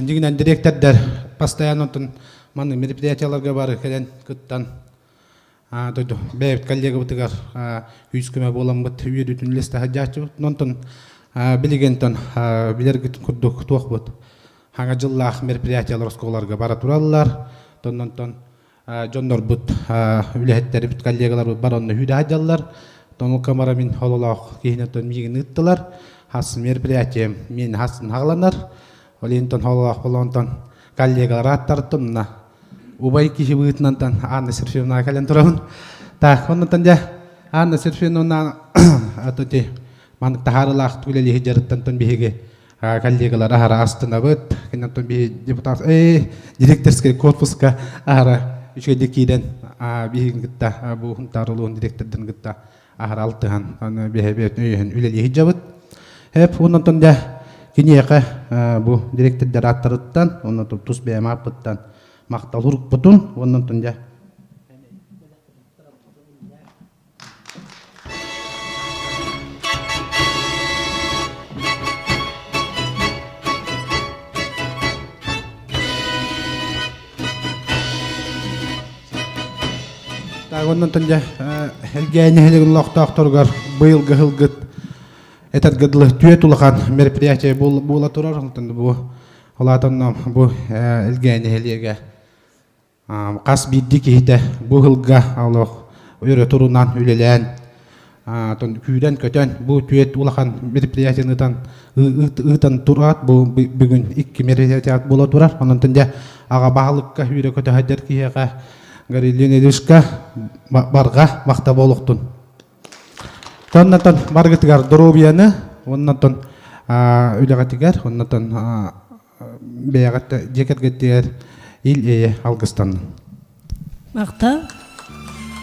jiginen direktörler pastayan ondan Маны мероприятияларга бары келен кыттан тойду бэбит коллега бутыгар күйскөмө болам бут үйрүтүн лесте хаджачы нонтон билигентон билергит курдук туак бут ханга жыллах мероприятиялар сколарга бара тураллар тоннонтон жондор бут үлехеттер бут коллегалар баронна үйдө хаджаллар тону камара мин хололох кийинетон мигин ыттылар хас мероприятие мен хасын хагланар олентон хололох болонтон коллегалар аттартымна Убай киши бытнантан Анна Серфиевна кален турабын. Так, оннан ja Анна Серфиевна атоти ман тахарылах түлели хижарыттан тон биһиге коллегалар ахара астына быт. Кенен тон биһи депутат директорский корпуска ахара үчө декиден биһиген гытта бу хунтарылуун директордун гытта ахара алтыхан аны биһи үйөн үлели хижабыт. Хеп оннан тон ja кинеке бу директордор аттарыттан оннан тус бема апыттан макталурук бутун оннан тунja оннан тонжа элгәйнеһелеген лохтоохторгар быйылгы хылгыт этергыдлы түйет улахан мероприятие була турар онтон бу олатонном бу элгәйнеһелеге кас бидди кихите бу хылга алох өрө турунан үлелән тон күйден көтөн бу түйет улахан мероприятиянытан ытан турат бу бүгүн 2 мероприятие була турар онтон тонжа ага баалыкка хүрө көтө хадер киһега Гарилинедушка барга мақта болуқтун. Тоннатон баргытыгар дробияны, оннатон үлегатыгар, оннатон беягатта жекергеттер ил эе алгыстан. Мақта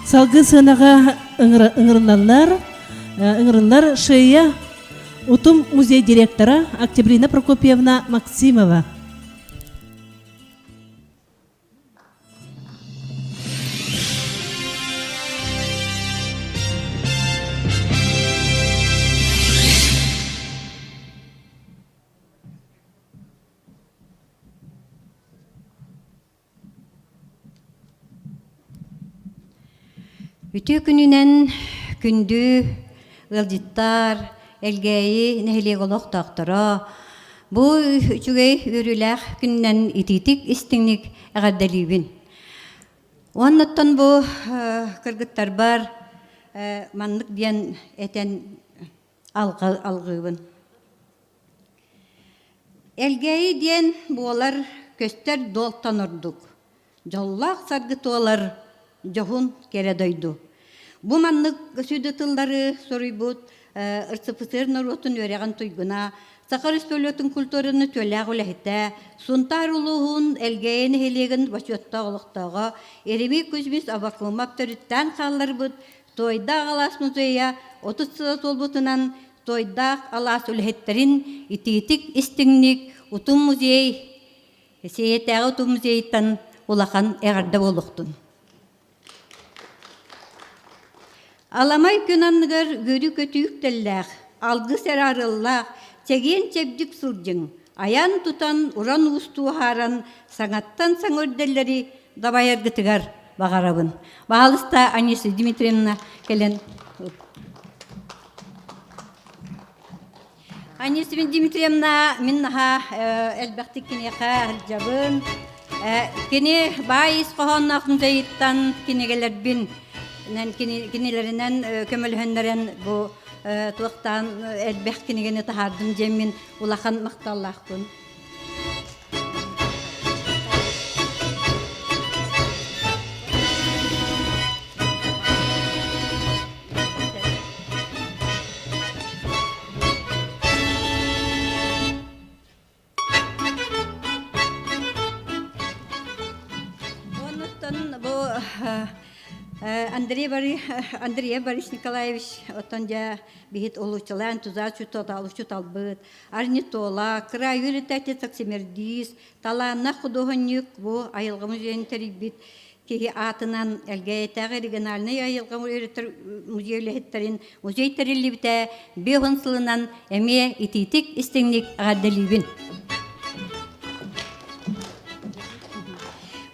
салгы сынага ыңырылар шея Утум музей директора Октябрина Прокопьевна Максимова. Үтө күнүнен күндү ылжыттар, элгейи нехилег олох тақтыра. Бу үчүгей үрүлэх күннен ититик истиңник әгәрдәлибин. Оннаттан бу кыргыттар бар маннык диен этен алгыбын. Элгейи диен буолар көстер долтан ордук. Жоллах саргытуалар жоғын кере дойду. Бу маннык сөйді тылдары соруйбут, ырсыпысыр наротын өреген туйгуна, Сақар өспөлөтін культурыны төләг үләхіті, сунтар улуғын әлгейін хелеген башотта олықтаға, ереми көзмес абақылмап түріттен қалар бұд, тойдақ алас музея, 30 сылат олбутынан тойдақ алас үләхеттерін итетік істіңнік ұтым музей, сейеттәғі ұтым музейттен олақан әғарды болуқтын. Аламай күнанығыр көрі көтүйік тілләқ, алғы сәрарыллақ, теген чебдік сылжың, аян тұтан уран ұсту харан, саңаттан саңырдәлері дабайыргытығар бағарабын. Бағалыста Анеси Дмитриевна келен. Анеси Дмитриевна миннаға әлбәқті кенеға әржабын, кене байыз қоғаннақын жайыттан кенегелер бін, кинелеринен көмөлһөннәрен бу туктан элбек кинегене тахардым жемин улахан макталлахтын. Онуттан бу Андрей Борис Николаевич отонжа бихит олучалан туза чуталбыт, арнитола, край юритете таксимердис, таланна художник бу айылгы музейин терибит, кеги атынан элгейтағы региональный айылгы музейлехеттерин музей терилибите беғын сылынан эме ититик истеңник ағадделибин.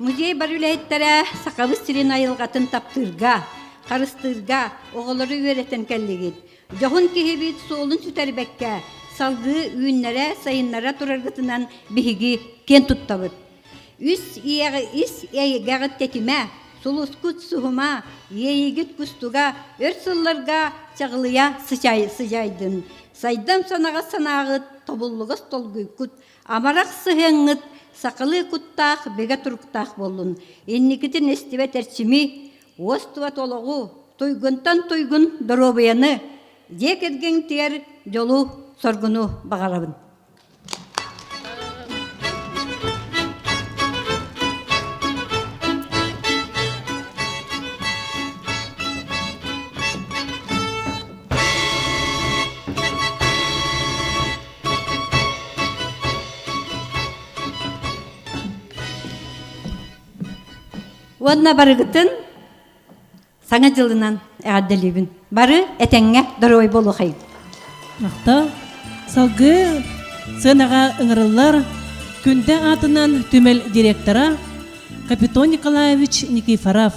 Музей барылайттара сақабыз сирен айылғатын таптырға, қарыстырға, оғылары өретен кәллегет. Жоғын кехебет солын сүтәрбәкке, салғы үйінлері, сайынлары тұрарғытынан бігігі кен тұттабыд. Үс егағыт тетіме, солыс күт сұғыма, егіт күстуға, өрсылларға чағылыя сыжайдын. Сайдам санаға санағыт, тобыллығыз толғы күт, амарақ сығыңыт, сақылы күттақ, беге тұрықтақ болын. Еннекетін естіве тәрчімі, остыва толығы, тойгынтан тойгын дұробияны, дек ерген тер жолу соргыну бағарабын. Онна барыгытын саңа жылынан әғадделебін. Бары әтәңе дұрой болу қайып. Мақта, салғы сынаға ыңырылар күнді атынан түмел директора Капитон Николаевич Никифоров.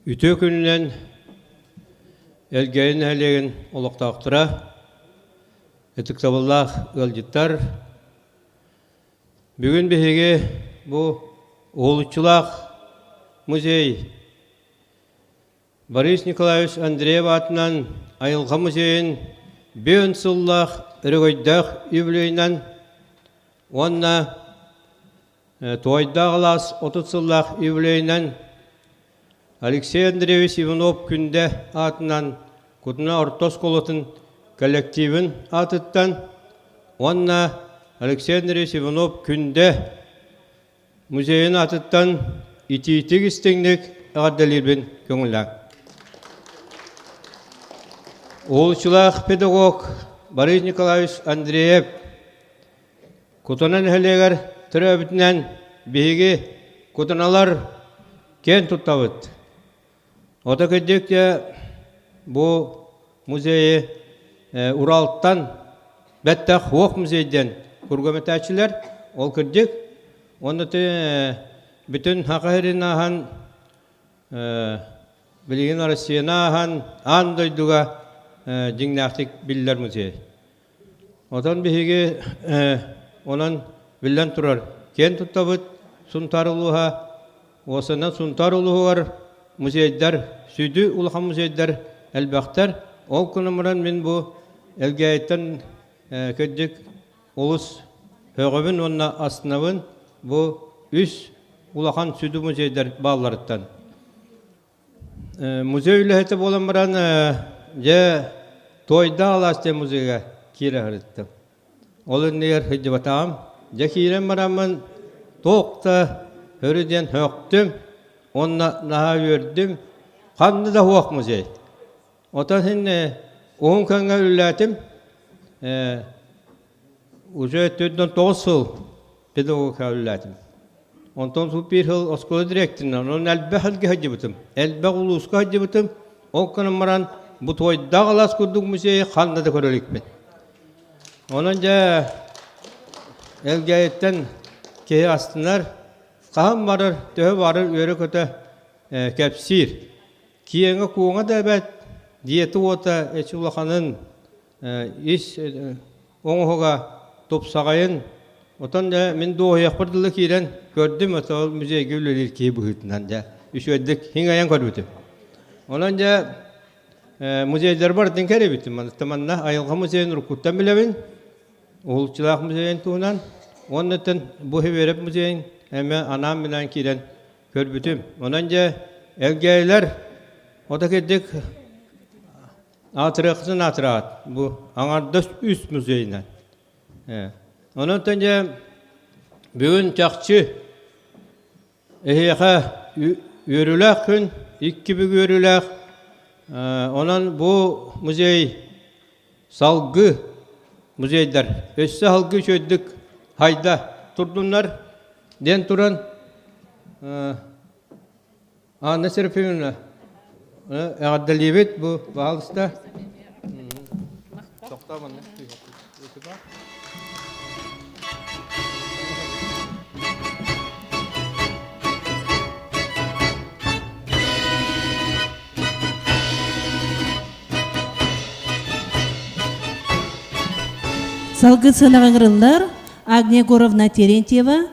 Үтө күнінен элгейін әлеген олықтақтыра, этіктабыллақ өлжіттар. Бүгін бігеге бұл Олучулақ музей Борис Николаевич Андреев атынан Айылға музейін бен сыллақ үрігойдақ үбілейінен онна Тойда қалас 30 сыллақ үбілейінен Алексей Андреевич Иванов күнде атынан Кутна Ортос колотын коллективін атыттан онна Алексей Андреевич Иванов күнде музейін атыттан ити-итік істеңдік ағаддалербен көңілі. Олчылақ педагог Борис Николаевич Андреев Кутанан әлегер түрі өбітінен бейге кутаналар кен тұттавыд. Ота көддекте бұл музейі Уралттан бәттақ оқ музейден көргөметәчілер ол көддек. Оны бүтін хақайрын аған, білген Россиян аған, андойдуға жеңнәқтік білдер музей. Отан бігеге онан білден тұрар. Кен тұттабыд, сұнтар ұлыға, осынан сұнтар ұлығығар музейдер, сүйді ұлыған музейдер, әлбәқтер. Ол күнімірін мен бұл әлгәйттен көддік ұлыс өғібін, онына астынабын, бұл үс улахан сүді музейдер балларыттан. Музей үліхеті боламыран же тойда аласты музейге кире ғырыттым. Ол үннегер хүдді батағам. Же кирен барамын тоқта өріден höktüm, онна наға өрдім. Қанды да хуақ музей. Отан хинне оң кәңі үлләтім. Уже 9 сыл педагога үлләтім. Онтон су bir yıl oskola direktinden, onun elbe halge hacı bıtım. Elbe uluska hacı bıtım. O kanımaran bu toyda galas kurduk müzeyi xanna da körülük ben. Onunca elgeyetten kehi astınlar. Kaham varır, töhü varır, öyle kötü kepsir. Kiyenge kuğuna da evet, diyeti ota eçulakanın iş oğuğa topsağayın. Otan da men doğu yapırdılı kiren gördüm o müzeye gülülir ki bu hütünden de. Üç ödük hingayan gördüm. Onunca müzeler var dinkere bitim. Tamanna Ayılga müzeyin rukuttan bilevin. Oğulçılak müzeyin tuğunan. Onun için bu heverep müzeyin hemen anam bilen kiren gördüm. Onunca elgeyler o da gittik atırıqsın atırağıt. Bu anarda üst müzeyinden. Onun için bugün çakçı eheğe yürülük gün, iki bir yürülük. Onun bu müzey salgı müzeyler. Össe halgı çözdük hayda turdunlar. Den turan ne serpimine? Eğaddalibet bu bağlısta. Toktaman ne? Салгы сынағыңырылар Агния Горовна Терентьева,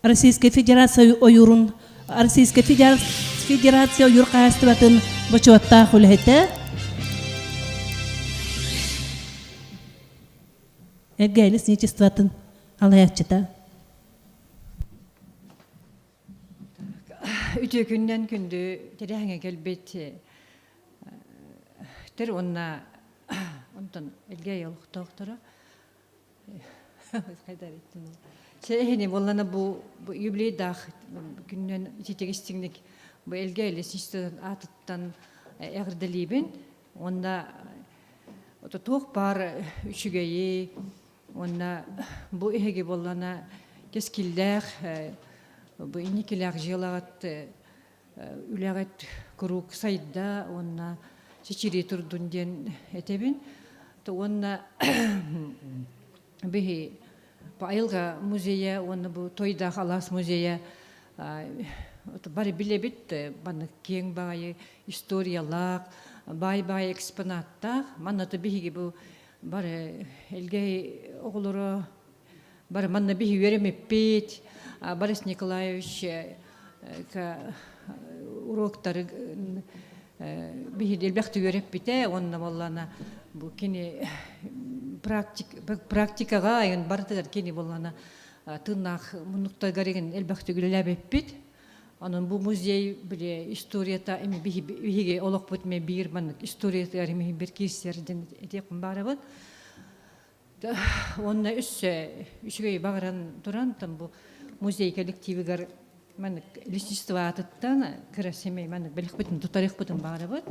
Российская Федерация ойырын, Российская Федерация ойыр қайыстыбатын бұчуатта құлғеті. Әгәйлі сничестватын алаятчыта. Үтө күннен күнді терәңе келбет тер онна онтон элге ялыктыктыра кайдар иттин сехини боллана бу юбилей дах күннен тетегистиңник бу элге элесистен атыттан эгерделибин онда ото тох бар үчүгейи онда бу эге боллана кескилдер бу иникилер жылагат үлягат круг сайда онна чичири турдунден этебин то онна бихи айылга музея, оны бу тойда халас музея бары билебит, баны кең бай историялак, бай экспонаттар, манаты биһиги бу бары элгей оголоро бары манна биһи веремеппит, Борис Николаевич уроктары биһи делбехти вереппите, онна боллана бу кини практикага айын бартыгар кини боллана тыннах мунукта гареген элбехти гүлелебеппит. Анын бу музей биле историята эми биһиге олокпут ме бир маннык историята эми бир кистерден этекин барабыт. Онна үсүгөй багаран туран там бу музей коллективигер маннык личество аттан красимей маннык билихбитин тутарихбитин барабыт.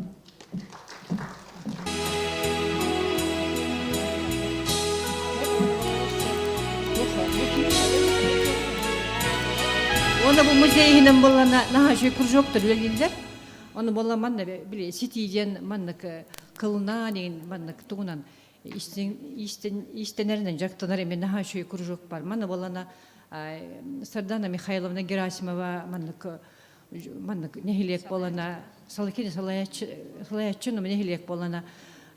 Оны бу музейинен болана нахашый кружоктор белгилдер. Оны болла манна биле ситиден маннык кылына деген маннык тугунан истенеринен жактанар эме нахашый кружок бар. Манна болана Сардана Михайловна Герасимова маннык нехилек болана салакини салаяччын нехилек болана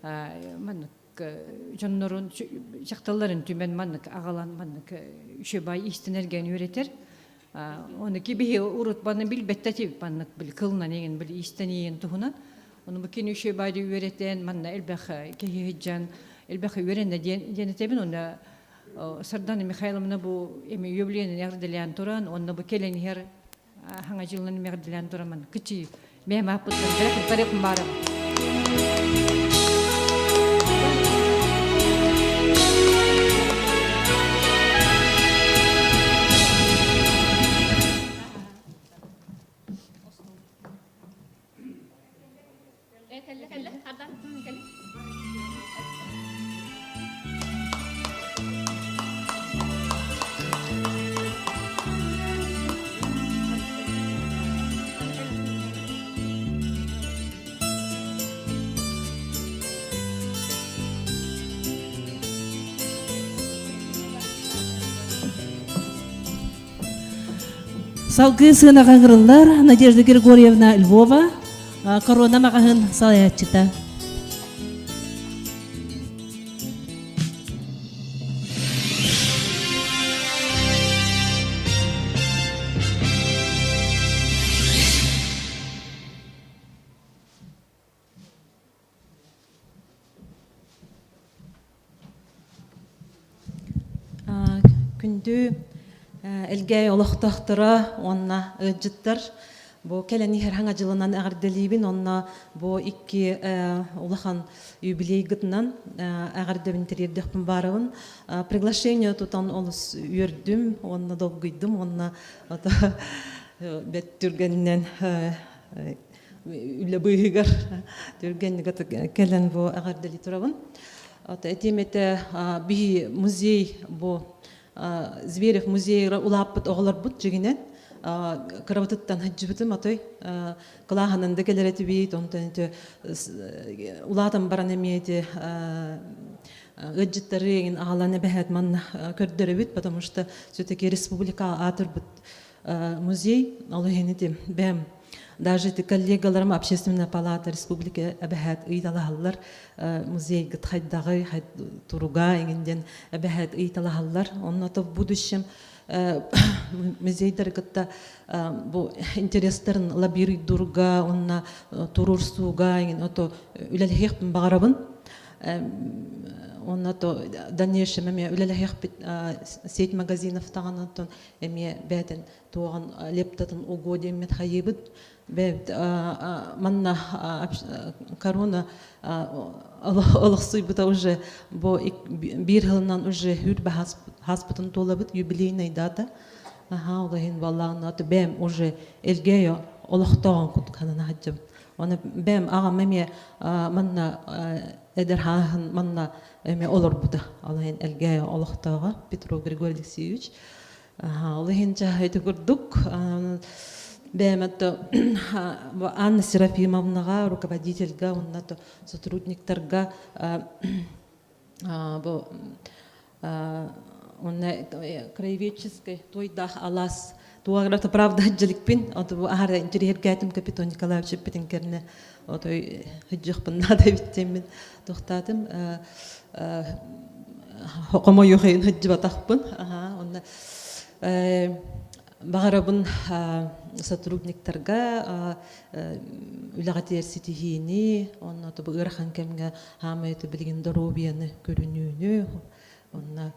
маннык жоннорун жакталларын түмен маннык агалан маннык үшөбай истенерген үйретер. Оны кибихи урутбаны билбеттати маннык бил кылна неген бил истенеген тухунан. Оны букин үшөбайды үйретен манна элбах кехиджан элбах үйренде денетебин онда Сардана Михайловна бу эми юбилейный ягырдылан туран, онна бу келен хер ханга жылын ягырдылан тураман кичи мема апыттан берек тарихым бар. Салгы сына гагырлар Надежда Григорьевна Львова, корона магахын салаячыта. Күндү элгей олохтохтора онна ыджыттар бу келени хер ханга жылынан агырделибин онна бу икки улахан юбилей гытынан агырдебин тердехпин барыбын приглашение тутан олус үрдүм онна долгуйдум онна бет түргеннен үле быйгар түргеннигат келен бу агырдели турабын ата этимете би музей бу Зверев музейра улаппыт оғылар бұт жегінен қарабытыттан хаджыбытым атой қылағанынды келереті бейт онтан улатым баран әмейті ғыджыттары егін ағаланы бәхет манна көрдері бит, потому что все-таки республика атыр бұт музей олығенеті бәм даже эти коллегаларым общественная палата республики әбәхәт ыйталахаллар музей гытхайдагы туруга егенден әбәхәт ыйталахаллар оннато в будущем музейдер гытта бу интерестерин лабирит дурга онна турурсуга еген ото үлелхехпин багарабын оннато дальнейшем эме үлелхехпит сеть магазинов таганатон эме бәтен туган лептатын угоден мет хайыбыт манна корона олықсуй бұта уже бір ғылынан уже хүр хаспытын толабыт юбилейный дата олығын балағын аты бәм уже элгейо олықтаған күтканына хаджым оны бәм аға мәме манна әдір хағын манна әме олар бұта олығын элгейо олықтаға Петров Григорий Алексеевич олығын жағайды күрдік бәмәтті Анна Серафимовнаға, руководительға, оннаты сотрудниктарға он краеведческий тойдах алас туаграта правда хаджаликпин ото ахара интерьергатым Капитон Николаевич Петенкерне ото хаджихпын надо биттемин тохтатым хоқомо юхин хаджбатахпын онна бағарабын сотрудниктарға үлағатер сетихини онна ото бұғырхан кемге хамайты білген здоровьяны көрінүүнү онна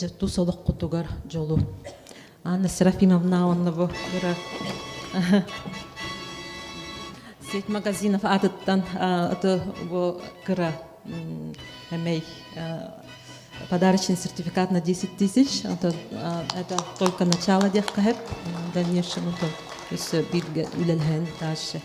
жатту солық құтугар жолу. Анна Серафимовна онна бұ сеть магазинов атыттан аты бұ кыра әмей подарочный сертификат на 10 тысяч. Это только начало дехкахеп. В дальнейшем это все будет улельген дальше.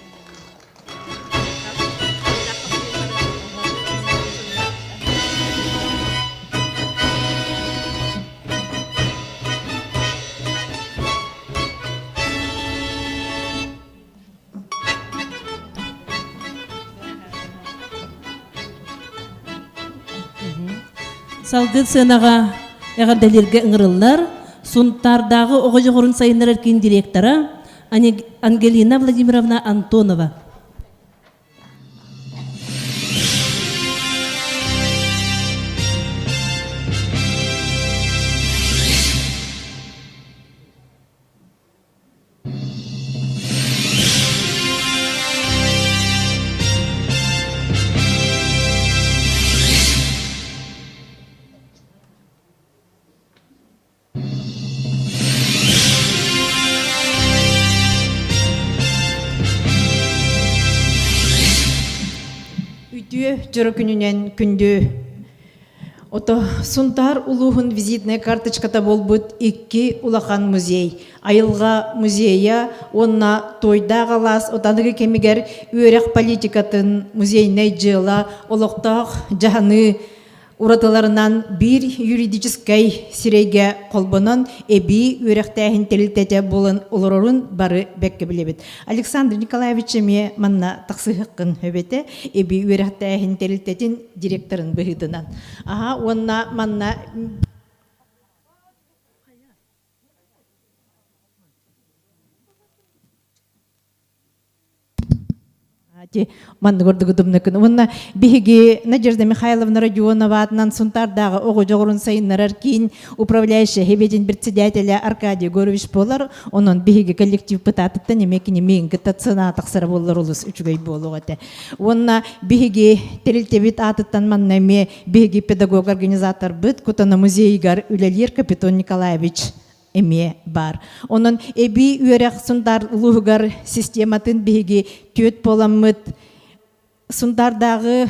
Салгыт сынаға әғарделерге ыңырылар, сунтардағы оғы жоғырын сайынар әркен директора Ангелина Владимировна Антонова. Жөрі күнінен күнді. Ото сунтар улуғын визитная карточката болбыт 2 улахан музей. Айылға музея, онна тойда қалас, отаныгы кемігер үйерек политикатын музейнай жыла, олықтақ жағаны уратыларынан бір юридическай сирейге қолбынан эби үйеректәхін телілтәте болын олырорын бары бәкке білебет. Александр Николаевич ме манна тақсығыққын өбеті эби үйеректәхін телілтәтін директорын бұғыдынан. Онна манна манны көрдігідімні күні. Онна бігіге Надежда Михайловна Родионова атынан сунтардағы оғы жоғырын сайынларар кейін управляющий хебеден председателя Аркадий Горович болар, онын бігіге коллектив пытатыттан емекіне мейін гітатсына тақсыра болар олыс үчігей болу ғаты. Онна бігіге терілтебет атыттан манна ме бігіге педагог организатор бұд, күтіні музейгар үлелер Капитон Николаевич эме бар. Онын эби үйерек сундар луғығар систематын бейге төт боламыд. Сундардағы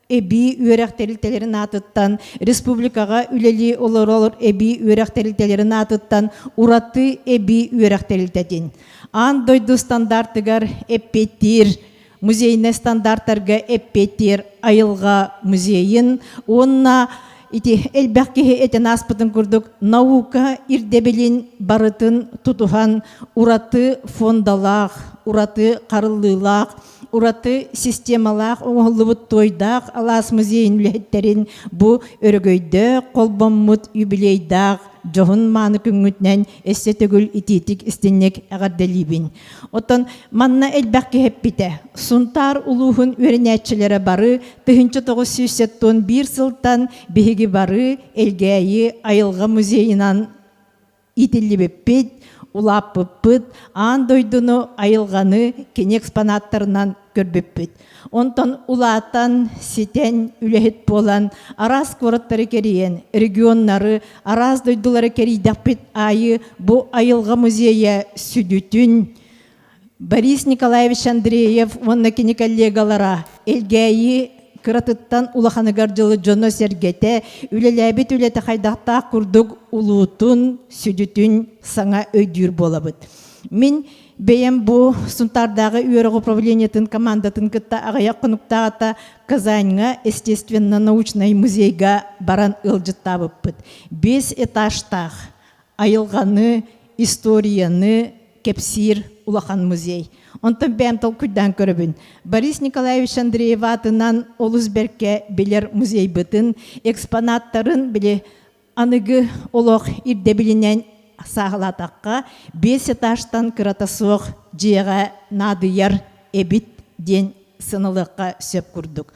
эби үйерек терілтелерін атыттан, республикаға үлели олар эби үйерек терілтелерін атыттан, ураты эби үйерек терілтеден. Ан дойду стандартыгар эппеттер, музейне стандарттарға эппеттер айылға музейін, онна ити элбәккеһе этен аспытын күрдік наука ирдебелин барытын тутухан ураты фондалақ, ураты қарылылақ, ураты системалақ, оңылыбыт тойдақ, алас музейін үлеттерін бұ өргөйді қолбаммыт юбилейдақ, жоғын маны күнгітнен әссе төгіл итетік істеннек әғарделибін. Отын манна әлбәкке хеппіте. Сунтар улуғын өрінәтчілері бары, 1971 сылтан бігігі бары әлгәйі айылға музейінан итілі беппет, улап бұппыт, ан дойдыны айылғаны кен экспонаттарынан көрбеппет. Онтан улатан сетен үлехет болан, арас қораттары керейен, регионнары, арас дойдылары керейдақпет айы бұ айылға музея сүдүтін. Борис Николаевич Андреев, онна кені коллегалара, элгәйі кыратыттан улаханыгар жылы жоно сергете, үлеләбет үлеті қайдақта құрдық улутын, сүдүтін саңа өйдүр болабыд. Мен бәйім бұ сунтардағы үйерік управлениятын командатын күтті ағая құнықтағата Казаньға естественно-научный музейға баран ылжыттабы бұд. 5 этажтақ айылғаны, историяны кепсир улахан музей. Онтон бәмтал күддан көрөбүн. Борис Николаевич Андреев атынан Олузберке билер музей бытын, экспонаттарын биле аныгы олох ирде билинен сағылатаққа 5 этажтан кыратасуық жиға надыяр эбит ден сынылыққа сөп күрдік.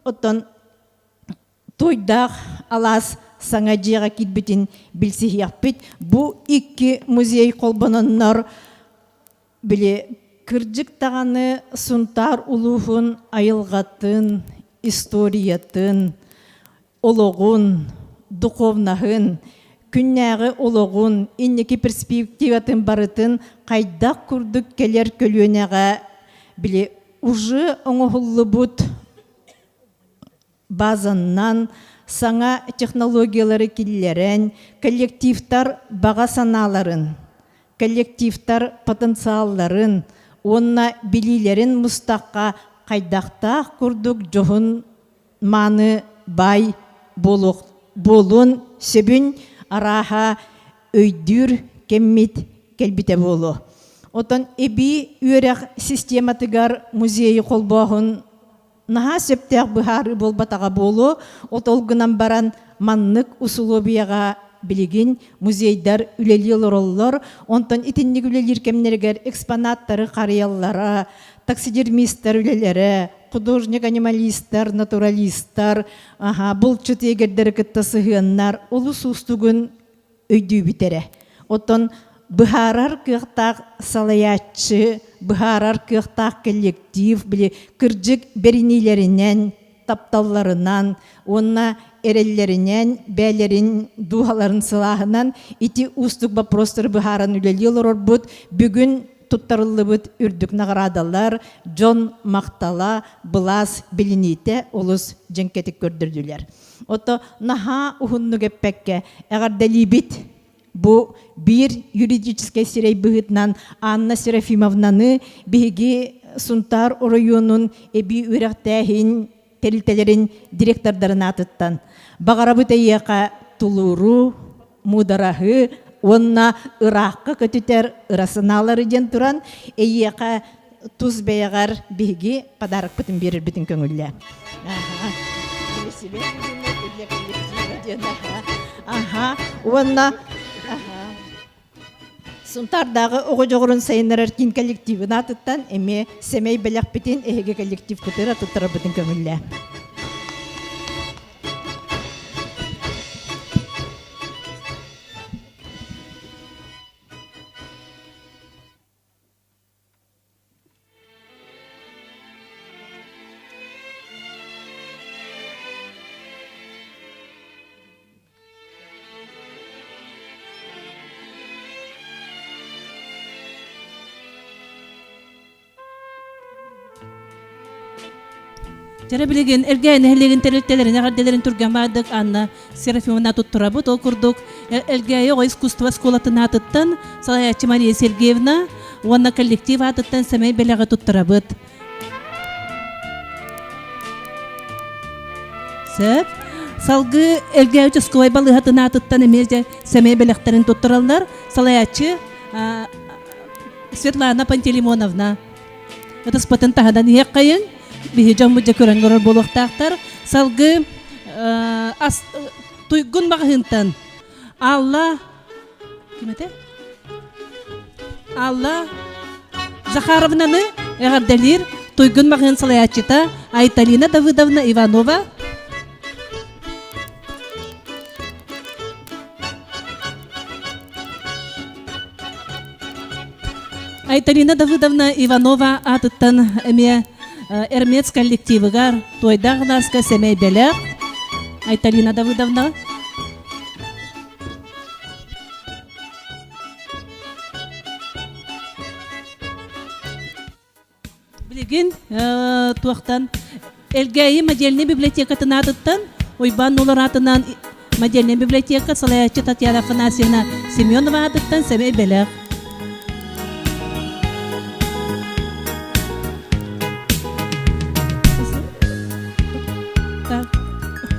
Оттон тойдақ алас саңа жиға китбітін білсі яқпет. Бұ 2 музей қолбанынлар біле кыржык тағаны сунтар улуғын айылғатын, историятын, ологун, духовнахын, күннәғы ологун, иннеки перспективатын барытын қайдақ күрдік келер көлуенеға біле уже оңығылы бұд базаннан саңа технологиялары келерен, коллективтар баға саналарын, коллективтар потенциалларын, онна билилерин мустаққа қайдақта күрдік жоғын маны бай болун сөбін араха өйдүр кеммит келбите болу. Отон эби үйрек систематыгар музейі қолбағын наха сөптәқ бұхары болбатаға болу, отолгынан баран маннык усулобияға билигин музейдар үлелер оллар, онтон итинник үлелер кемнергер экспонаттары қарияллара, таксидермистер үлелері, художник-анималисттар, натуралисттар, бұл чөтегердері кіттасы ғыннар, олу сустугын өйді бітере. Отон бұхарар кықтақ салаятчы, бұхарар кықтақ коллектив, біле кіржік берінейлерінен, тапталларынан, онна эреллеринен, бәлерин, духаларын сылағынан, ити устук вопростар бұхаран үлелер орбуд, бүгін туттарылы бұд үрдік нағырадалар, Джон Мақтала, Бұлас, Белините, олыс женкетік көрдірділер. Ото наха ұхынны кеппекке, әғар дәлибит, бұ бір юридический сирей бұғытнан Анна Серафимовнаны бігі Сунтар районун эби үрәқтәхин терилтелерин директордарын атыттан. Бағара бұтайяқа тулуру, мударахы, онна ыраққа көтітер ырасыналары ден туран, эйеқа туз бәйғар бігі падарық бұтын берір бітін көңілі. Онна Сунтардағы оғы жоғырын сайынар әркен коллективін атыттан, әме семей бәләқ бітін әйге коллектив күтір атыттары бұтын көңілі. Жара билеген элгән хелеген терелтелерин агадделерин тургамадык Анна Серафимовна туттурабыт ол курдук элгәе о искусство школатын атыттан Салаячы Мария Сергеевна уанна коллектив атыттан семей беләгә туттурабыт. Сәп салгы элгәе участковый балыгатын атыттан эмеже семей беләктерин туттуралар Салаячы Светлана Пантелеймоновна. Это спотен тагадан яккайын Бихижам мұджа көрінгірір болуқтақтар. Салғы туйгун бағынтан. Алла, кім әті? Алла Захаровнаны әғарделер туйгун бағын салаячыта Айталина Давыдовна Иванова. Айталина Давыдовна Иванова атыттан әме Эрмец коллективыгар тойдағынаска семей белер Айталина Давыдовна. Білеген туақтан Элгәйі модельный библиотекатын атыттан ойбан олар атынан модельный библиотека Салаячы Татьяна Афанасьевна Семенова атыттан семей белер.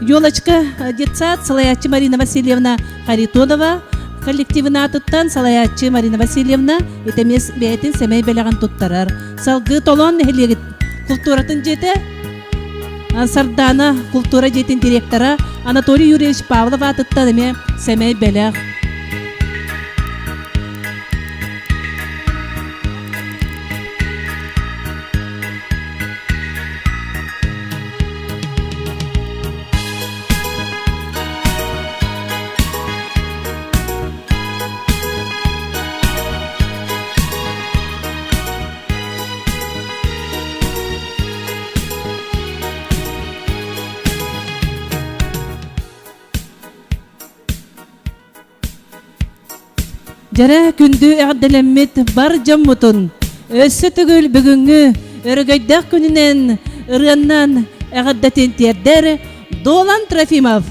Ёлочка детсад Салаячы Марина Васильевна Харитонова, коллективына аттан салаятчы Марина Васильевна этемес бәйтін семей бәләған туттарар. Салгы толон нехелегіт культуратын жеті Сардана культура жетін директора Анатолий Юрьевич Павлов аттан еме семей бәләғ. Жара күнді әғделеммет бар жаммутун. Өссі түгіл бүгінгі өргөйдақ күнінен ұрғаннан әғдетін тердер Долан Трофимов.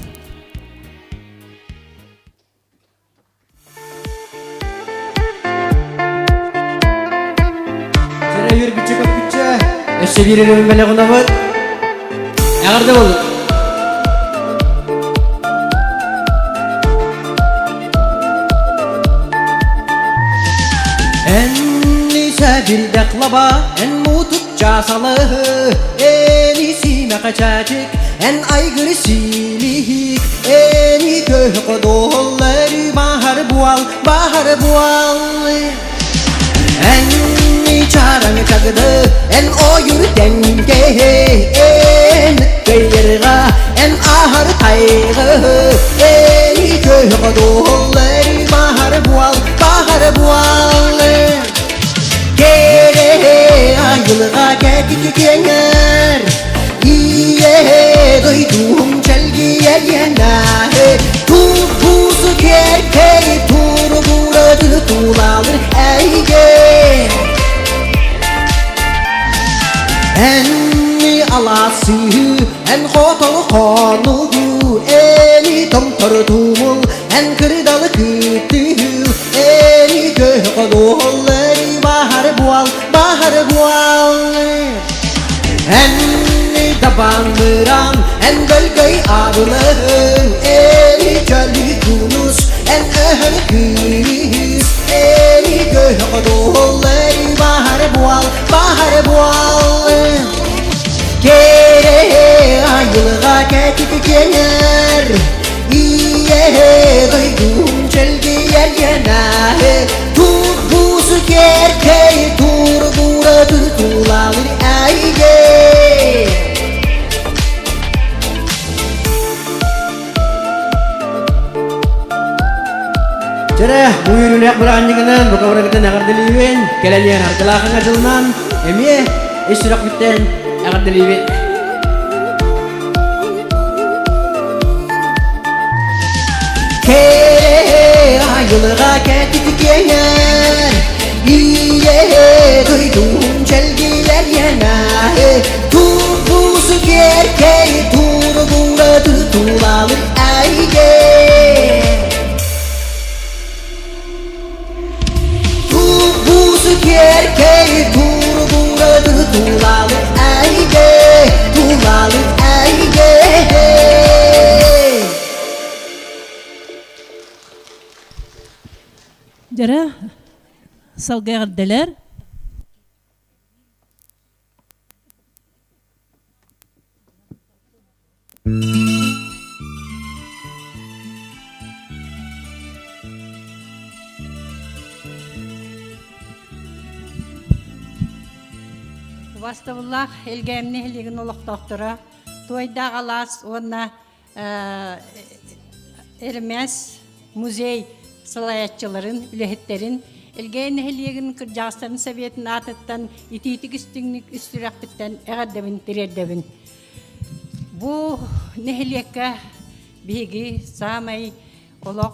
Жара үйір күтчі көп күтчі. Өссі бірерімін бәлі құна бұд. Әғырды болды. Bir deklaba en mututça salı Enisi mekaçacık en aygırı silik Eni köhk dolları bahar bual Enni çarang çagdı en oyur denge En kıyırga en ahar taygı Eni köhk dolları bahar bual Ayılga geldik genger İye duydum çelgiye yener Tubuzu kerkey turu buradı tulalır eyge Enni alası en kotalı konugu Eni tomtartumul en kırdalı kütü Eni göğe dolları bahar bual Enni tabandıran en gölgey ağırlığın Eni çölü kunus en öhür küs Eni göğe dolları bahar bual Kere ayılga getik gener İye duydum çelgi yer yener Tubuzu kerkey tur buradı tulalır eyge Jara buyurun yak beranjingan buka beranjingan agar deliwin kelalian hartalakan adulnan emye israk biten agar deliwin Kere ayılga getik gener İye duydum çelgiler yener Tubuzu kerkey tur buradı tulalır eyge Tubuzu kerkey tur buradı tulalır eyge Jara salgı əğdelər. Vastavullah elgemni heligin olaq doktora toyda galas ona Ermes muzey salayatçıların, ülehetlerin elgemni heligin kırjasların Sovet'in atıttan ititik üstüraktıktan eğerdevin, direrdevin. Bu neheliyekka bigi samay olaq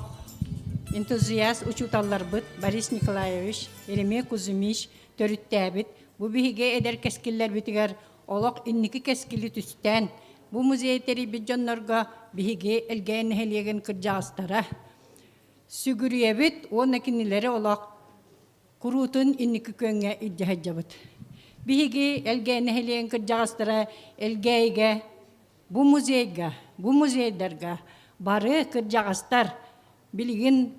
entuziyast uçutallar bıt Boris Nikolaevich, Ereme Kuzumich törüttəbit. Bu bihige eder keskiller bitiger olaq inniki keskili tüsten. Bu muzeyteri bijonlarga bihige elgen helegen kırjastara. Sügüriyebit o nakinileri olaq kurutun inniki köngə idjahajabit. Bihige elgen helegen kırjastara elgeyge bu muzeyga, bu muzeyderga barı kırjastar bilgin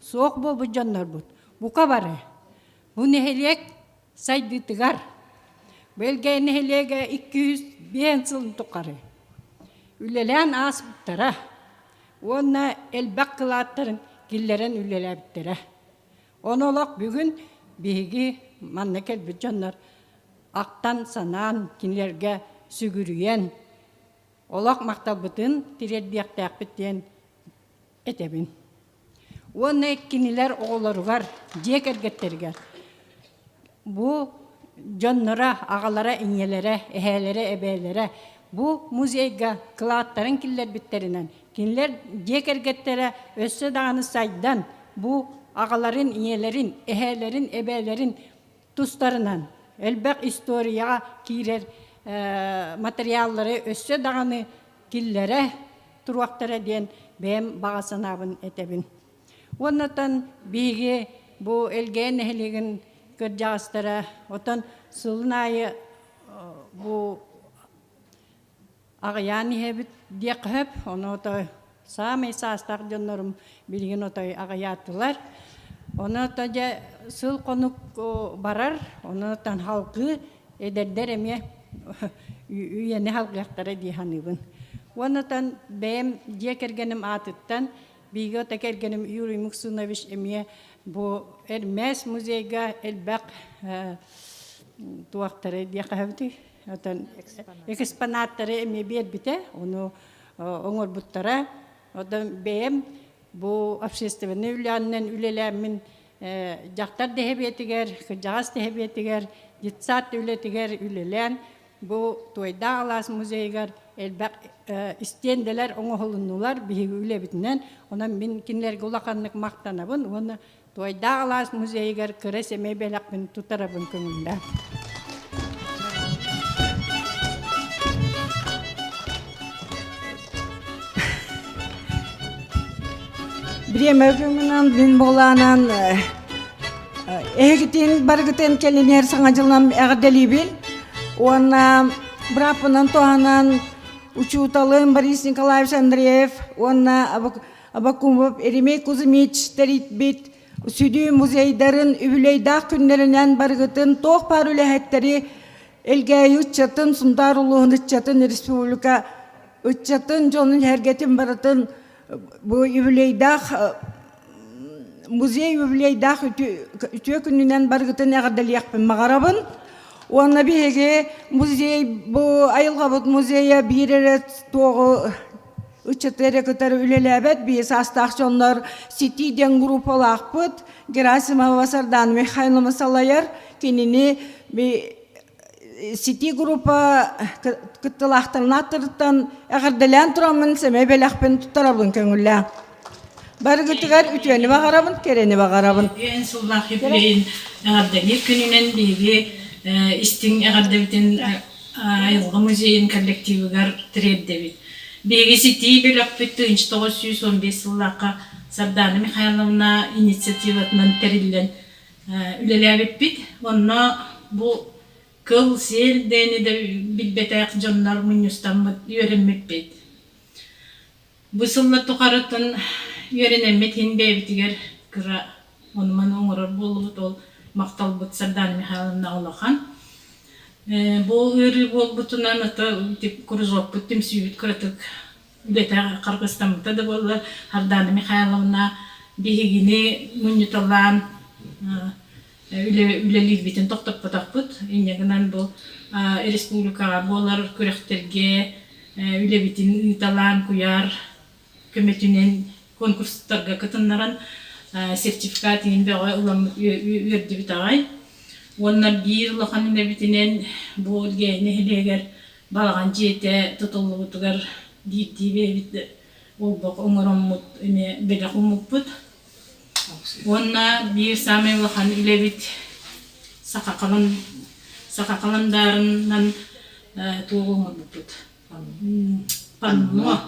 Соқ бол бұл жаннар бұд. Бұқа бары. Бұл нехелек сайдытығар. Белге нехелеге 200 бен сылын тұқары. Үлелен ас бұттара. Онна әлбәк қылаттарын киллерен үлеле біттара. Оны олақ бүгін бейгі манна кәлбі жаннар ақтан санан кинлерге сүгірүйен. Олақ мақтал бұтын тиреддияқтақ біттен әтебін. Оны кинилер оғыларығар, жек әргеттергер. Бұл жаннара, ағалара, инелері, әхәлері, әбәлері. Бұл музейға қылаттарын киллер біттерінен. Кинилер жек әргеттері өссі дағаны сайдан бұл ағаларын, инелерін, әхәлерін, әбәлерін тұстарынан. Әлбәқ историяға кейрер материаллары өссі дағаны киллері тұруақтары ден бәм бағасынабын әтебін. Оннатан бейге бұл әлген әхелеген көржағыстары, отан сылын айы бұл ағаян ехебіт дек хөп, оны отой самай састақ жонларым білген отой ағаятылар. Оны отой сыл қонық барар, оны отан халқы әдердер әме үйені халқияқтары дейханыбын. Оннатан бәм декергенім атыттан, Биго такергенем Юрий Муксунович эмие бу эрмес музейга элбак туактары дияхавти отан экспонаттары эмие бербите ону оңор буттара одан бем бу общественный үляннен үлелемин жактар дехебетигер жагас дехебетигер детсат үлетигер үлелен бу тойда алас музейгар элбак истенделер оңолуннулар биги үлебитинен онан мен кинлерге улаканнык мактанабын оны тойда алас музейгер кырес эме белакпын тутарабын көңүлдө. Биреме көңүнөн бин боланан эгитин баргытен келинер саңа жылнам эгделибин оны брапынан тоанан учуталым Борис Николаевич Андреев, он Абакумов, Еремей Кузьмич, Теритбит, Südü muzeylerin üvüleyda günlerinden bargıtın toğ parülehеттері elgeyi ütçatın, sundaruluğun ütçatın, Respublika ütçatın, jonun hergetin baratın bu üvüleyda muzey üvüleyda ütü gününden bargıtın eğerdaliyakpın mağarabın. Ona bir muzey bu ayılgabıt muzeye bir eret toğu ütçatları kadar ülelebet bir sastaksiyonlar sitiden grup olakpıt Gerasimov Vasardan Mikhailo Masalayar kendini bir siti grupa kıtılaklarına tırtan eğerdelen turamın semebelakpen tutarabın köngülle. Bargıtıgar ütüyeni bağarabın, kereni bağarabın. En sullah hepleyin eğerdeli gününen bilgi istin eğerdeviten ayılgı muzeyin kollektivigar tireddevit. Bilgisi tibelak bitti 1915 yıllığa Sardana Mikhailovna inisiativatından terilen ülelebet bit. Onunla bu kıl sel deni de bilbetayak jonlar münüstanmat öğrenmek bit. Bu sıllı tukarıtın öğrenemet hinbevitiger kıra onman oңырыр болубут ол мактал бут Сардана Михайловна олахан. Bu ürü bolbutundan ata kuruzok buttim süyüt kıratık ülete Kırgızistan'da da bollar Sardana Mikhailovna bihigini münütalan ülelik bitin toktop patak but. İneginen bu Respublika bollar kürekterge üle bitin italan kuyar kömetünen konkurslarga katınlaran sertifikat inbe ulam ürdü bitagay. Onlar bir lahanın bitinen bu ülkeye heleger balğan jete tutulluğutugar diptibe bit olbaq oңороммут эме белахуммут. Onlar bir same lahan üle bit sakakalandarından tuğulmut. Panno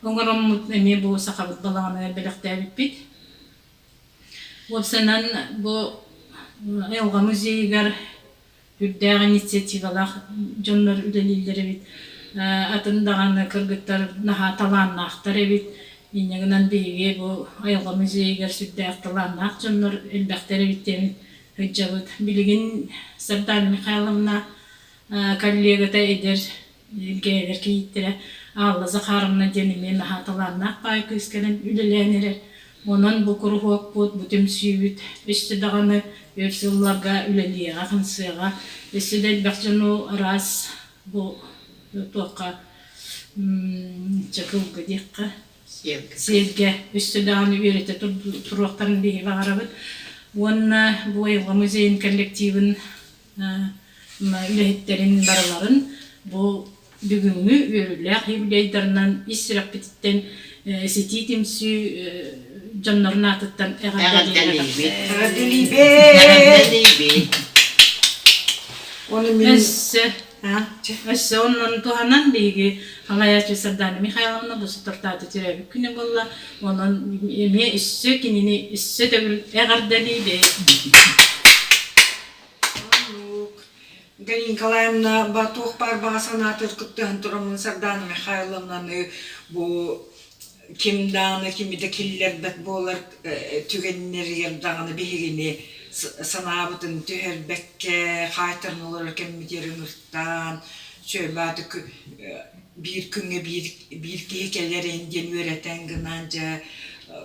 oңороммут эме bu sakabat balağan belaktabit bit. Вопсанан бу элга музейгар үрдәгән инициативалар jonlar үлелиләре бит атындаган кыргыттар наха таланнахтар бит иннегенен биге бу айылга музейгер сүддәктыларнак жоннор элбәктәре биттен хөҗҗәбет билеген Сардана Михайловна коллегата эдер гәйләр киттере Алла Захаровна денемен хаталарнак пай күскәнен үлеләнер. Онан бу кургок бут бутым сүйүт истедаганы өрсүлларга үлелига хынсыга истедел бакчану раз бу тока чакылга дикка Севге истедаганы үйрете туруктарын биги багарабыт. Онна бу айылга музейн коллективин үлехеттерин бараларын бу бүгүнгү өрүләк юбилейдернан исрак бититтен сетитимсү жоннорнатыттан Эссе оннан туханан биги халаячы Сардана Михайловна бу тортаты тирәбик күне болла. Онан эме иссе кинини иссе төгүл эгардалибе. Галина Николаевна Батух парбага санатыр күттен турамын Сардана Михайловнаны бу кимданы кимиде киллер бет болар түгеннер ярдаганы бигини санабытын төһөрбекке хайтырнылар кеммитерин ырттан шөбаты бир күнгө бир кекелер энден өретен гынанжа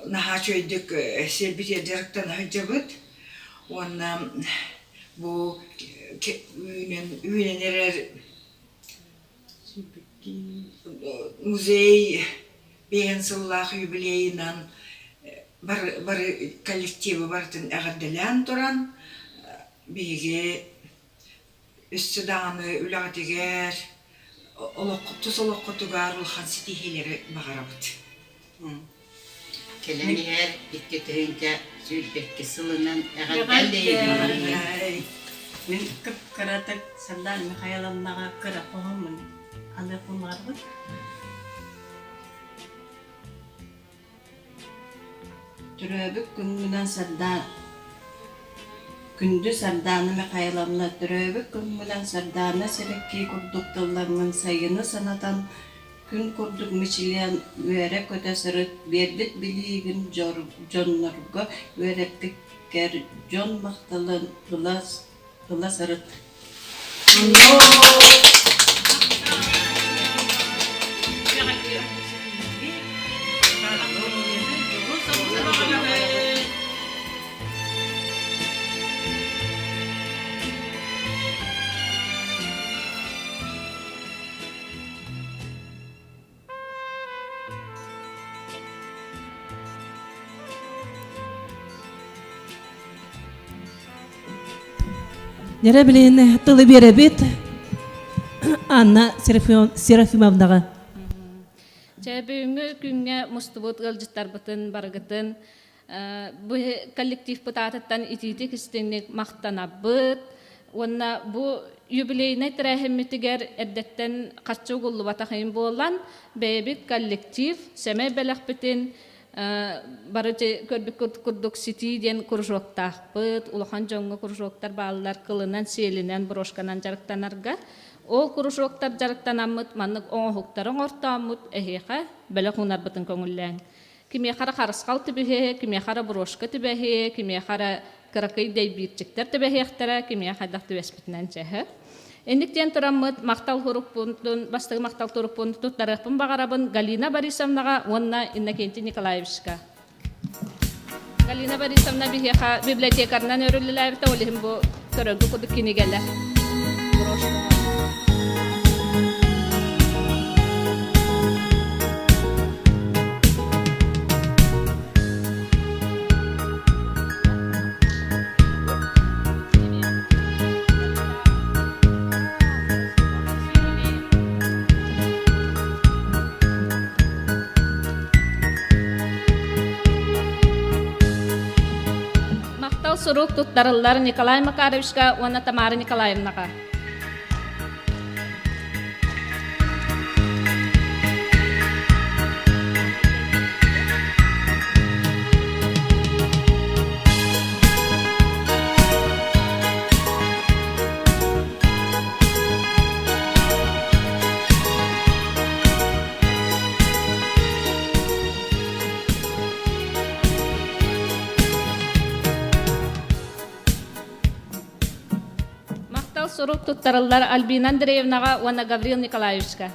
наха чөйдүк сербите жарыктан höjjabıt онна бу үйленерер музей бейенсыллах юбилейынан бар коллективы бартын әғарделян туран биге үсті дағаны үлағатегер тұс олоққытугар улхан сетихелері бағарабыт. Келемер бітке түрінке сүйлбекке сылынан әғарделейді. Мен кыратык Сардана Михайловнаға кыра қоғамын андай қылмағарбы. Түрөбік күнгінен күнді Сардана Михайловна түрөбік күнгінен Сардана сәреккей күрдіктілерінің сайыны санатан күн күрдік мүшілен өре көтесірі бербет білігін жоннарға өре піккер жон мақтылын Kılas arıt. Нера билен тылы беребит Анна Серафимовнаға. Бүгүнкү күнгө мустубут ылжыттар бытын баргытын бу коллектив бытатыттан итити кистенник мактанабыт. Онна бу юбилейне тирәһеммитигер эддеттен каччу гуллубата хайын болан бебит коллектив семей белахбитин барыты көрбүк курдук сити ден кружоктахпыт улахан жоңго кружоктар баалар кылынан селинен брошканан жарыктанарга ол кружоктар жарыктанамыт маннык оңохуктарын ортамыт эхеха беле хунар бытын көңүллән киме хара харыскал тибеhe киме хара брошка тибеhe киме хара кыракый дей бирчиктер тибехтера киме хадак тибеспитнен чеhe Эндиктен тураммыт мактал хуруппунтун бастыгы мактал туруппунтун тарыхпын багарабын Галина Борисовнага онна Иннокентий Николаевичка. Галина Борисовна бихеха библиотекарынан өрүлүләбите олихим бу көрөгү кудук кинигеле. Сурук туттарылар Николай Макаровичка, онна Тамара Николаевнаға. сорук туттарыллар Альбина Андреевнаға, уана Гаврил Николаевичка.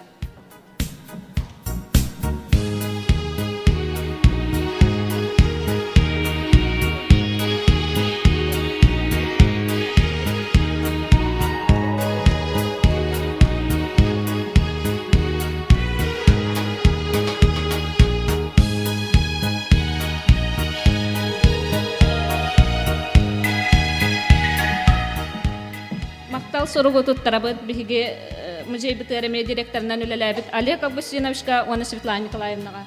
Мактал соругу туттарабыт биһиги музей БТРМ директорынан үлеләбит Олег Августиновичка, уана Светлана Николаевнаға.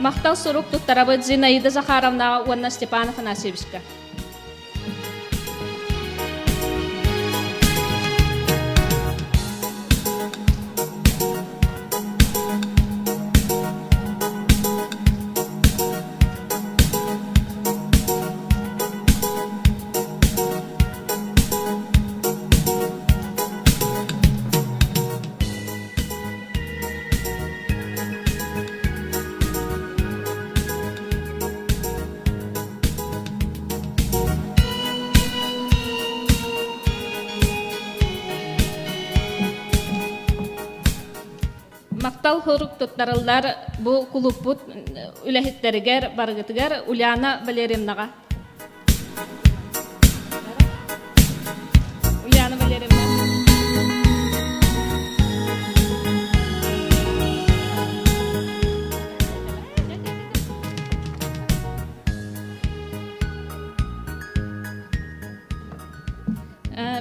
Мактал сорук туттарабыт Зинаида Захаровнаға, уана Степан Афанасьевичка. Мактал хорук туттарыллар бу клуббут үлэхиттеригер баргытыгар Ульяна Валерьевнаға. Ульяна Валерьевна.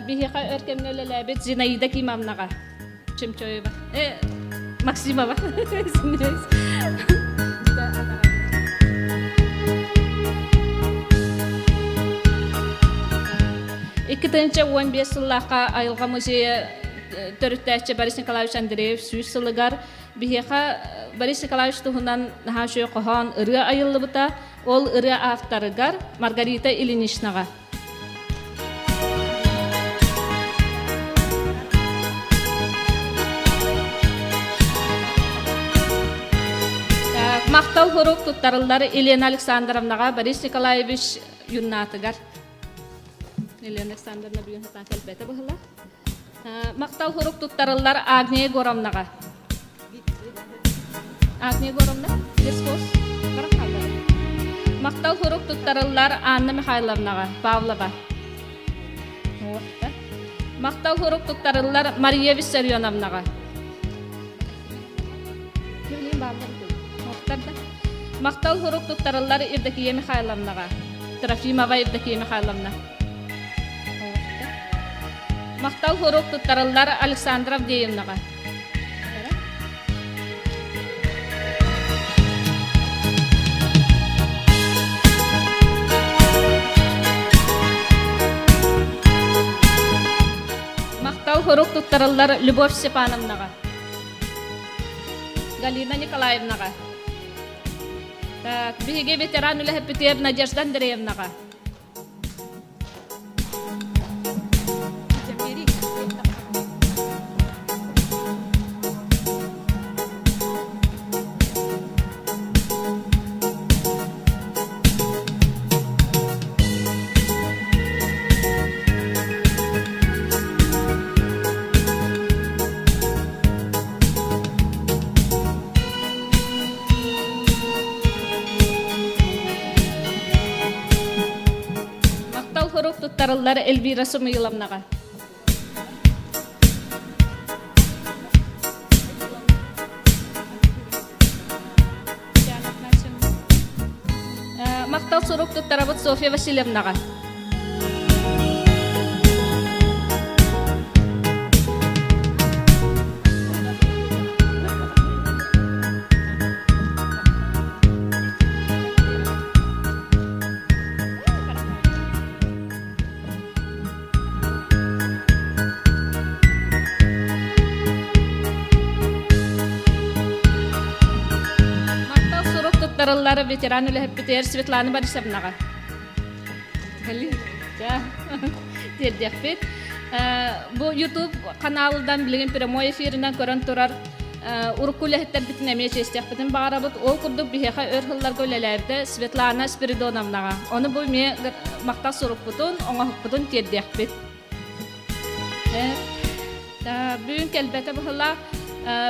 Бихиха өркемнелелебет Зинаида Кимамнаға. Чемчоева. Максимова. Извиняюсь. Иккитинче 15 сыллаqa айылға музейі төрүттәче Борис Николаевич Андреев сүйіс сылыгар. Бихиха Борис Николаевич туһунан нахашуя кохан ыры айылы бута, ол ыры авторыгар Маргарита Ильиничнаға. Мактал хорук туттарыллары Елена Александровнаға, Борис Николаевич Юннатыгар. Елена Александровна Юннатан кәлбәті бұғыла. Мактал хорук туттарыллары Агния Горовнаға. Агния Горовна, Лескос, Мактал хорук туттарыллары Анна Михайловнаға, Павлова. Мактал хорук туттарыллары Мария Виссарионовнаға. Мактал хорук туттарыллары Евдокия Михайловнаға. Трофимова Евдокия Михайловна. Мактал хорук туттарыллары Александра Авдеевнаға. Мактал хорук туттарыллары Любовь Степановнаға. Галина Николаевнаға. Биһиге ветеран үлэһэппитер Надежда Андреевнаға. Туттарыллары Эльвира Сумиловнаға. Мактал сорук туттарабыт Софья Васильевнаға. Тараллары ветеран үлэһэппитер Светлана Борисовнаға. Бу YouTube каналынан билген прямой эфиринен көрөн турар урукулехтер битин эмие честяхпытын багарабыт ол курдук бихеха өрхыллар көлелерде Светлана Спиридоновнага. Оны бу ме мактак сурукпутун, оңохпутун теддехпит. Та бүгүн келбете бухла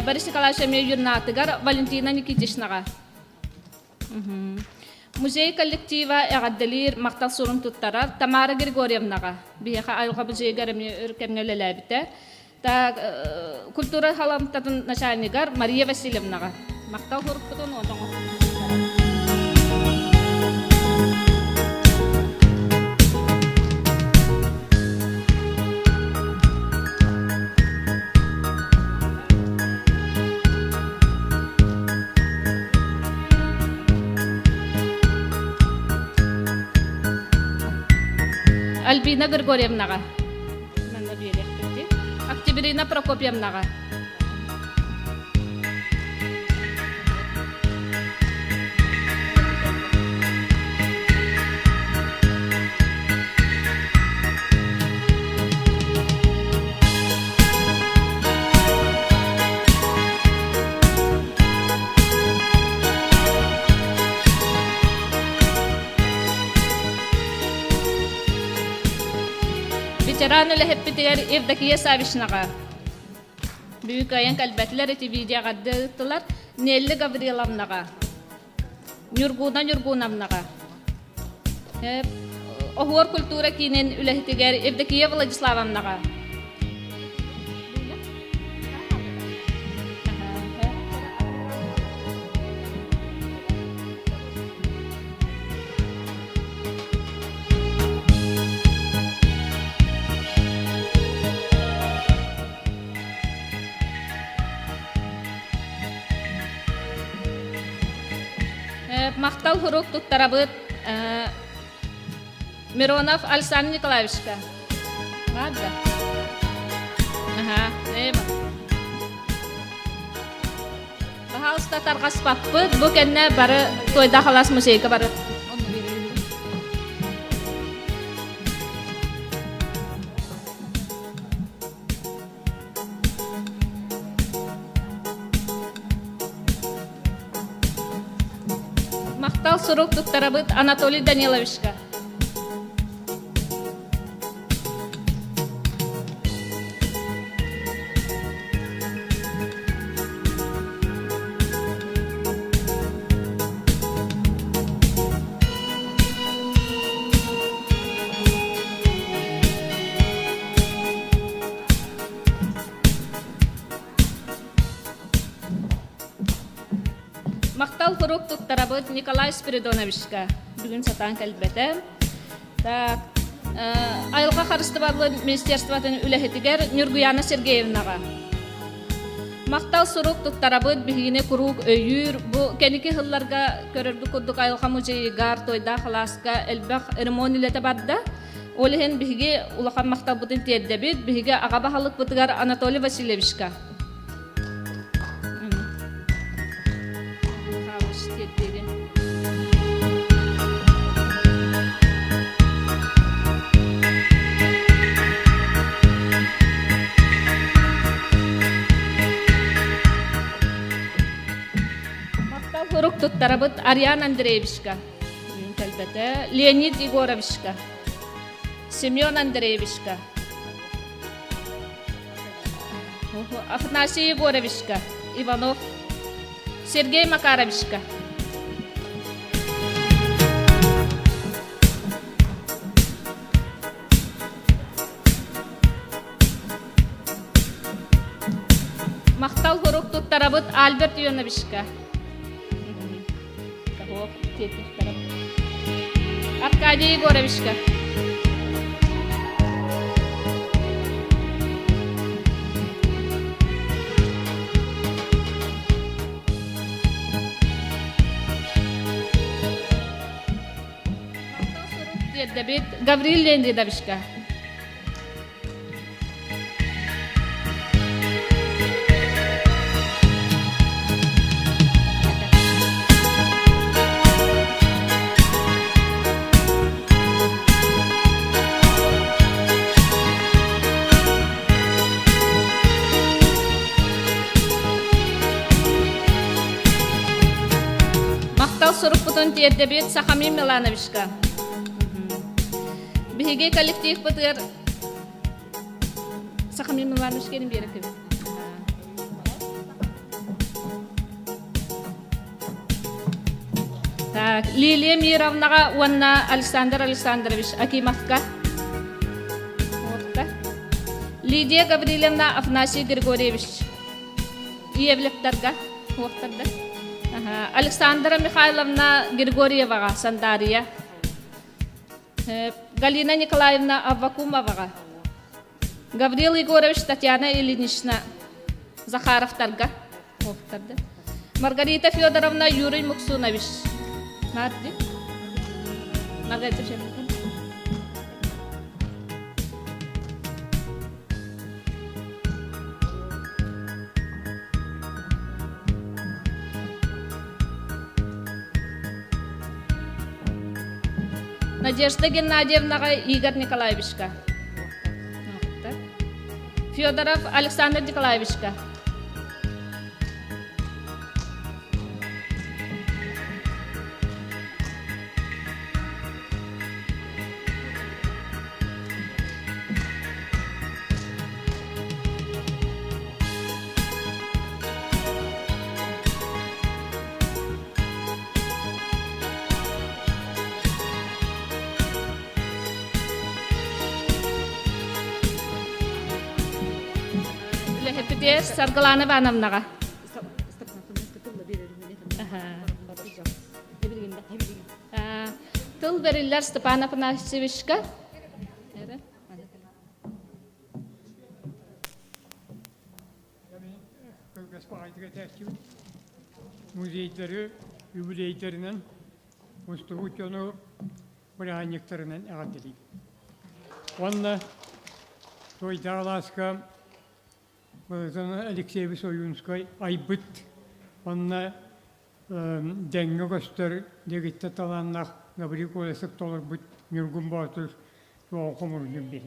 Борис Николаевич эме юрнатыгар Валентина Никитичнага. Музей коллектива ягаддалир мактак сурун туттарар Тамара Григорьевнага. Бихеха айылга музейгер эме өркемнелелебите. Та культура халамтатын начальнигар Мария Васильевнага. Мактал хуруппутун одоңо. Альбина Григорьевнага. Октябрина Прокопьевнага. Ветерану лехеппитигер Евдокия Савишнага. Büyük ayın kalbetler eti video gaddılar. Nelli Gavrilovnaga. Nurgunamnaga. Ohor kultura kinin ülehtiger Evdokiya Vladislavovnaga. Мактал хурук туттарабыт Миронов Александр Николаевичка. Ладно. Пожалуйста, таргаспаппыт. Бу кенне бары тойда халас музейка бары. Мактал сурук туттарабыт Анатолий Даниловичка. Мактал хурук туттарабыт Николай Спиридоновичка. Бүгүн сатан келбете. Так, айылга карышты барлы министерствотын үлехетигер Нургуяна Сергеевнага. Мактал сурук туттарабыт бигине курук өйүр. Бу кеники хылларга көрөрдү курдук айылга музейгар тойда халаска элбах церемониялете бадда. Олехен биге улахан мактал бутын теддебит, биге агабахалык бутыгар Анатолий Васильевичка. Хурук туттарабыт Ариан Андреевичка. Леонид Егоровичка. Семен Андреевичка. Афанасий Егоровичка. Иванов. Сергей Макаровичка. Мактал хурук туттарабыт Альберт Ионовичка. Аркадий Егоровичка. Гаврил Леонидовичка. сұрып бұтын тиердебет Сахамин Милановичка. Биһиге коллектив бұтығыр Сахамин Милановичкенің бері кебе. Так, Лилия Мировнаға уанна Александр Александрович Акимовка. Лидия Гавриловна Афанасий Григорьевич Евлевтарга. Александра Михайловна Григорьевага Сандария. Галина Николаевна Аввакумовага. Гаврил Егорович Татьяна Ильинична Захаровтарга. Маргарита Федоровна Юрий Муксунович. Маргарита Федоровна. Надежда Геннадьевна Игорь Николаевичка. Федоров Александр Николаевичка. Sargalana Vanamnaga. Tıl verirler Stepana Panasevичка. Muzeyleri, юбилейтеринен, Мустагутьону, Брянниктеринен ағаддели. Онна, Тойдарласка, Алексеевич Союнской айбыт, онна дәңгі көстер дегітті таланнақ Габрик олесік толыр бұт мүргін батыр соғым үрген бері.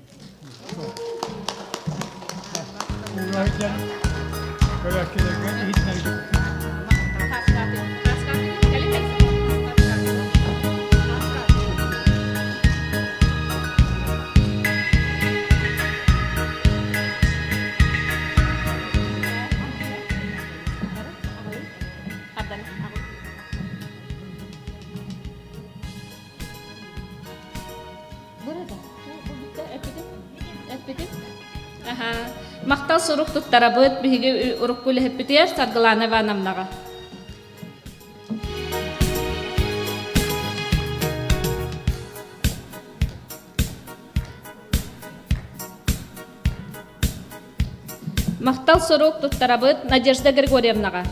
Олайдан көрәкелерге егітнерге. Мақтал сұруқ тұттара бұд, бігі ұрық көлі хеппетер, сарғыланы ванамнаға. Мақтал сұруқ тұттара бұд, Надежда Григорьевнаға.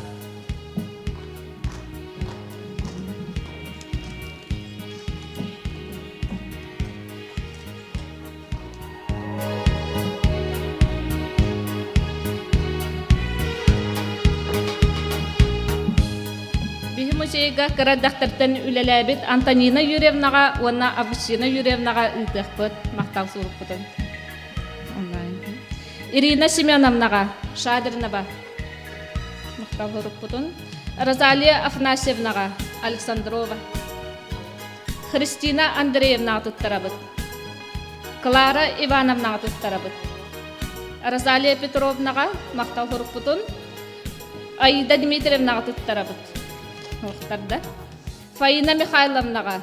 Музейга кырадақтартан үлеләбет Антонина Юрьевнаға, онна Августина Юрьевнаға үлтіқпіт, мақтал сұруқ бұтын. Ирина Семеновнаға, Шадырнава, мақтал сұруқ бұтын. Розалия Афанасьевнаға, Александрова. Христина Андреевнаға тұттарабыт. Клара Ивановнаға тұттарабыт. Розалия Петровнаға, мақтал сұруқ бұтын. Аида Дмитриевнаға тұттарабыт. Фаина Михайловнаға,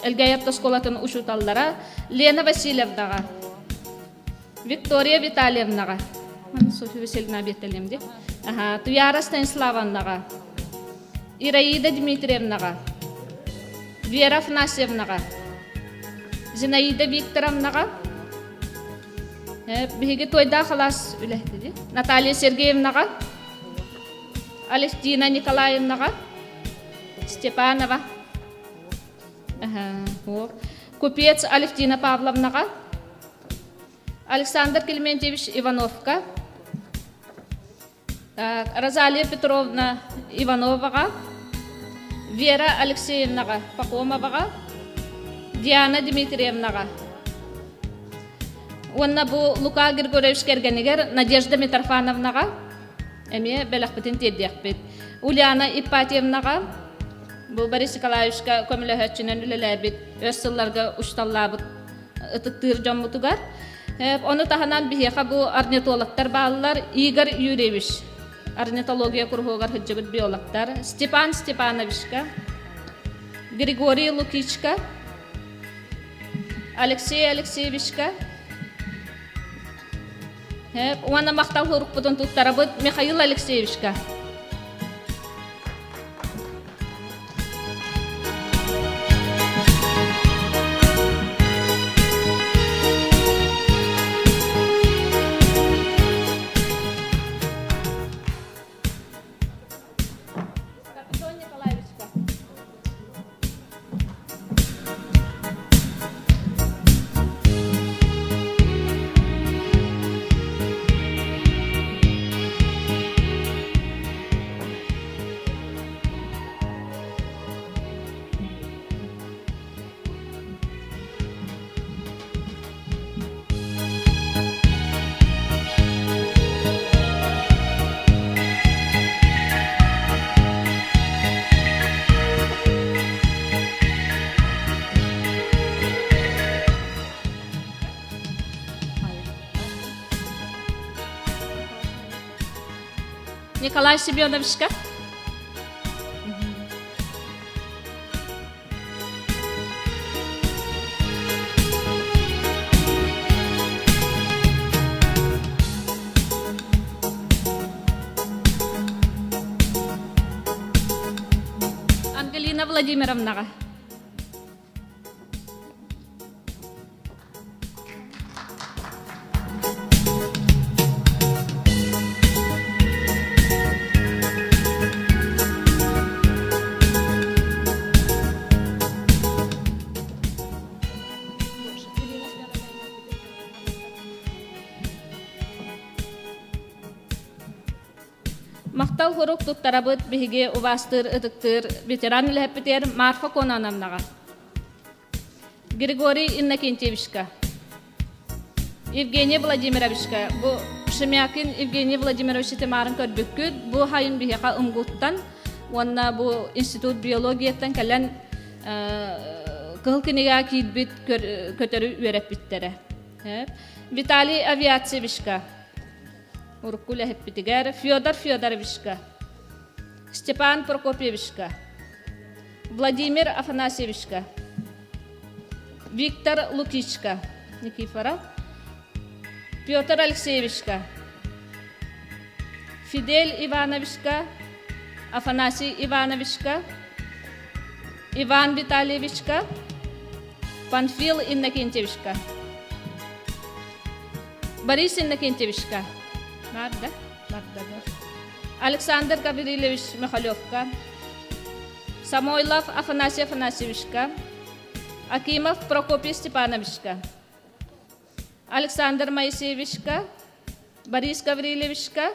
Элгайапта школатын ұшуталлара, Лена Васильевнаға, Виктория Витальевнаға, София Васильевна беттелемде, Туяра Станиславовнаға, Ираида Дмитриевнаға, Вера Афанасьевнаға, Зинаида Викторовнаға, Биге тойда қалас үләхтеді, Наталья Сергеевнаға, Алевтина Николаевнаға, Степанова, Купец Алевтина Павловнаға, Александр Климентьевич Ивановка, Розалия Петровна Ивановаға, Вера Алексеевнаға Пахомоваға, Диана Дмитриевнаға. Онна бұл Лука Григорьевич Кергенегер Надежда Митрофановнаға, әме бәләқпетін теддеқпет. Ульяна Ипатьевнаға, Бу Борис Николаевичка көмөлөһөчүнөн үлелебит өс сылларга ушталлабыт ытыктыр жоммутугар. Оны таханан бихеха бу орнитологтар баалар Игорь Юрьевич, орнитология кургугар хыджыгыт биологтар, Степан Степановичка, Григорий Лукичка, Алексей Алексеевичка. Уана мактал хурукпутун туттарабыт Михаил Алексеевичка. Николай Семеновичка. Ангелина Владимировна. Мактал хорук туттарабыт биһиге убастыр ытыктыр ветеран лэппитер Марфа Конановнага. Григорий Иннокентьевичка. Евгений Владимировичка. Бу Шемякин Евгений Владимирович темарын көрбүккүт. Бу хайын биһига умгуттан, онна бу институт биологияттан калан кылкыныга кийбит көтөрү үйрөппиттере. Виталий Авиациевичка. Уркуля Хеппитигер, Федор Федоровичка, Степан Прокопьевичка, Владимир Афанасьевичка, Виктор Лукичка, Никифоров, Петр Алексеевичка, Фидель Ивановичка, Афанасий Ивановичка, Иван Витальевичка, Панфил Иннокентьевичка, Борис Иннокентьевичка, Александр Гаврилович Михалевка, Самойлов Афанасий Афанасьевичка, Акимов Прокопий Степановичка, Александр Моисеевичка, Борис Гавриловичка,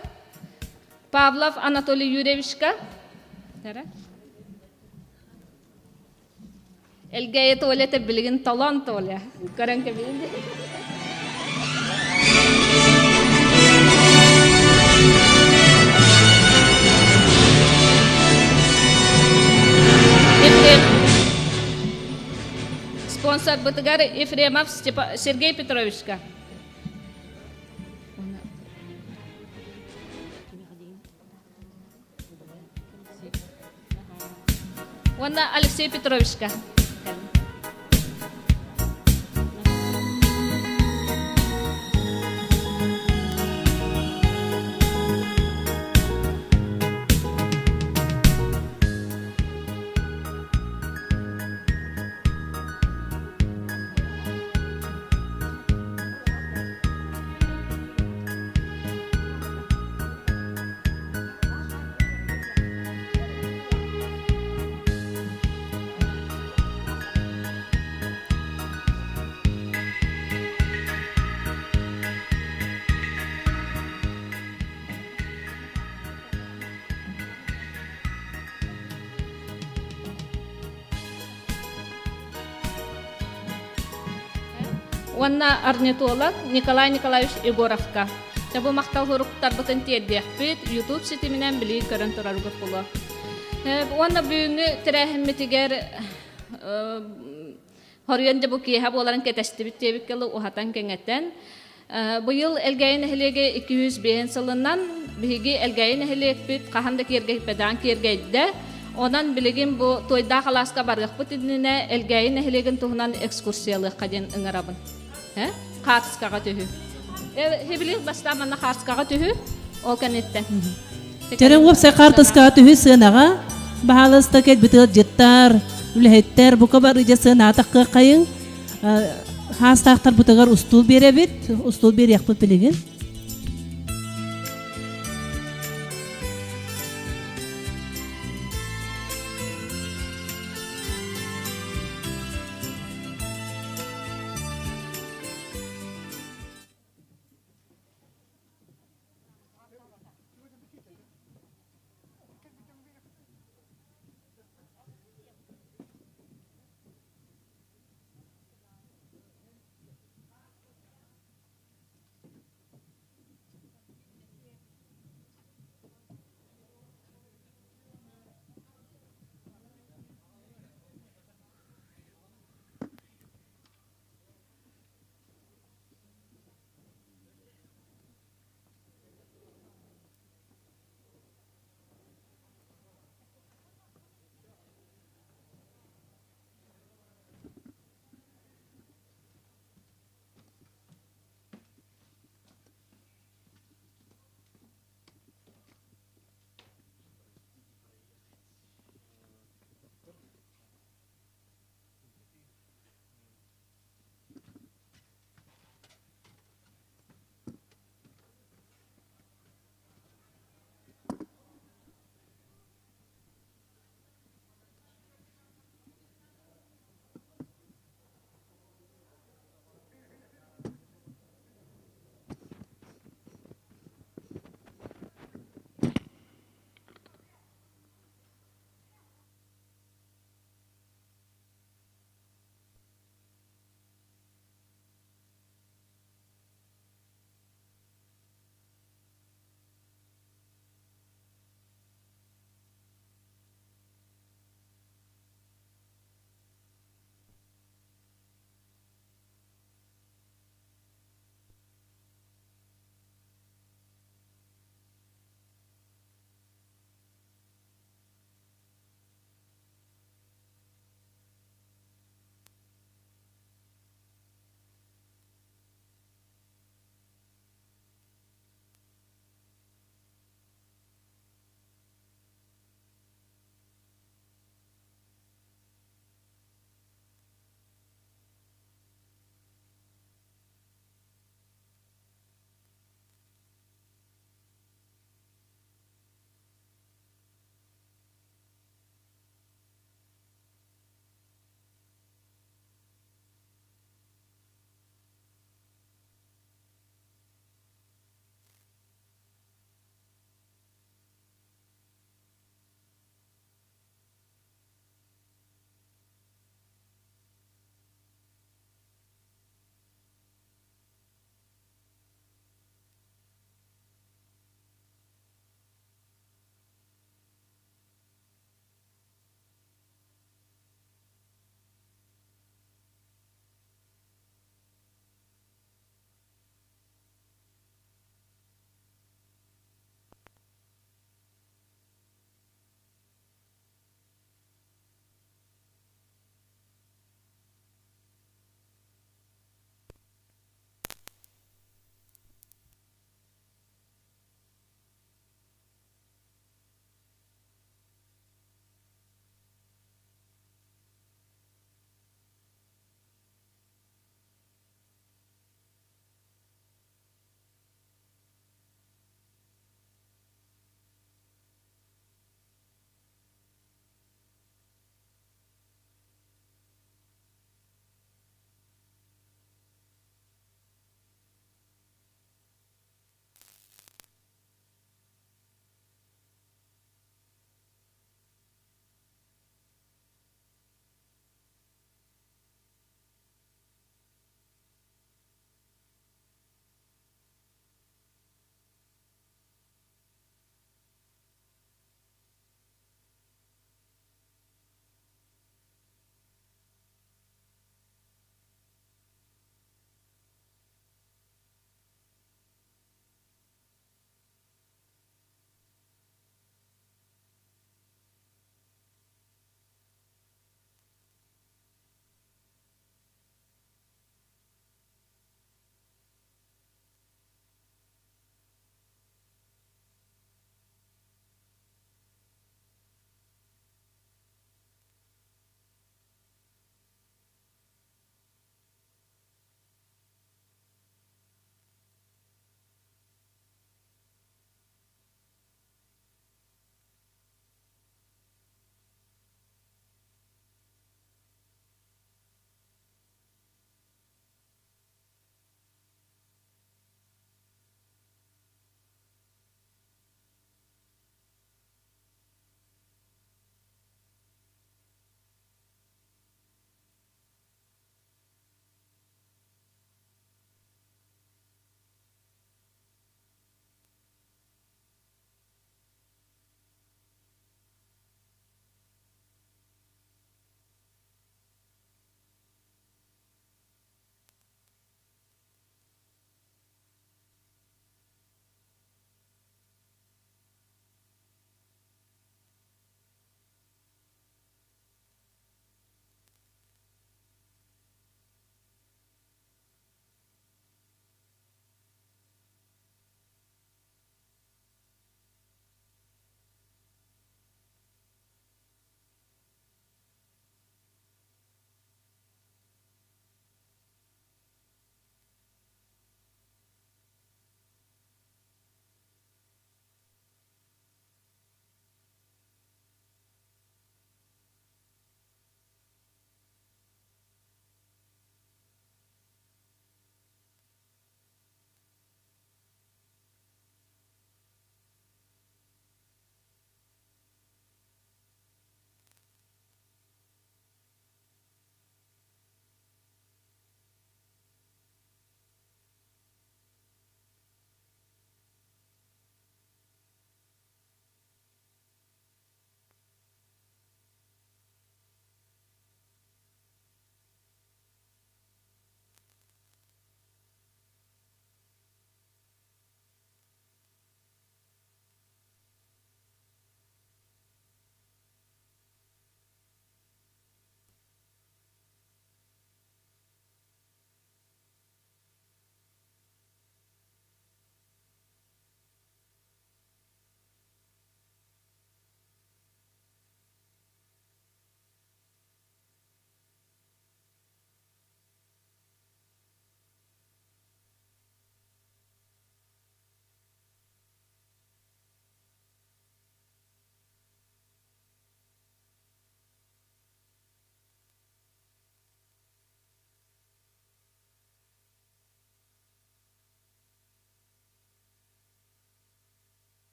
Павлов Анатолий Юрьевичка, Элгейт Олете Билгин талант Оля, Каренка Билгин. Спонсор Батыгар Ефремов Сергей Петровичка. Ванна Алексей Петровичка. Ванна орнитолог Николай Николаевич Егоровка. Табу мактал хуруктар бутын тиеддехпит YouTube сети менен били көрөн тураргыт боло. Ona büyüğünü terehimmettiger Horuyanda bu kiha boların ketestibit tebikkalı uhatan kengetten. Bu yıl elgayin ehlege 200 bihen salından bihigi elgayin ehlek bit kahandaki yergeyip bedan kirgeyde. Ondan biligin bu toyda halaska bargak bitidine elgayin ehlegen tuhunan ekskursiyalı kadın ıngarabın. Kartskaga tühü. Hebilik bastamanna kartskaga tühü o kanette. Tereng website kartaska tühü sığınağa bahalasta ket bitil jettar Ülhetter bu kabar icası natak kayın hastahtar butagar ustul berebit ustul bir yakpıt biligin